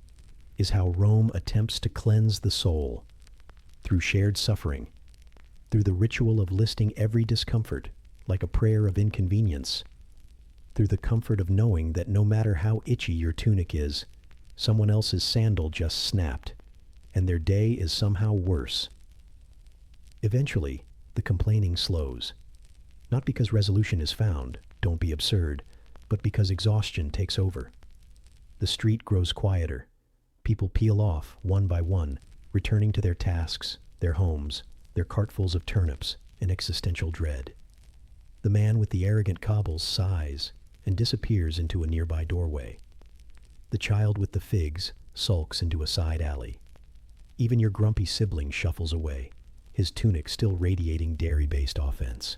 S1: is how Rome attempts to cleanse the soul, through shared suffering, through the ritual of listing every discomfort, like a prayer of inconvenience, through the comfort of knowing that no matter how itchy your tunic is, someone else's sandal just snapped, and their day is somehow worse. Eventually, the complaining slows. Not because resolution is found, don't be absurd, but because exhaustion takes over. The street grows quieter. People peel off, one by one, returning to their tasks, their homes, their cartfuls of turnips, and existential dread. The man with the arrogant cobbles sighs and disappears into a nearby doorway. The child with the figs sulks into a side alley. Even your grumpy sibling shuffles away, his tunic still radiating dairy-based offense.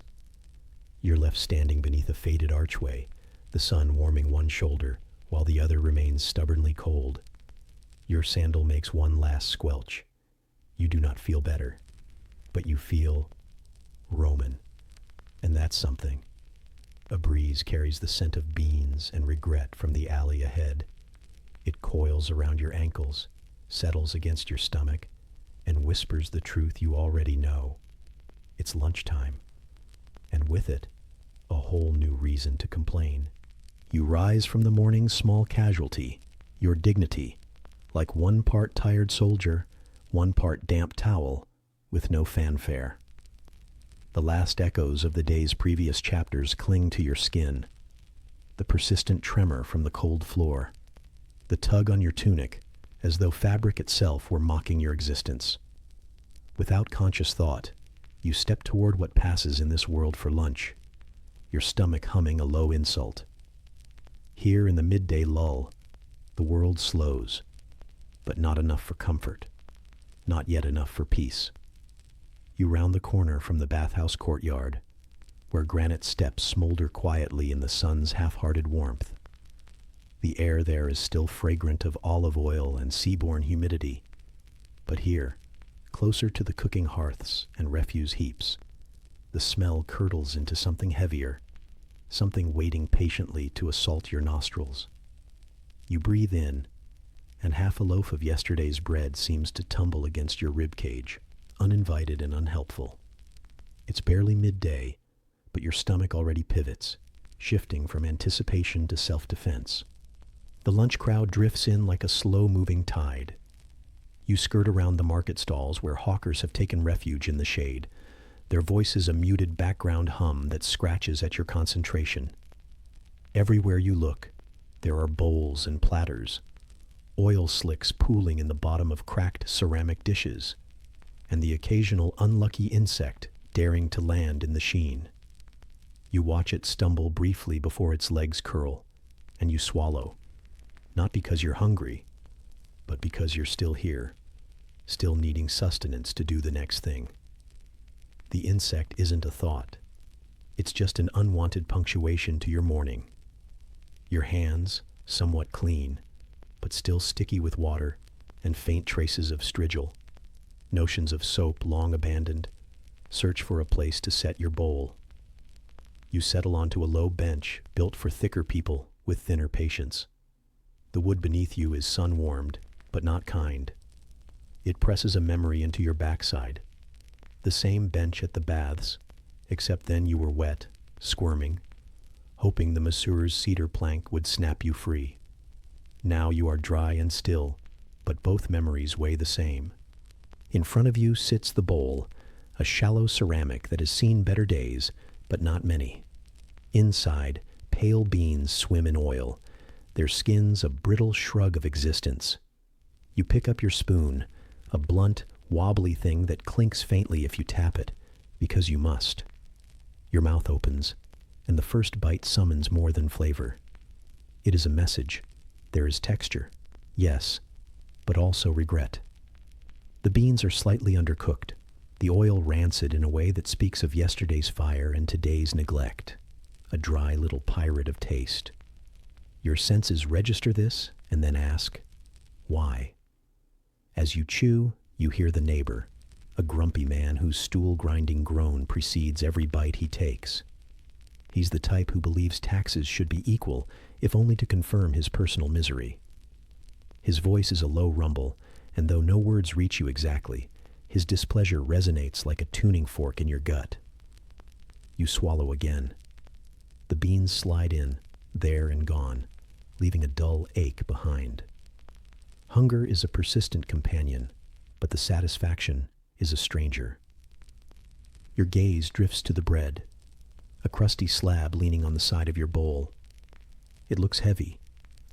S1: You're left standing beneath a faded archway, the sun warming one shoulder while the other remains stubbornly cold. Your sandal makes one last squelch. You do not feel better, but you feel Roman. And that's something. A breeze carries the scent of beans and regret from the alley ahead. It coils around your ankles, settles against your stomach, and whispers the truth you already know. It's lunchtime, and with it, a whole new reason to complain. You rise from the morning's small casualty, your dignity, like one part tired soldier, one part damp towel, with no fanfare. The last echoes of the day's previous chapters cling to your skin. The persistent tremor from the cold floor. The tug on your tunic, as though fabric itself were mocking your existence. Without conscious thought, you step toward what passes in this world for lunch, your stomach humming a low insult. Here in the midday lull, the world slows, but not enough for comfort, not yet enough for peace. You round the corner from the bathhouse courtyard, where granite steps smolder quietly in the sun's half-hearted warmth. The air there is still fragrant of olive oil and seaborne humidity, but here, closer to the cooking hearths and refuse heaps, the smell curdles into something heavier, something waiting patiently to assault your nostrils. You breathe in, and half a loaf of yesterday's bread seems to tumble against your rib cage, uninvited and unhelpful. It's barely midday, but your stomach already pivots, shifting from anticipation to self-defense. The lunch crowd drifts in like a slow-moving tide. You skirt around the market stalls where hawkers have taken refuge in the shade, their voices a muted background hum that scratches at your concentration. Everywhere you look, there are bowls and platters, oil slicks pooling in the bottom of cracked ceramic dishes, and the occasional unlucky insect daring to land in the sheen. You watch it stumble briefly before its legs curl, and you swallow, not because you're hungry, but because you're still here, still needing sustenance to do the next thing. The insect isn't a thought. It's just an unwanted punctuation to your morning. Your hands, somewhat clean, but still sticky with water and faint traces of strigil. Notions of soap long abandoned, search for a place to set your bowl. You settle onto a low bench built for thicker people with thinner patience. The wood beneath you is sun-warmed, but not kind. It presses a memory into your backside. The same bench at the baths, except then you were wet, squirming, hoping the masseur's cedar plank would snap you free. Now you are dry and still, but both memories weigh the same. In front of you sits the bowl, a shallow ceramic that has seen better days, but not many. Inside, pale beans swim in oil, their skins a brittle shrug of existence. You pick up your spoon, a blunt, wobbly thing that clinks faintly if you tap it, because you must. Your mouth opens, and the first bite summons more than flavor. It is a message. There is texture, yes, but also regret. The beans are slightly undercooked, the oil rancid in a way that speaks of yesterday's fire and today's neglect, a dry little pirate of taste. Your senses register this and then ask, why? As you chew, you hear the neighbor, a grumpy man whose stool-grinding groan precedes every bite he takes. He's the type who believes taxes should be equal, if only to confirm his personal misery. His voice is a low rumble, and though no words reach you exactly, his displeasure resonates like a tuning fork in your gut. You swallow again. The beans slide in, there and gone, leaving a dull ache behind. Hunger is a persistent companion, but the satisfaction is a stranger. Your gaze drifts to the bread, a crusty slab leaning on the side of your bowl. It looks heavy,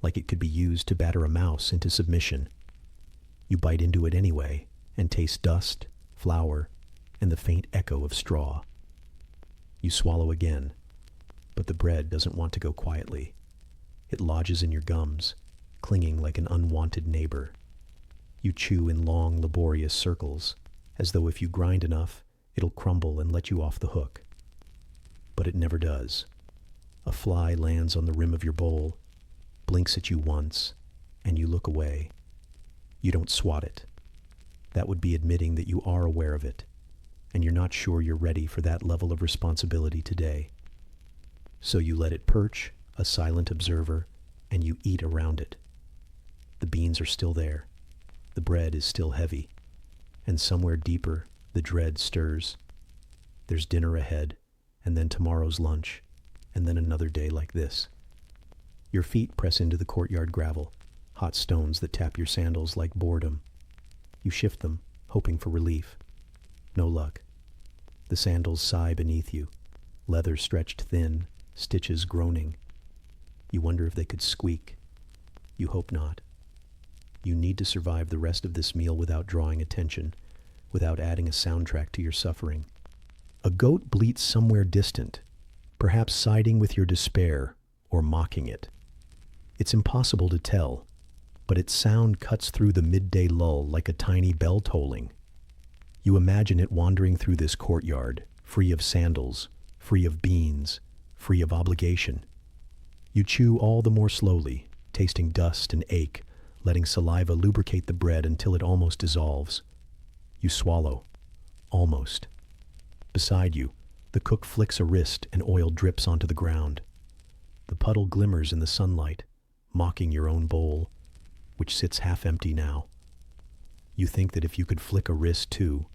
S1: like it could be used to batter a mouse into submission. You bite into it anyway and taste dust, flour, and the faint echo of straw. You swallow again, but the bread doesn't want to go quietly. It lodges in your gums, clinging like an unwanted neighbor. You chew in long, laborious circles, as though if you grind enough, it'll crumble and let you off the hook. But it never does. A fly lands on the rim of your bowl, blinks at you once, and you look away. You don't swat it. That would be admitting that you are aware of it, and you're not sure you're ready for that level of responsibility today. So you let it perch, a silent observer, and you eat around it. The beans are still there. The bread is still heavy. And somewhere deeper, the dread stirs. There's dinner ahead, and then tomorrow's lunch, and then another day like this. Your feet press into the courtyard gravel, hot stones that tap your sandals like boredom. You shift them, hoping for relief. No luck. The sandals sigh beneath you, leather stretched thin, stitches groaning. You wonder if they could squeak. You hope not. You need to survive the rest of this meal without drawing attention, without adding a soundtrack to your suffering. A goat bleats somewhere distant, perhaps siding with your despair or mocking it. It's impossible to tell, but its sound cuts through the midday lull like a tiny bell tolling. You imagine it wandering through this courtyard, free of sandals, free of beans, free of obligation. You chew all the more slowly, tasting dust and ache, letting saliva lubricate the bread until it almost dissolves. You swallow. Almost. Beside you, the cook flicks a wrist and oil drips onto the ground. The puddle glimmers in the sunlight, mocking your own bowl, which sits half empty now. You think that if you could flick a wrist too,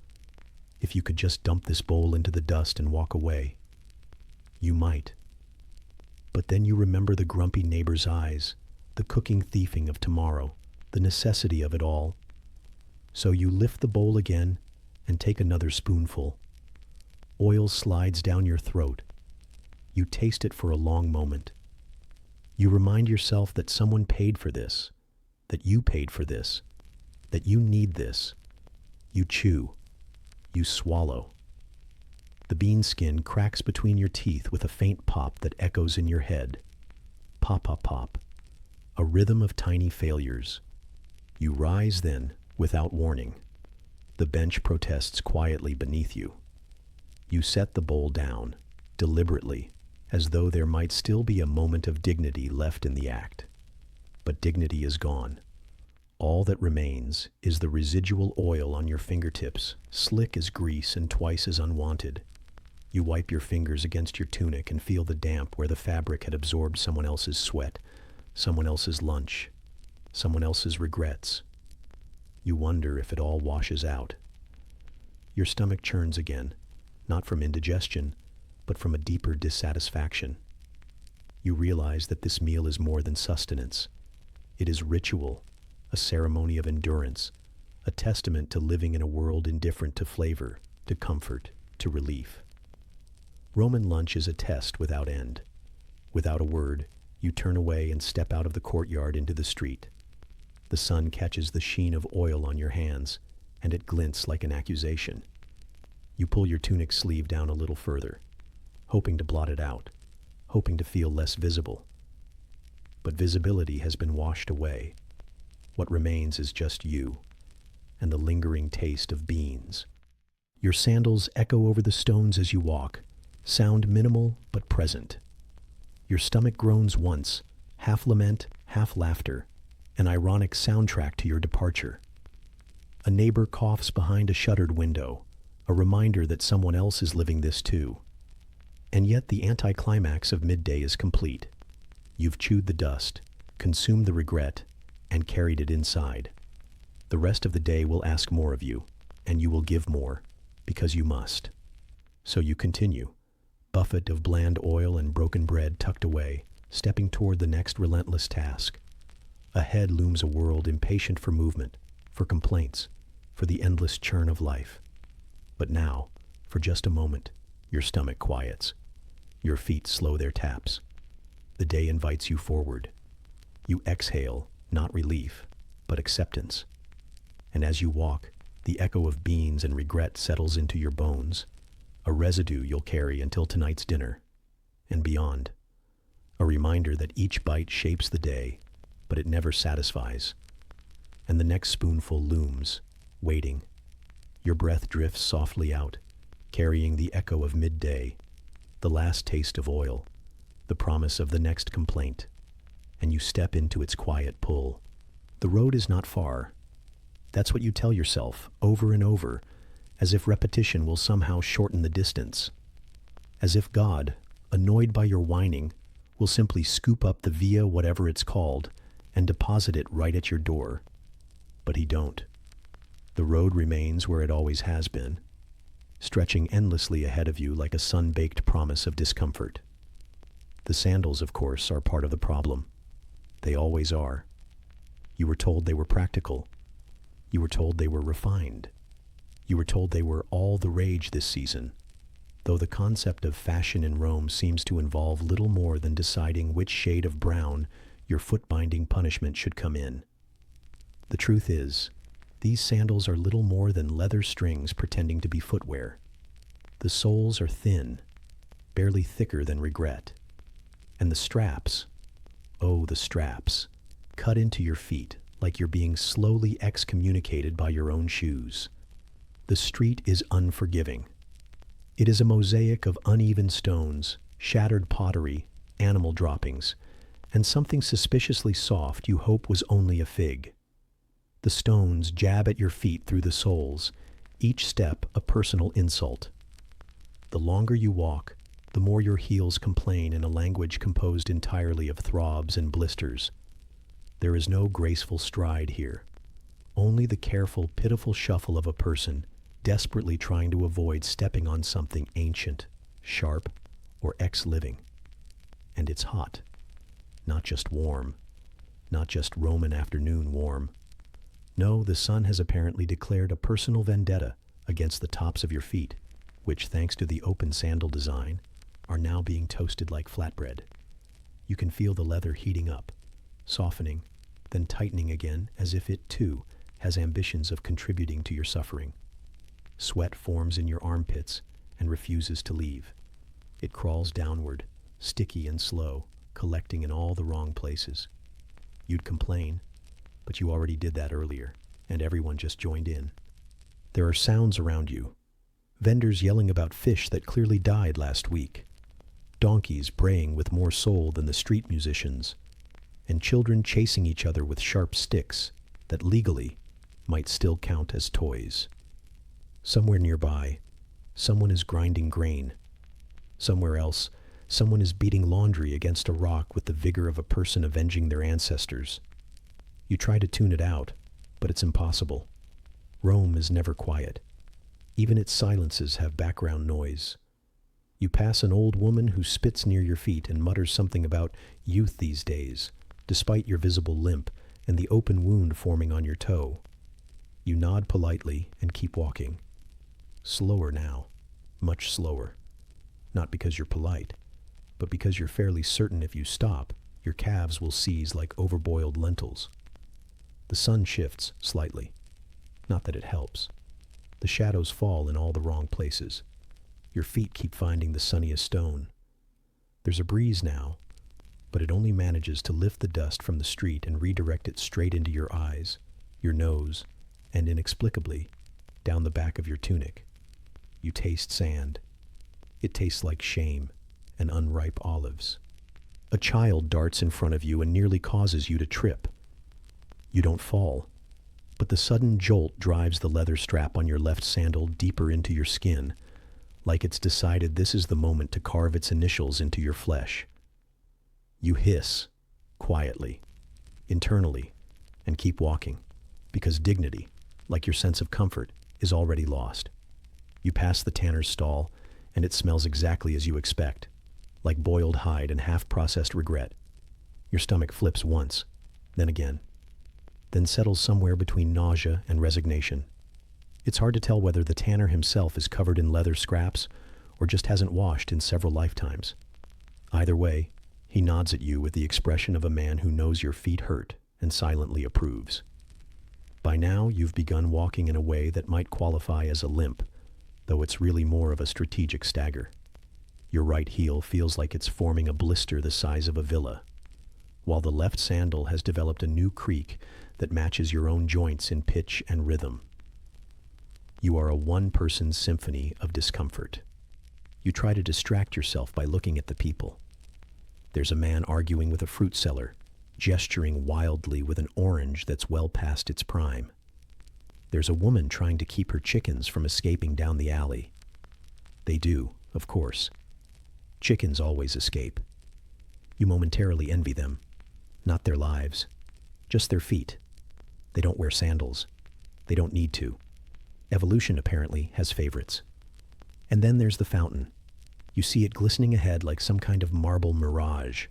S1: if you could just dump this bowl into the dust and walk away, you might. But then you remember the grumpy neighbor's eyes, the cooking thieving of tomorrow, the necessity of it all. So you lift the bowl again and take another spoonful. Oil slides down your throat. You taste it for a long moment. You remind yourself that someone paid for this, that you paid for this, that you need this. You chew. You swallow. The bean skin cracks between your teeth with a faint pop that echoes in your head. Pop, pop, pop. A rhythm of tiny failures. You rise then, without warning. The bench protests quietly beneath you. You set the bowl down, deliberately, as though there might still be a moment of dignity left in the act. But dignity is gone. All that remains is the residual oil on your fingertips, slick as grease and twice as unwanted. You wipe your fingers against your tunic and feel the damp where the fabric had absorbed someone else's sweat, someone else's lunch, someone else's regrets. You wonder if it all washes out. Your stomach churns again, not from indigestion, but from a deeper dissatisfaction. You realize that this meal is more than sustenance. It is ritual, a ceremony of endurance, a testament to living in a world indifferent to flavor, to comfort, to relief. Roman lunch is a test without end. Without a word, you turn away and step out of the courtyard into the street. The sun catches the sheen of oil on your hands, and it glints like an accusation. You pull your tunic sleeve down a little further, hoping to blot it out, hoping to feel less visible. But visibility has been washed away. What remains is just you, and the lingering taste of beans. Your sandals echo over the stones as you walk, sound minimal but present. Your stomach groans once, half lament, half laughter, an ironic soundtrack to your departure. A neighbor coughs behind a shuttered window, a reminder that someone else is living this too. And yet the anticlimax of midday is complete. You've chewed the dust, consumed the regret, and carried it inside. The rest of the day will ask more of you, and you will give more, because you must. So you continue, buffet of bland oil and broken bread tucked away, stepping toward the next relentless task. Ahead looms a world impatient for movement, for complaints, for the endless churn of life. But now, for just a moment, your stomach quiets. Your feet slow their taps. The day invites you forward. You exhale, not relief, but acceptance. And as you walk, the echo of beans and regret settles into your bones, a residue you'll carry until tonight's dinner, and beyond. A reminder that each bite shapes the day, but it never satisfies. And the next spoonful looms, waiting. Your breath drifts softly out, carrying the echo of midday, the last taste of oil, the promise of the next complaint, and you step into its quiet pull. The road is not far. That's what you tell yourself, over and over, as if repetition will somehow shorten the distance. As if God, annoyed by your whining, will simply scoop up the via whatever it's called and deposit it right at your door. But he don't. The road remains where it always has been, stretching endlessly ahead of you like a sun-baked promise of discomfort. The sandals, of course, are part of the problem. They always are. You were told they were practical. You were told they were refined. You were told they were all the rage this season, though the concept of fashion in Rome seems to involve little more than deciding which shade of brown your foot-binding punishment should come in. The truth is, these sandals are little more than leather strings pretending to be footwear. The soles are thin, barely thicker than regret. And the straps, oh, the straps, cut into your feet like you're being slowly excommunicated by your own shoes. The street is unforgiving. It is a mosaic of uneven stones, shattered pottery, animal droppings, and something suspiciously soft you hope was only a fig. The stones jab at your feet through the soles, each step a personal insult. The longer you walk, the more your heels complain in a language composed entirely of throbs and blisters. There is no graceful stride here, only the careful, pitiful shuffle of a person desperately trying to avoid stepping on something ancient, sharp, or ex-living. And it's hot, not just warm, not just Roman afternoon warm. No, the sun has apparently declared a personal vendetta against the tops of your feet, which, thanks to the open sandal design, are now being toasted like flatbread. You can feel the leather heating up, softening, then tightening again as if it, too, has ambitions of contributing to your suffering. Sweat forms in your armpits and refuses to leave. It crawls downward, sticky and slow, collecting in all the wrong places. You'd complain, but you already did that earlier, and everyone just joined in. There are sounds around you. Vendors yelling about fish that clearly died last week. Donkeys braying with more soul than the street musicians. And children chasing each other with sharp sticks that legally might still count as toys. Somewhere nearby, someone is grinding grain. Somewhere else, someone is beating laundry against a rock with the vigor of a person avenging their ancestors. You try to tune it out, but it's impossible. Rome is never quiet. Even its silences have background noise. You pass an old woman who spits near your feet and mutters something about youth these days, despite your visible limp and the open wound forming on your toe. You nod politely and keep walking. Slower now, much slower. Not because you're polite, but because you're fairly certain if you stop, your calves will seize like overboiled lentils. The sun shifts slightly. Not that it helps. The shadows fall in all the wrong places. Your feet keep finding the sunniest stone. There's a breeze now, but it only manages to lift the dust from the street and redirect it straight into your eyes, your nose, and inexplicably, down the back of your tunic. You taste sand. It tastes like shame and unripe olives. A child darts in front of you and nearly causes you to trip. You don't fall, but the sudden jolt drives the leather strap on your left sandal deeper into your skin, like it's decided this is the moment to carve its initials into your flesh. You hiss, quietly, internally, and keep walking, because dignity, like your sense of comfort, is already lost. You pass the tanner's stall, and it smells exactly as you expect, like boiled hide and half-processed regret. Your stomach flips once, then again, then settles somewhere between nausea and resignation. It's hard to tell whether the tanner himself is covered in leather scraps or just hasn't washed in several lifetimes. Either way, he nods at you with the expression of a man who knows your feet hurt and silently approves. By now, you've begun walking in a way that might qualify as a limp, though it's really more of a strategic stagger. Your right heel feels like it's forming a blister the size of a villa, while the left sandal has developed a new creak that matches your own joints in pitch and rhythm. You are a one-person symphony of discomfort. You try to distract yourself by looking at the people. There's a man arguing with a fruit seller, gesturing wildly with an orange that's well past its prime. There's a woman trying to keep her chickens from escaping down the alley. They do, of course. Chickens always escape. You momentarily envy them. Not their lives, just their feet. They don't wear sandals. They don't need to. Evolution, apparently, has favorites. And then there's the fountain. You see it glistening ahead like some kind of marble mirage.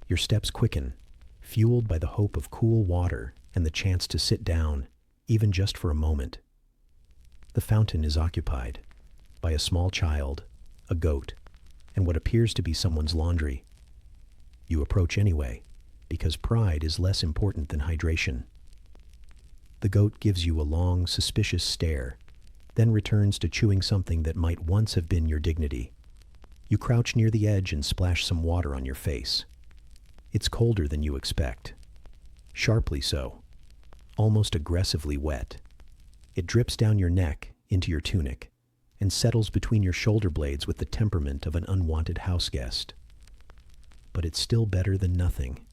S1: Your steps quicken, fueled by the hope of cool water and the chance to sit down, even just for a moment. The fountain is occupied by a small child, a goat, and what appears to be someone's laundry. You approach anyway, because pride is less important than hydration. The goat gives you a long, suspicious stare, then returns to chewing something that might once have been your dignity. You crouch near the edge and splash some water on your face. It's colder than you expect. Sharply so. Almost aggressively wet. It drips down your neck into your tunic and settles between your shoulder blades with the temperament of an unwanted house guest. But it's still better than nothing.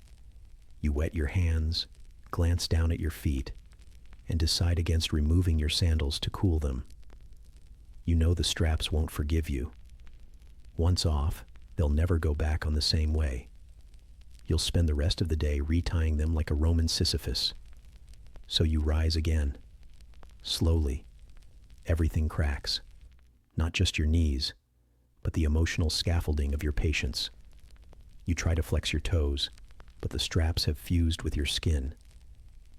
S1: You wet your hands, glance down at your feet, and decide against removing your sandals to cool them. You know the straps won't forgive you. Once off, they'll never go back on the same way. You'll spend the rest of the day retying them like a Roman Sisyphus. So you rise again. Slowly. Everything cracks. Not just your knees, but the emotional scaffolding of your patience. You try to flex your toes, but the straps have fused with your skin.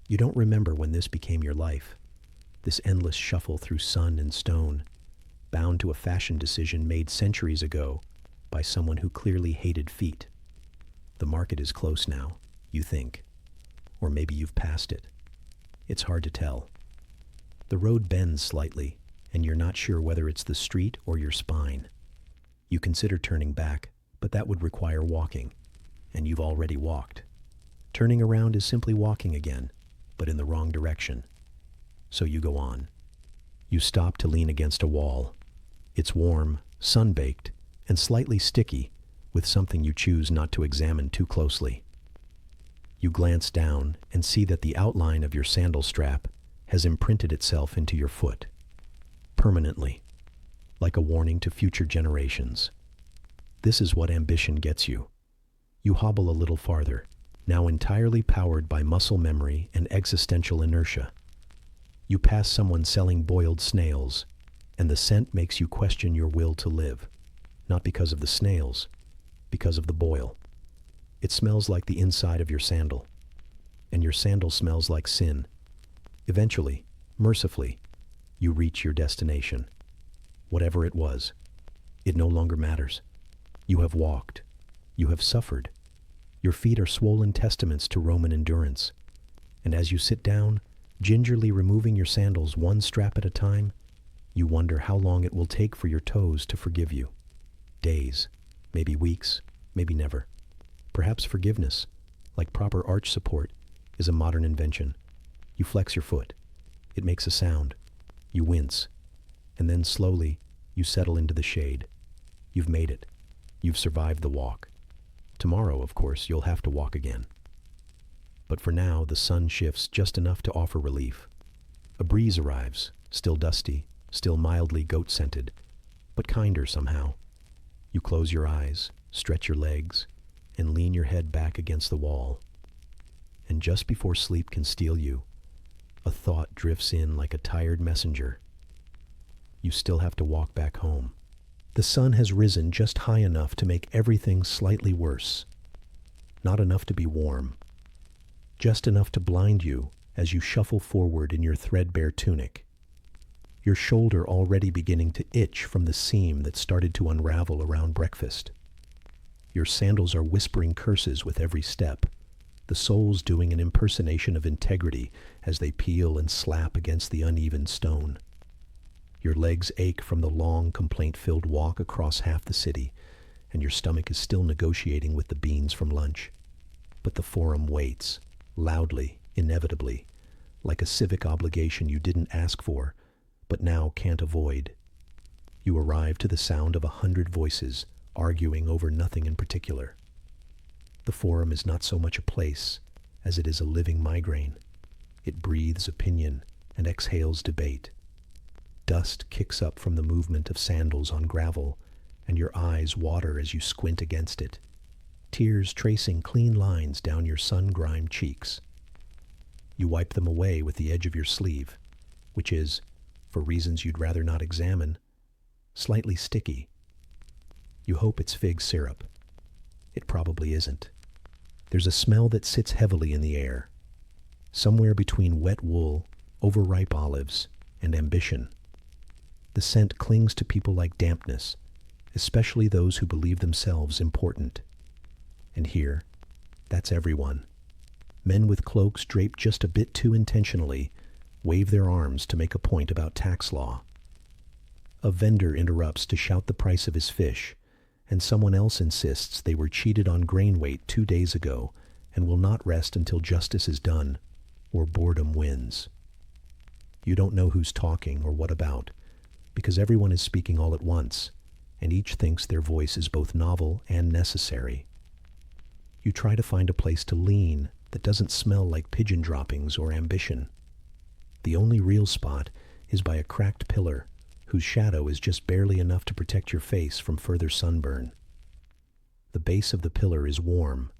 S1: You don't remember when this became your life, this endless shuffle through sun and stone, bound to a fashion decision made centuries ago by someone who clearly hated feet. The market is close now, you think. Or maybe you've passed it. It's hard to tell. The road bends slightly, and you're not sure whether it's the street or your spine. You consider turning back, but that would require walking, and you've already walked. Turning around is simply walking again, but in the wrong direction. So you go on. You stop to lean against a wall. It's warm, sun-baked, and slightly sticky, with something you choose not to examine too closely. You glance down and see that the outline of your sandal strap has imprinted itself into your foot. Permanently, like a warning to future generations. This is what ambition gets you. You hobble a little farther, now entirely powered by muscle memory and existential inertia. You pass someone selling boiled snails, and the scent makes you question your will to live, not because of the snails, because of the boil. It smells like the inside of your sandal, and your sandal smells like sin. Eventually, mercifully, you reach your destination. Whatever it was, it no longer matters. You have walked. You have suffered. Your feet are swollen testaments to Roman endurance. And as you sit down, gingerly removing your sandals one strap at a time, you wonder how long it will take for your toes to forgive you. Days, maybe weeks, maybe never. Perhaps forgiveness, like proper arch support, is a modern invention. You flex your foot. It makes a sound. You wince. And then slowly, you settle into the shade. You've made it. You've survived the walk. Tomorrow, of course, you'll have to walk again. But for now, the sun shifts just enough to offer relief. A breeze arrives, still dusty, still mildly goat-scented, but kinder somehow. You close your eyes, stretch your legs, and lean your head back against the wall. And just before sleep can steal you, a thought drifts in like a tired messenger. You still have to walk back home. The sun has risen just high enough to make everything slightly worse. Not enough to be warm. Just enough to blind you as you shuffle forward in your threadbare tunic. Your shoulder already beginning to itch from the seam that started to unravel around breakfast. Your sandals are whispering curses with every step, the soles doing an impersonation of integrity as they peel and slap against the uneven stone. Your legs ache from the long, complaint-filled walk across half the city, and your stomach is still negotiating with the beans from lunch. But the forum waits, loudly, inevitably, like a civic obligation you didn't ask for, but now can't avoid. You arrive to the sound of 100 voices, arguing over nothing in particular. The forum is not so much a place as it is a living migraine. It breathes opinion and exhales debate. Dust kicks up from the movement of sandals on gravel, and your eyes water as you squint against it, tears tracing clean lines down your sun-grimed cheeks. You wipe them away with the edge of your sleeve, which is, for reasons you'd rather not examine, slightly sticky. You hope it's fig syrup. It probably isn't. There's a smell that sits heavily in the air, somewhere between wet wool, overripe olives, and ambition. The scent clings to people like dampness, especially those who believe themselves important. And here, that's everyone. Men with cloaks draped just a bit too intentionally wave their arms to make a point about tax law. A vendor interrupts to shout the price of his fish, and someone else insists they were cheated on grain weight 2 days ago and will not rest until justice is done, or boredom wins. You don't know who's talking or what about, because everyone is speaking all at once, and each thinks their voice is both novel and necessary. You try to find a place to lean that doesn't smell like pigeon droppings or ambition. The only real spot is by a cracked pillar whose shadow is just barely enough to protect your face from further sunburn. The base of the pillar is warm,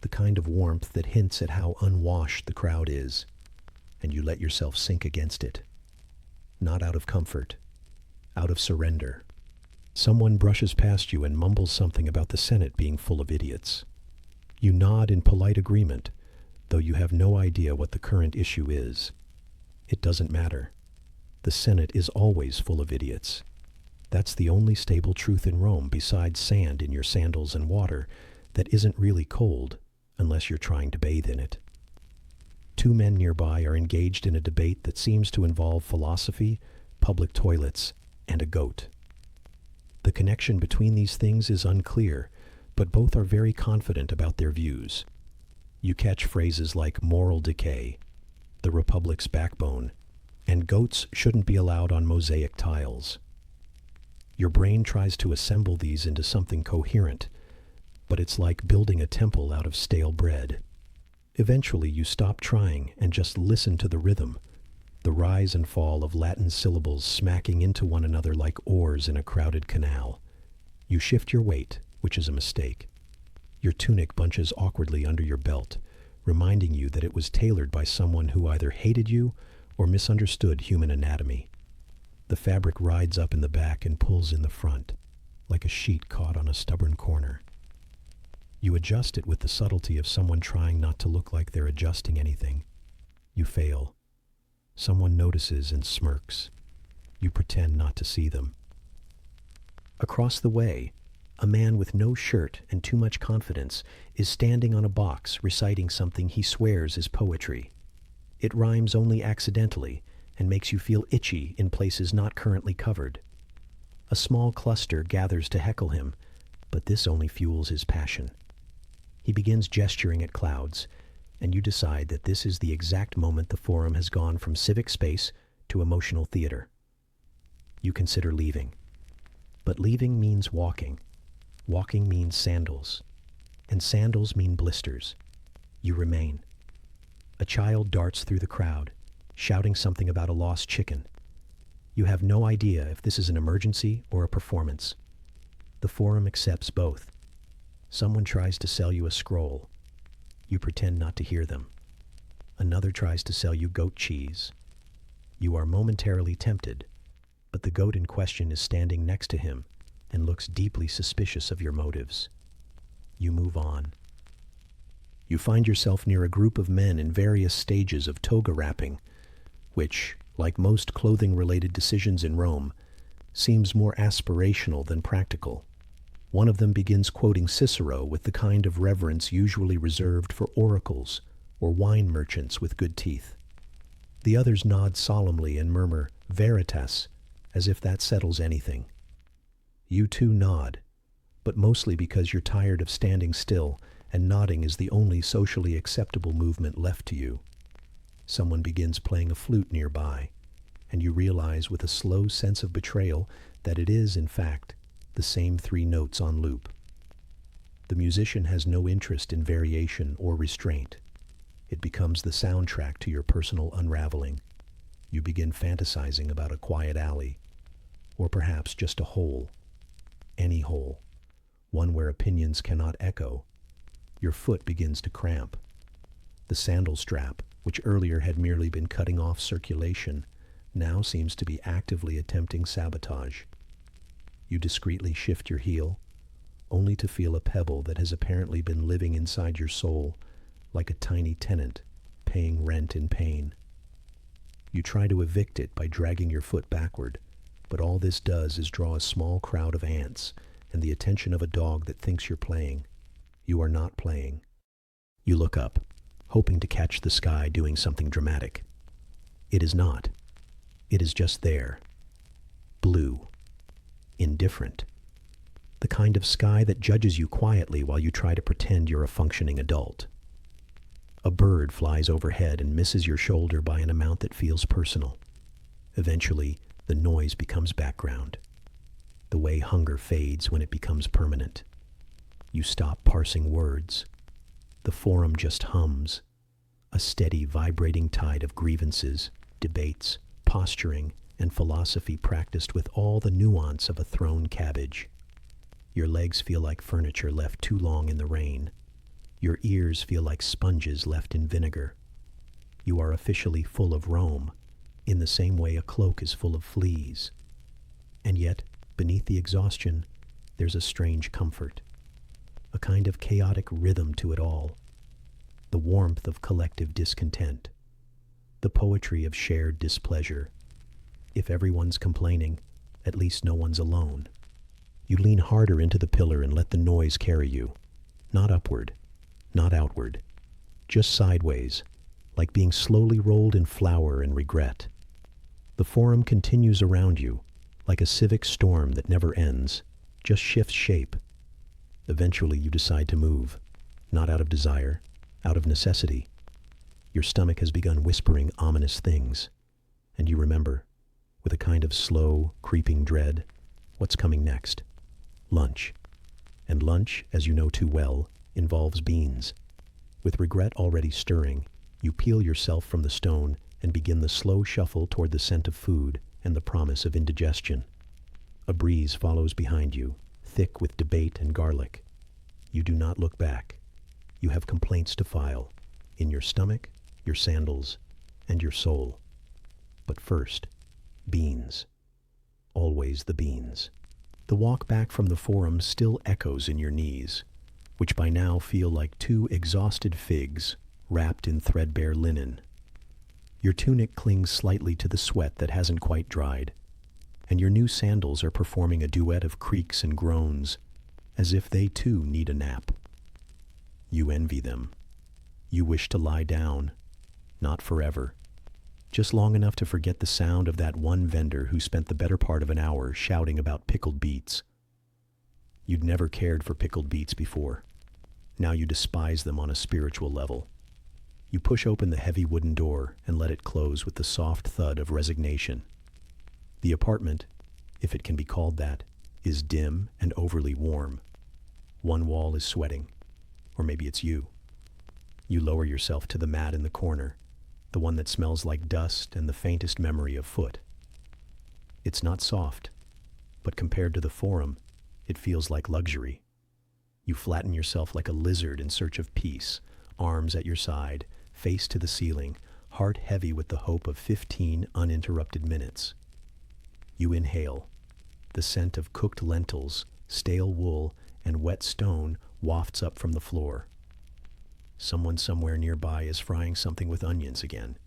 S1: the kind of warmth that hints at how unwashed the crowd is, and you let yourself sink against it. Not out of comfort, out of surrender. Someone brushes past you and mumbles something about the Senate being full of idiots. You nod in polite agreement, though you have no idea what the current issue is. It doesn't matter. The Senate is always full of idiots. That's the only stable truth in Rome besides sand in your sandals and water that isn't really cold unless you're trying to bathe in it. 2 men nearby are engaged in a debate that seems to involve philosophy, public toilets, and a goat. The connection between these things is unclear, but both are very confident about their views. You catch phrases like moral decay, the republic's backbone, and goats shouldn't be allowed on mosaic tiles. Your brain tries to assemble these into something coherent, but it's like building a temple out of stale bread. Eventually you stop trying and just listen to the rhythm, the rise and fall of Latin syllables smacking into one another like oars in a crowded canal. You shift your weight, which is a mistake. Your tunic bunches awkwardly under your belt, reminding you that it was tailored by someone who either hated you or misunderstood human anatomy. The fabric rides up in the back and pulls in the front, like a sheet caught on a stubborn corner. You adjust it with the subtlety of someone trying not to look like they're adjusting anything. You fail. Someone notices and smirks. You pretend not to see them. Across the way, a man with no shirt and too much confidence is standing on a box reciting something he swears is poetry. It rhymes only accidentally and makes you feel itchy in places not currently covered. A small cluster gathers to heckle him, but this only fuels his passion. He begins gesturing at clouds, and you decide that this is the exact moment the forum has gone from civic space to emotional theater. You consider leaving. But leaving means walking. Walking means sandals. And sandals mean blisters. You remain. A child darts through the crowd, shouting something about a lost chicken. You have no idea if this is an emergency or a performance. The forum accepts both. Someone tries to sell you a scroll. You pretend not to hear them. Another tries to sell you goat cheese. You are momentarily tempted, but the goat in question is standing next to him and looks deeply suspicious of your motives. You move on. You find yourself near a group of men in various stages of toga wrapping, which, like most clothing-related decisions in Rome, seems more aspirational than practical. One of them begins quoting Cicero with the kind of reverence usually reserved for oracles or wine merchants with good teeth. The others nod solemnly and murmur veritas, as if that settles anything. You too nod, but mostly because you're tired of standing still, and nodding is the only socially acceptable movement left to you. Someone begins playing a flute nearby, and you realize with a slow sense of betrayal that it is, in fact, the same 3 notes on loop. The musician has no interest in variation or restraint. It becomes the soundtrack to your personal unraveling. You begin fantasizing about a quiet alley, or perhaps just a hole, any hole, one where opinions cannot echo. Your foot begins to cramp. The sandal strap, which earlier had merely been cutting off circulation, now seems to be actively attempting sabotage. You discreetly shift your heel, only to feel a pebble that has apparently been living inside your soul like a tiny tenant, paying rent in pain. You try to evict it by dragging your foot backward, but all this does is draw a small crowd of ants and the attention of a dog that thinks you're playing. You are not playing. You look up, hoping to catch the sky doing something dramatic. It is not. It is just there. Blue. Indifferent. The kind of sky that judges you quietly while you try to pretend you're a functioning adult. A bird flies overhead and misses your shoulder by an amount that feels personal. Eventually, the noise becomes background. The way hunger fades when it becomes permanent. You stop parsing words. The forum just hums, a steady, vibrating tide of grievances, debates, posturing, and philosophy practiced with all the nuance of a thrown cabbage. Your legs feel like furniture left too long in the rain. Your ears feel like sponges left in vinegar. You are officially full of Rome, in the same way a cloak is full of fleas. And yet, beneath the exhaustion, there's a strange comfort, a kind of chaotic rhythm to it all, the warmth of collective discontent, the poetry of shared displeasure. If everyone's complaining, at least no one's alone. You lean harder into the pillar and let the noise carry you, not upward, not outward, just sideways, like being slowly rolled in flour and regret. The forum continues around you, like a civic storm that never ends, just shifts shape. Eventually you decide to move, not out of desire, out of necessity. Your stomach has begun whispering ominous things, and you remember, with a kind of slow, creeping dread, what's coming next. Lunch. And lunch, as you know too well, involves beans. With regret already stirring, you peel yourself from the stone and begin the slow shuffle toward the scent of food and the promise of indigestion. A breeze follows behind you, thick with debate and garlic. You do not look back. You have complaints to file, in your stomach, your sandals, and your soul. But first, beans. Always the beans. The walk back from the forum still echoes in your knees, which by now feel like two exhausted figs wrapped in threadbare linen. Your tunic clings slightly to the sweat that hasn't quite dried, and your new sandals are performing a duet of creaks and groans, as if they too need a nap. You envy them. You wish to lie down, not forever, just long enough to forget the sound of that one vendor who spent the better part of an hour shouting about pickled beets. You'd never cared for pickled beets before. Now you despise them on a spiritual level. You push open the heavy wooden door and let it close with the soft thud of resignation. The apartment, if it can be called that, is dim and overly warm. One wall is sweating, or maybe it's you. You lower yourself to the mat in the corner, the one that smells like dust and the faintest memory of foot. It's not soft, but compared to the forum, it feels like luxury. You flatten yourself like a lizard in search of peace, arms at your side, face to the ceiling, heart heavy with the hope of 15 uninterrupted minutes. You inhale. The scent of cooked lentils, stale wool, and wet stone wafts up from the floor. Someone somewhere nearby is frying something with onions again.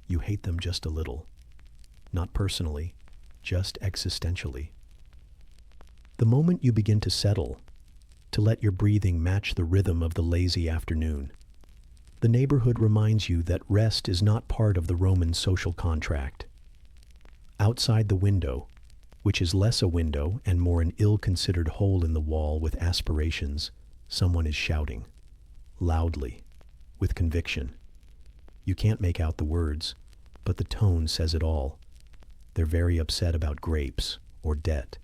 S1: You hate them just a little. Not personally, just existentially. The moment you begin to settle, to let your breathing match the rhythm of the lazy afternoon, the neighborhood reminds you that rest is not part of the Roman social contract. Outside the window, which is less a window and more an ill-considered hole in the wall with aspirations, someone is shouting. Loudly, with conviction. You can't make out the words, but the tone says it all. They're very upset about grapes, or debt,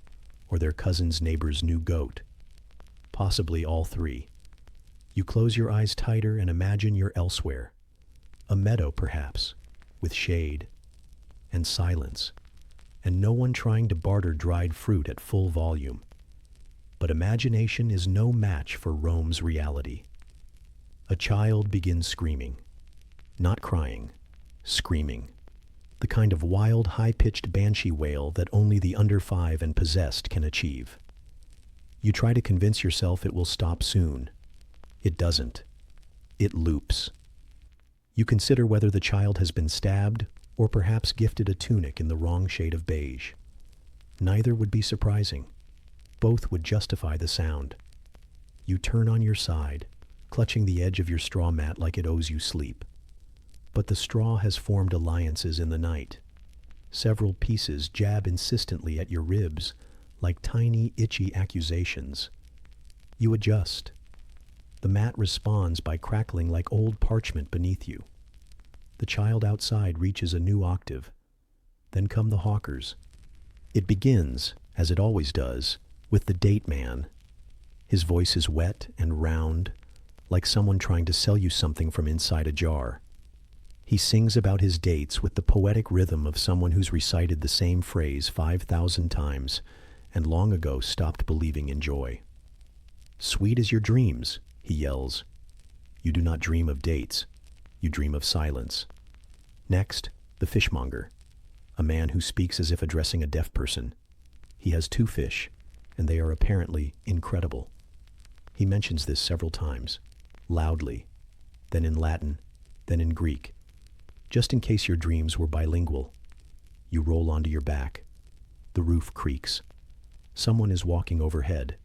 S1: or their cousin's neighbor's new goat. Possibly all three. You close your eyes tighter and imagine you're elsewhere. A meadow, perhaps, with shade, and silence, and no one trying to barter dried fruit at full volume. But imagination is no match for Rome's reality. A child begins screaming. Not crying, screaming. The kind of wild, high-pitched banshee wail that only the under 5 and possessed can achieve. You try to convince yourself it will stop soon. It doesn't. It loops. You consider whether the child has been stabbed or perhaps gifted a tunic in the wrong shade of beige. Neither would be surprising. Both would justify the sound. You turn on your side, clutching the edge of your straw mat like it owes you sleep. But the straw has formed alliances in the night. Several pieces jab insistently at your ribs like tiny, itchy accusations. You adjust. The mat responds by crackling like old parchment beneath you. The child outside reaches a new octave. Then come the hawkers. It begins, as it always does, with the date man. His voice is wet and round, like someone trying to sell you something from inside a jar. He sings about his dates with the poetic rhythm of someone who's recited the same phrase 5,000 times and long ago stopped believing in joy. "Sweet as your dreams," he yells. You do not dream of dates. You dream of silence. Next, the fishmonger, a man who speaks as if addressing a deaf person. He has 2 fish, and they are apparently incredible. He mentions this several times, loudly, then in Latin, then in Greek. Just in case your dreams were bilingual. You roll onto your back. The roof creaks. Someone is walking overhead,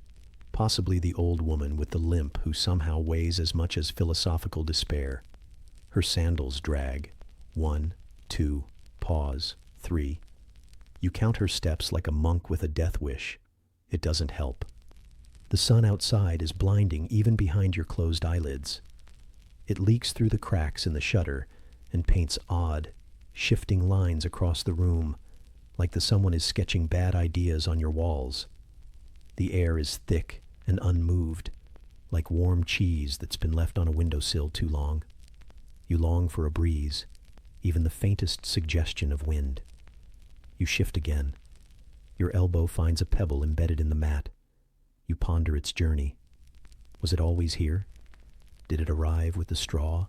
S1: possibly the old woman with the limp who somehow weighs as much as philosophical despair. Her sandals drag. 1, 2, pause, 3. You count her steps like a monk with a death wish. It doesn't help. The sun outside is blinding even behind your closed eyelids. It leaks through the cracks in the shutter and paints odd, shifting lines across the room, like someone is sketching bad ideas on your walls. The air is thick and unmoved, like warm cheese that's been left on a windowsill too long. You long for a breeze, even the faintest suggestion of wind. You shift again. Your elbow finds a pebble embedded in the mat. You ponder its journey. Was it always here? Did it arrive with the straw?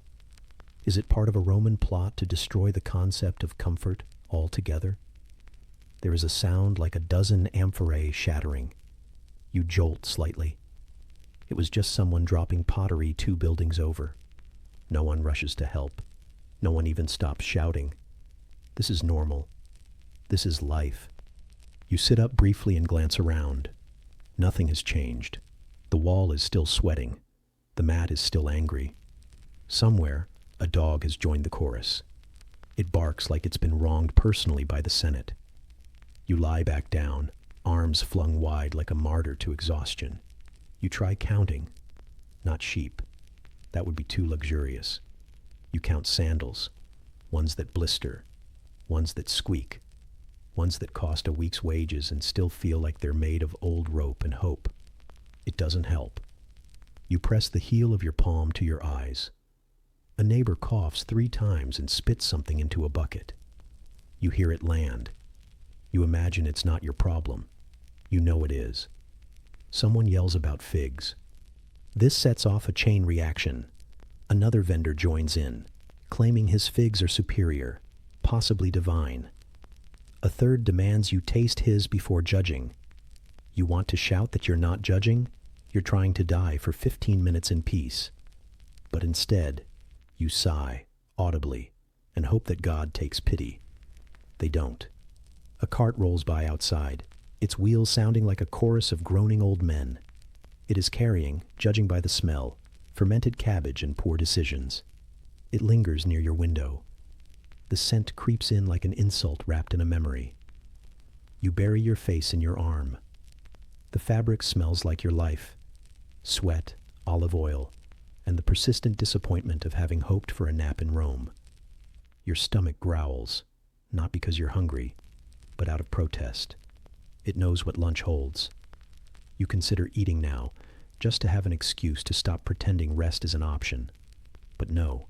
S1: Is it part of a Roman plot to destroy the concept of comfort altogether? There is a sound like a dozen amphorae shattering. You jolt slightly. It was just someone dropping pottery 2 buildings over. No one rushes to help. No one even stops shouting. This is normal. This is life. You sit up briefly and glance around. Nothing has changed. The wall is still sweating. The mat is still angry. Somewhere, a dog has joined the chorus. It barks like it's been wronged personally by the Senate. You lie back down, arms flung wide like a martyr to exhaustion. You try counting. Not sheep. That would be too luxurious. You count sandals, ones that blister, ones that squeak, ones that cost a week's wages and still feel like they're made of old rope and hope. It doesn't help. You press the heel of your palm to your eyes. A neighbor coughs 3 times and spits something into a bucket. You hear it land. You imagine it's not your problem. You know it is. Someone yells about figs. This sets off a chain reaction. Another vendor joins in, claiming his figs are superior, possibly divine. A third demands you taste his before judging. You want to shout that you're not judging? You're trying to die for 15 minutes in peace. But instead, you sigh, audibly, and hope that God takes pity. They don't. A cart rolls by outside, its wheels sounding like a chorus of groaning old men. It is carrying, judging by the smell, fermented cabbage and poor decisions. It lingers near your window. The scent creeps in like an insult wrapped in a memory. You bury your face in your arm. The fabric smells like your life. Sweat, olive oil, and the persistent disappointment of having hoped for a nap in Rome. Your stomach growls, not because you're hungry, but out of protest. It knows what lunch holds. You consider eating now, just to have an excuse to stop pretending rest is an option. But no,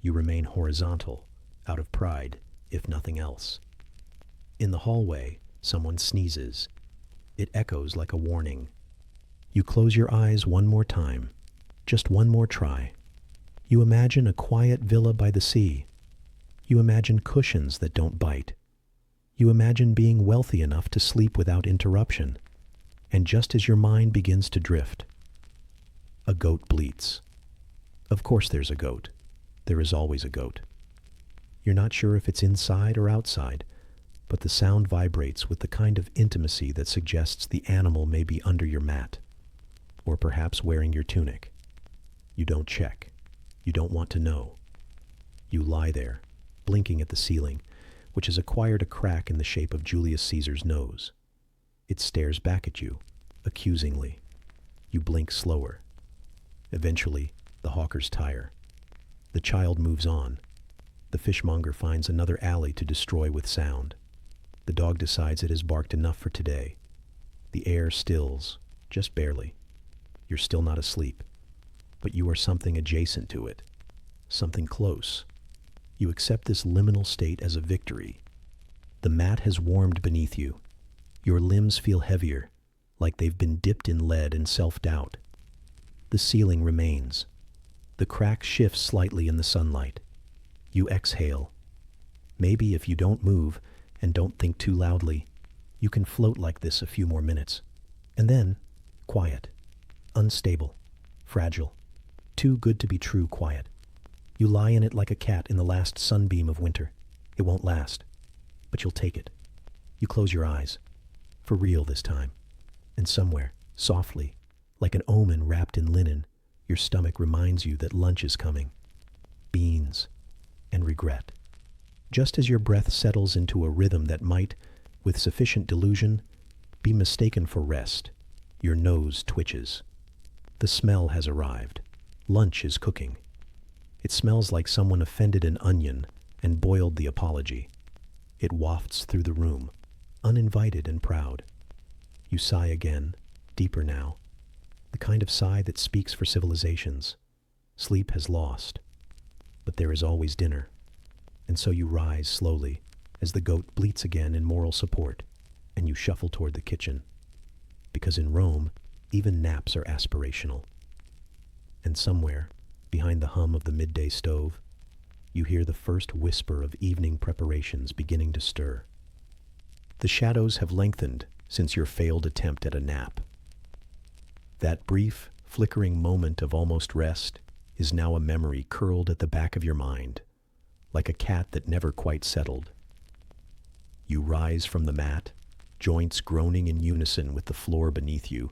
S1: you remain horizontal, out of pride, if nothing else. In the hallway, someone sneezes. It echoes like a warning. You close your eyes one more time, just one more try. You imagine a quiet villa by the sea. You imagine cushions that don't bite. You imagine being wealthy enough to sleep without interruption. And just as your mind begins to drift, a goat bleats. Of course there's a goat. There is always a goat. You're not sure if it's inside or outside, but the sound vibrates with the kind of intimacy that suggests the animal may be under your mat, or perhaps wearing your tunic. You don't check. You don't want to know. You lie there, blinking at the ceiling, which has acquired a crack in the shape of Julius Caesar's nose. It stares back at you, accusingly. You blink slower. Eventually, the hawkers tire. The child moves on. The fishmonger finds another alley to destroy with sound. The dog decides it has barked enough for today. The air stills, just barely. You're still not asleep, but you are something adjacent to it, something close. You accept this liminal state as a victory. The mat has warmed beneath you. Your limbs feel heavier, like they've been dipped in lead and self-doubt. The ceiling remains. The crack shifts slightly in the sunlight. You exhale. Maybe if you don't move and don't think too loudly, you can float like this a few more minutes. And then, quiet, unstable, fragile, too good to be true quiet. You lie in it like a cat in the last sunbeam of winter. It won't last, but you'll take it. You close your eyes, for real this time, and somewhere, softly, like an omen wrapped in linen, your stomach reminds you that lunch is coming. Beans and regret. Just as your breath settles into a rhythm that might, with sufficient delusion, be mistaken for rest, your nose twitches. The smell has arrived. Lunch is cooking. It smells like someone offended an onion and boiled the apology. It wafts through the room, uninvited and proud. You sigh again, deeper now, the kind of sigh that speaks for civilizations. Sleep has lost, but there is always dinner. And so you rise slowly as the goat bleats again in moral support, and you shuffle toward the kitchen. Because in Rome, even naps are aspirational. And somewhere, behind the hum of the midday stove, you hear the first whisper of evening preparations beginning to stir. The shadows have lengthened since your failed attempt at a nap. That brief, flickering moment of almost rest is now a memory curled at the back of your mind, like a cat that never quite settled. You rise from the mat, joints groaning in unison with the floor beneath you,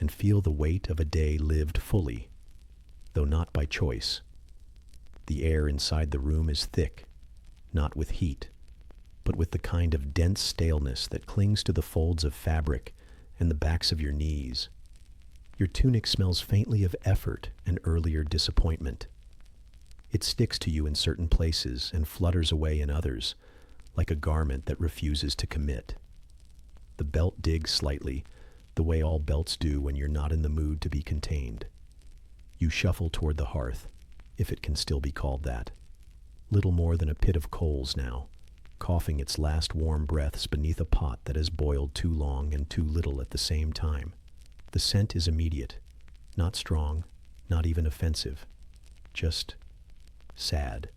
S1: and feel the weight of a day lived fully, though not by choice. The air inside the room is thick, not with heat, but with the kind of dense staleness that clings to the folds of fabric and the backs of your knees. Your tunic smells faintly of effort and earlier disappointment. It sticks to you in certain places and flutters away in others, like a garment that refuses to commit. The belt digs slightly, the way all belts do when you're not in the mood to be contained. You shuffle toward the hearth, if it can still be called that. Little more than a pit of coals now, coughing its last warm breaths beneath a pot that has boiled too long and too little at the same time. The scent is immediate, not strong, not even offensive, just sad.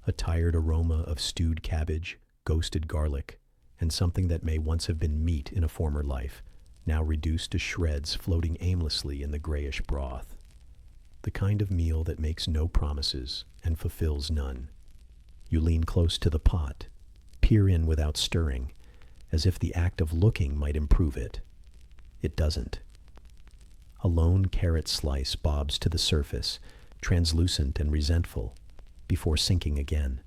S1: A tired aroma of stewed cabbage, ghosted garlic, and something that may once have been meat in a former life, now reduced to shreds floating aimlessly in the grayish broth. The kind of meal that makes no promises and fulfills none. You lean close to the pot, peer in without stirring, as if the act of looking might improve it. It doesn't. A lone carrot slice bobs to the surface, translucent and resentful, before sinking again.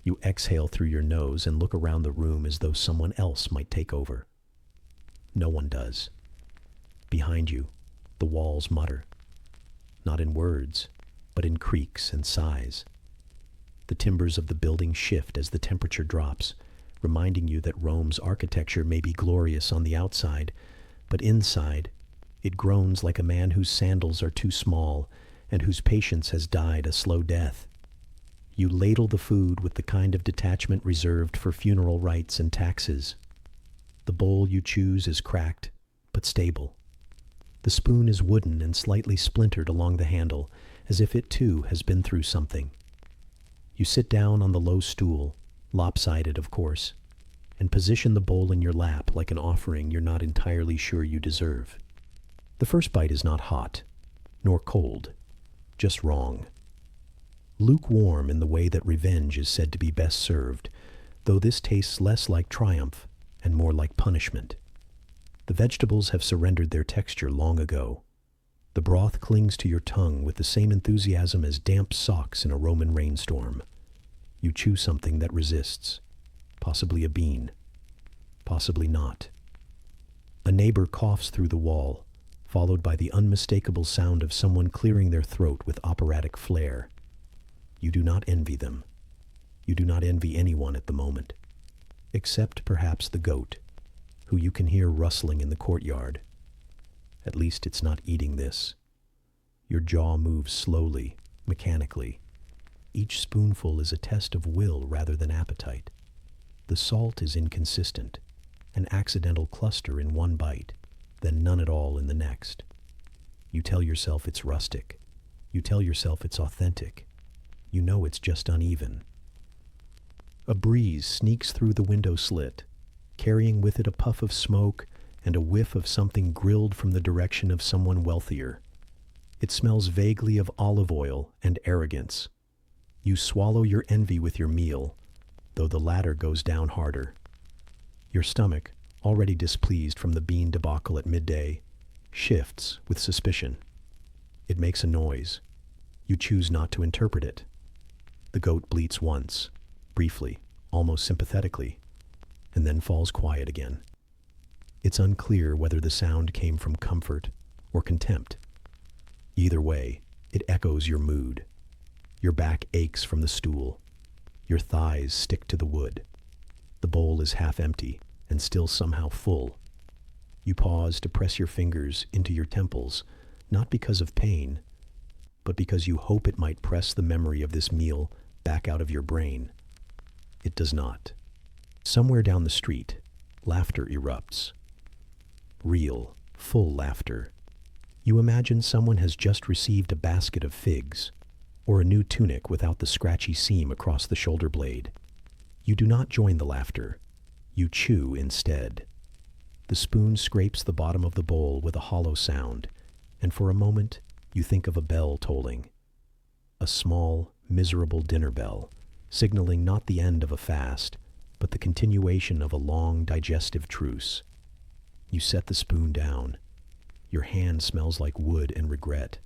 S1: You exhale through your nose and look around the room as though someone else might take over. No one does. Behind you, the walls mutter. Not in words, but in creaks and sighs. The timbers of the building shift as the temperature drops, reminding you that Rome's architecture may be glorious on the outside, but inside, it groans like a man whose sandals are too small and whose patience has died a slow death. You ladle the food with the kind of detachment reserved for funeral rites and taxes. The bowl you choose is cracked, but stable. The spoon is wooden and slightly splintered along the handle, as if it too has been through something. You sit down on the low stool, lopsided of course, and position the bowl in your lap like an offering you're not entirely sure you deserve. The first bite is not hot, nor cold, just wrong. Lukewarm in the way that revenge is said to be best served, though this tastes less like triumph and more like punishment. The vegetables have surrendered their texture long ago. The broth clings to your tongue with the same enthusiasm as damp socks in a Roman rainstorm. You chew something that resists, possibly a bean, possibly not. A neighbor coughs through the wall, followed by the unmistakable sound of someone clearing their throat with operatic flair. You do not envy them. You do not envy anyone at the moment, except perhaps the goat, who you can hear rustling in the courtyard. At least it's not eating this. Your jaw moves slowly, mechanically. Each spoonful is a test of will rather than appetite. The salt is inconsistent, an accidental cluster in one bite, then none at all in the next. You tell yourself it's rustic. You tell yourself it's authentic. You know it's just uneven. A breeze sneaks through the window slit, carrying with it a puff of smoke and a whiff of something grilled from the direction of someone wealthier. It smells vaguely of olive oil and arrogance. You swallow your envy with your meal, though the latter goes down harder. Your stomach, already displeased from the bean debacle at midday, shifts with suspicion. It makes a noise. You choose not to interpret it. The goat bleats once, briefly, almost sympathetically, and then falls quiet again. It's unclear whether the sound came from comfort or contempt. Either way, it echoes your mood. Your back aches from the stool. Your thighs stick to the wood. The bowl is half empty and still somehow full. You pause to press your fingers into your temples, not because of pain, but because you hope it might press the memory of this meal back out of your brain. It does not. Somewhere down the street, laughter erupts. Real, full laughter. You imagine someone has just received a basket of figs, or a new tunic without the scratchy seam across the shoulder blade. You do not join the laughter. You chew instead. The spoon scrapes the bottom of the bowl with a hollow sound, and for a moment you think of a bell tolling. A small, miserable dinner bell, signaling not the end of a fast, but the continuation of a long digestive truce. You set the spoon down. Your hand smells like wood and regret.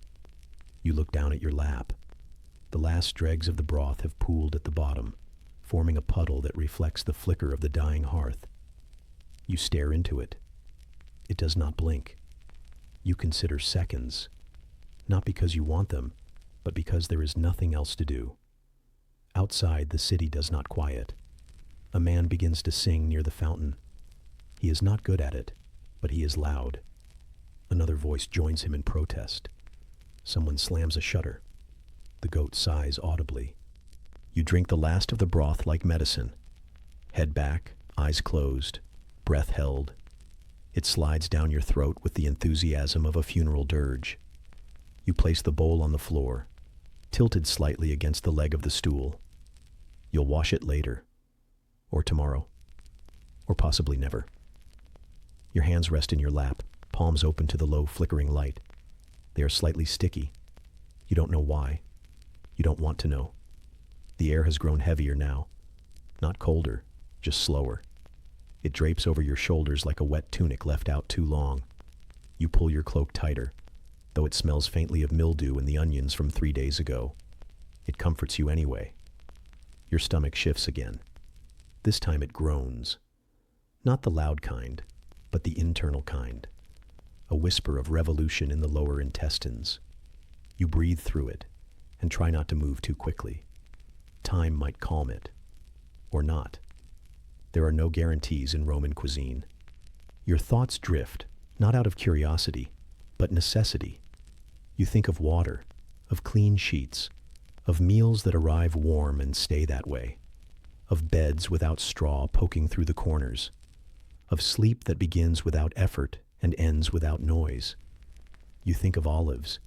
S1: You look down at your lap. The last dregs of the broth have pooled at the bottom, forming a puddle that reflects the flicker of the dying hearth. You stare into it. It does not blink. You consider seconds, not because you want them, but because there is nothing else to do. Outside, the city does not quiet. A man begins to sing near the fountain. He is not good at it, but he is loud. Another voice joins him in protest. Someone slams a shutter. The goat sighs audibly. You drink the last of the broth like medicine. Head back, eyes closed, breath held. It slides down your throat with the enthusiasm of a funeral dirge. You place the bowl on the floor, tilted slightly against the leg of the stool. You'll wash it later, or tomorrow, or possibly never. Your hands rest in your lap, palms open to the low flickering light. They are slightly sticky. You don't know why. You don't want to know. The air has grown heavier now. Not colder, just slower. It drapes over your shoulders like a wet tunic left out too long. You pull your cloak tighter, though it smells faintly of mildew and the onions from 3 days ago. It comforts you anyway. Your stomach shifts again. This time it groans. Not the loud kind, but the internal kind. A whisper of revolution in the lower intestines. You breathe through it and try not to move too quickly. Time might calm it. Or not. There are no guarantees in Roman cuisine. Your thoughts drift, not out of curiosity, but necessity. You think of water, of clean sheets, of meals that arrive warm and stay that way, of beds without straw poking through the corners, of sleep that begins without effort and ends without noise. You think of olives.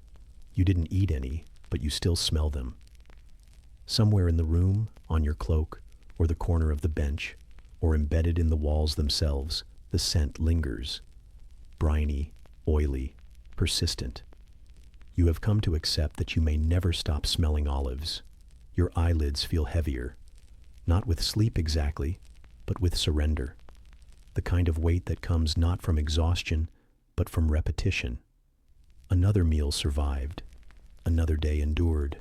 S1: You didn't eat any, but you still smell them. Somewhere in the room, on your cloak, or the corner of the bench, or embedded in the walls themselves, the scent lingers. Briny, oily, persistent. You have come to accept that you may never stop smelling olives. Your eyelids feel heavier, not with sleep exactly, but with surrender. The kind of weight that comes not from exhaustion, but from repetition. Another meal survived. Another day endured.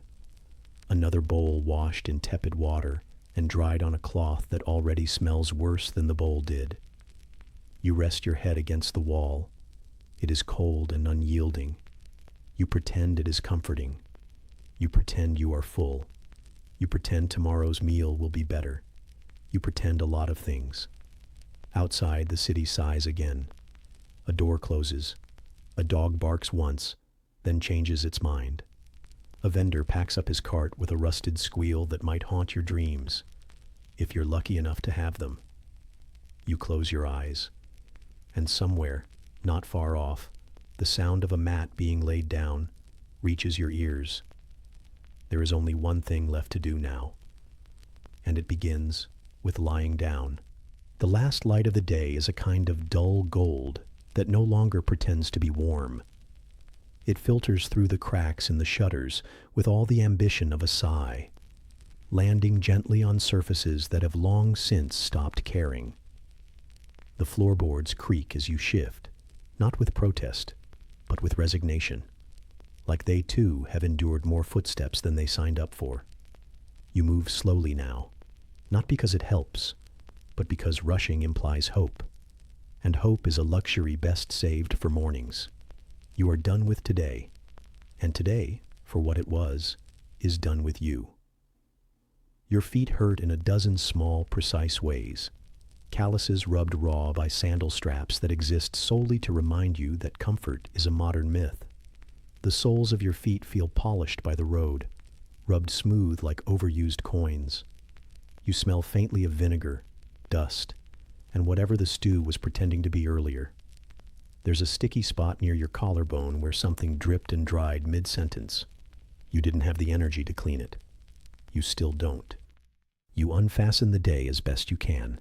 S1: Another bowl washed in tepid water and dried on a cloth that already smells worse than the bowl did. You rest your head against the wall. It is cold and unyielding. You pretend it is comforting. You pretend you are full. You pretend tomorrow's meal will be better. You pretend a lot of things. Outside, the city sighs again. A door closes. A dog barks once, then changes its mind. A vendor packs up his cart with a rusted squeal that might haunt your dreams, if you're lucky enough to have them. You close your eyes, and somewhere, not far off, the sound of a mat being laid down reaches your ears. There is only one thing left to do now, and it begins with lying down. The last light of the day is a kind of dull gold that no longer pretends to be warm. It filters through the cracks in the shutters with all the ambition of a sigh, landing gently on surfaces that have long since stopped caring. The floorboards creak as you shift, not with protest, but with resignation, like they too have endured more footsteps than they signed up for. You move slowly now, not because it helps, but because rushing implies hope, and hope is a luxury best saved for mornings. You are done with today, and today, for what it was, is done with you. Your feet hurt in a dozen small, precise ways, calluses rubbed raw by sandal straps that exist solely to remind you that comfort is a modern myth. The soles of your feet feel polished by the road, rubbed smooth like overused coins. You smell faintly of vinegar, dust, and whatever the stew was pretending to be earlier. There's a sticky spot near your collarbone where something dripped and dried mid-sentence. You didn't have the energy to clean it. You still don't. You unfasten the day as best you can.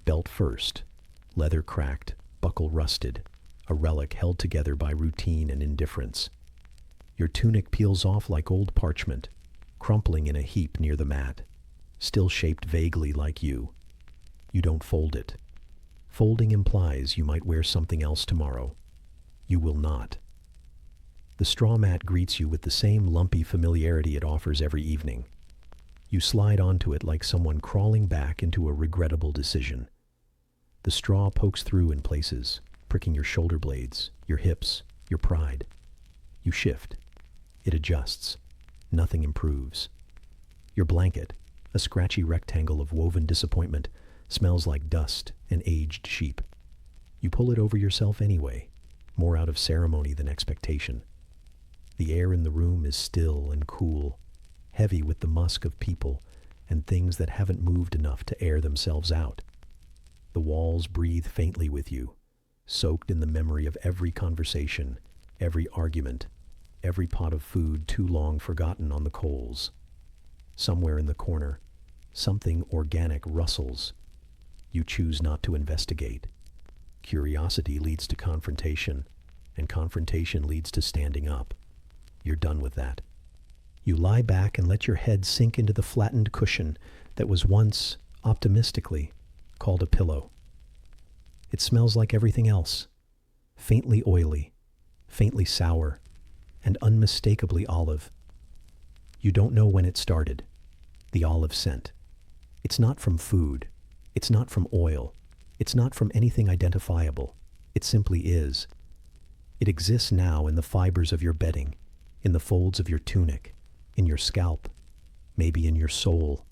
S1: Belt first, leather cracked, buckle rusted, a relic held together by routine and indifference. Your tunic peels off like old parchment, crumpling in a heap near the mat, still shaped vaguely like you. You don't fold it. Folding implies you might wear something else tomorrow. You will not. The straw mat greets you with the same lumpy familiarity it offers every evening. You slide onto it like someone crawling back into a regrettable decision. The straw pokes through in places, pricking your shoulder blades, your hips, your pride. You shift. It adjusts. Nothing improves. Your blanket, a scratchy rectangle of woven disappointment, smells like dust and aged sheep. You pull it over yourself anyway, more out of ceremony than expectation. The air in the room is still and cool, heavy with the musk of people and things that haven't moved enough to air themselves out. The walls breathe faintly with you, soaked in the memory of every conversation, every argument, every pot of food too long forgotten on the coals. Somewhere in the corner, something organic rustles. You choose not to investigate. Curiosity leads to confrontation, and confrontation leads to standing up. You're done with that. You lie back and let your head sink into the flattened cushion that was once, optimistically, called a pillow. It smells like everything else, faintly oily, faintly sour, and unmistakably olive. You don't know when it started, the olive scent. It's not from food. It's not from oil. It's not from anything identifiable. It simply is. It exists now in the fibers of your bedding, in the folds of your tunic, in your scalp, maybe in your soul.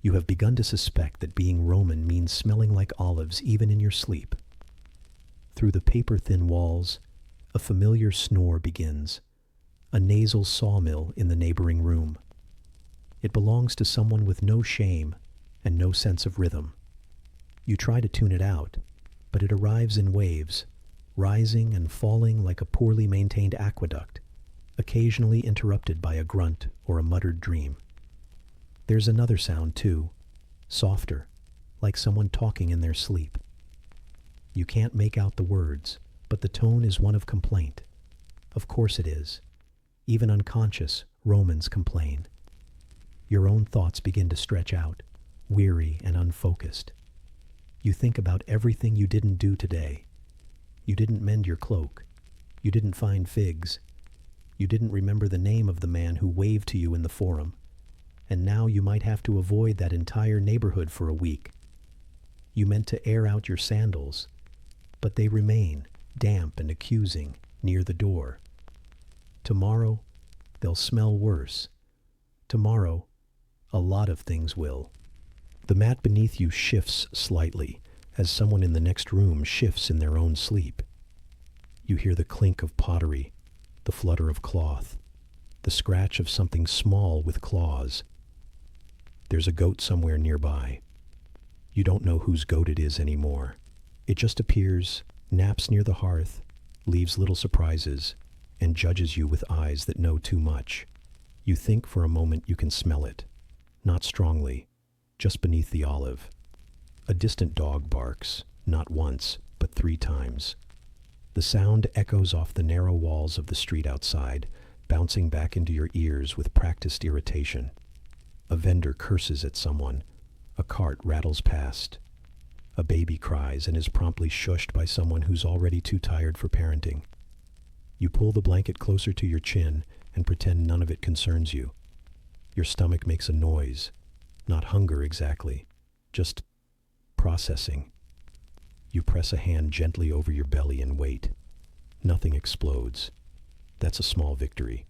S1: You have begun to suspect that being Roman means smelling like olives even in your sleep. Through the paper-thin walls, a familiar snore begins, a nasal sawmill in the neighboring room. It belongs to someone with no shame and no sense of rhythm. You try to tune it out, but it arrives in waves, rising and falling like a poorly maintained aqueduct, occasionally interrupted by a grunt or a muttered dream. There's another sound, too, softer, like someone talking in their sleep. You can't make out the words, but the tone is one of complaint. Of course it is. Even unconscious, Romans complain. Your own thoughts begin to stretch out, weary and unfocused. You think about everything you didn't do today. You didn't mend your cloak. You didn't find figs. You didn't remember the name of the man who waved to you in the forum. And now you might have to avoid that entire neighborhood for a week. You meant to air out your sandals, but they remain, damp and accusing, near the door. Tomorrow, they'll smell worse. Tomorrow, a lot of things will. The mat beneath you shifts slightly, as someone in the next room shifts in their own sleep. You hear the clink of pottery, the flutter of cloth, the scratch of something small with claws. There's a goat somewhere nearby. You don't know whose goat it is anymore. It just appears, naps near the hearth, leaves little surprises, and judges you with eyes that know too much. You think for a moment you can smell it. Not strongly, just beneath the olive. A distant dog barks, not once, but 3 times. The sound echoes off the narrow walls of the street outside, bouncing back into your ears with practiced irritation. A vendor curses at someone. A cart rattles past. A baby cries and is promptly shushed by someone who's already too tired for parenting. You pull the blanket closer to your chin and pretend none of it concerns you. Your stomach makes a noise. Not hunger exactly, just processing. You press a hand gently over your belly and wait. Nothing explodes. That's a small victory.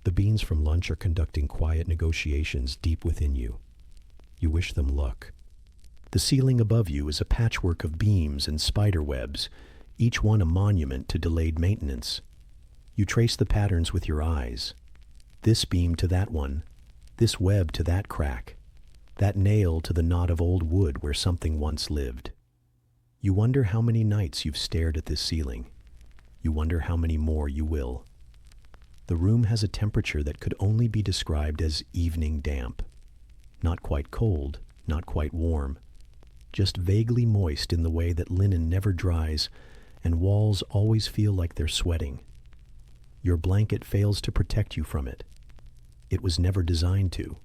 S1: The beans from lunch are conducting quiet negotiations deep within you. You wish them luck. The ceiling above you is a patchwork of beams and spider webs, each one a monument to delayed maintenance. You trace the patterns with your eyes. This beam to that one, this web to that crack, that nail to the knot of old wood where something once lived. You wonder how many nights you've stared at this ceiling. You wonder how many more you will. The room has a temperature that could only be described as evening damp. Not quite cold, not quite warm, just vaguely moist in the way that linen never dries and walls always feel like they're sweating. Your blanket fails to protect you from it. It was never designed to.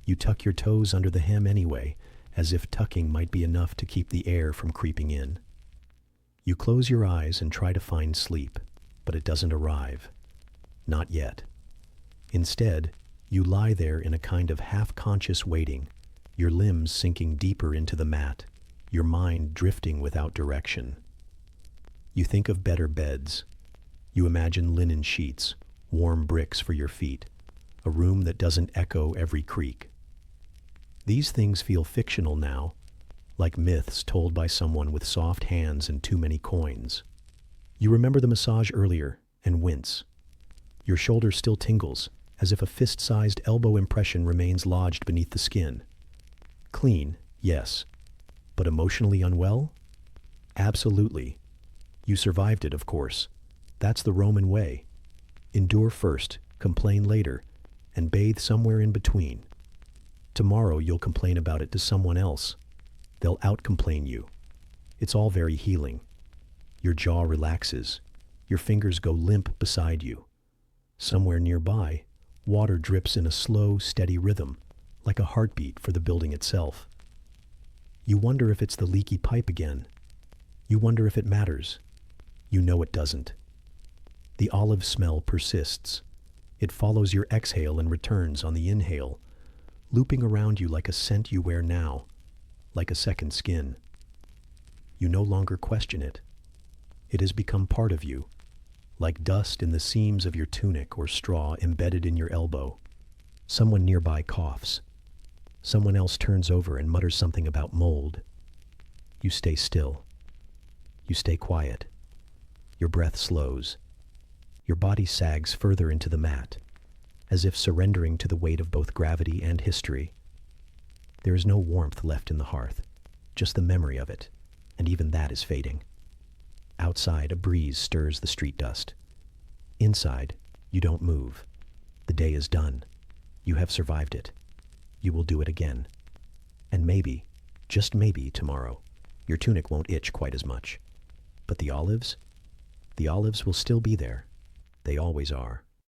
S1: You tuck your toes under the hem anyway, as if tucking might be enough to keep the air from creeping in. You close your eyes and try to find sleep, but it doesn't arrive. Not yet. Instead, you lie there in a kind of half-conscious waiting, your limbs sinking deeper into the mat, your mind drifting without direction. You think of better beds. You imagine linen sheets, warm bricks for your feet, a room that doesn't echo every creak. These things feel fictional now, like myths told by someone with soft hands and too many coins. You remember the massage earlier and wince. Your shoulder still tingles, as if a fist-sized elbow impression remains lodged beneath the skin. Clean, yes, but emotionally unwell? Absolutely. You survived it, of course. That's the Roman way. Endure first, complain later, and bathe somewhere in between. Tomorrow you'll complain about it to someone else. They'll out-complain you. It's all very healing. Your jaw relaxes. Your fingers go limp beside you. Somewhere nearby, water drips in a slow, steady rhythm, like a heartbeat for the building itself. You wonder if it's the leaky pipe again. You wonder if it matters. You know it doesn't. The olive smell persists. It follows your exhale and returns on the inhale, looping around you like a scent you wear now, like a second skin. You no longer question it. It has become part of you, like dust in the seams of your tunic or straw embedded in your elbow. Someone nearby coughs. Someone else turns over and mutters something about mold. You stay still. You stay quiet. Your breath slows. Your body sags further into the mat, as if surrendering to the weight of both gravity and history. There is no warmth left in the hearth, just the memory of it, and even that is fading. Outside, a breeze stirs the street dust. Inside, you don't move. The day is done. You have survived it. You will do it again. And maybe, just maybe tomorrow, your tunic won't itch quite as much. But the olives? The olives will still be there. They always are.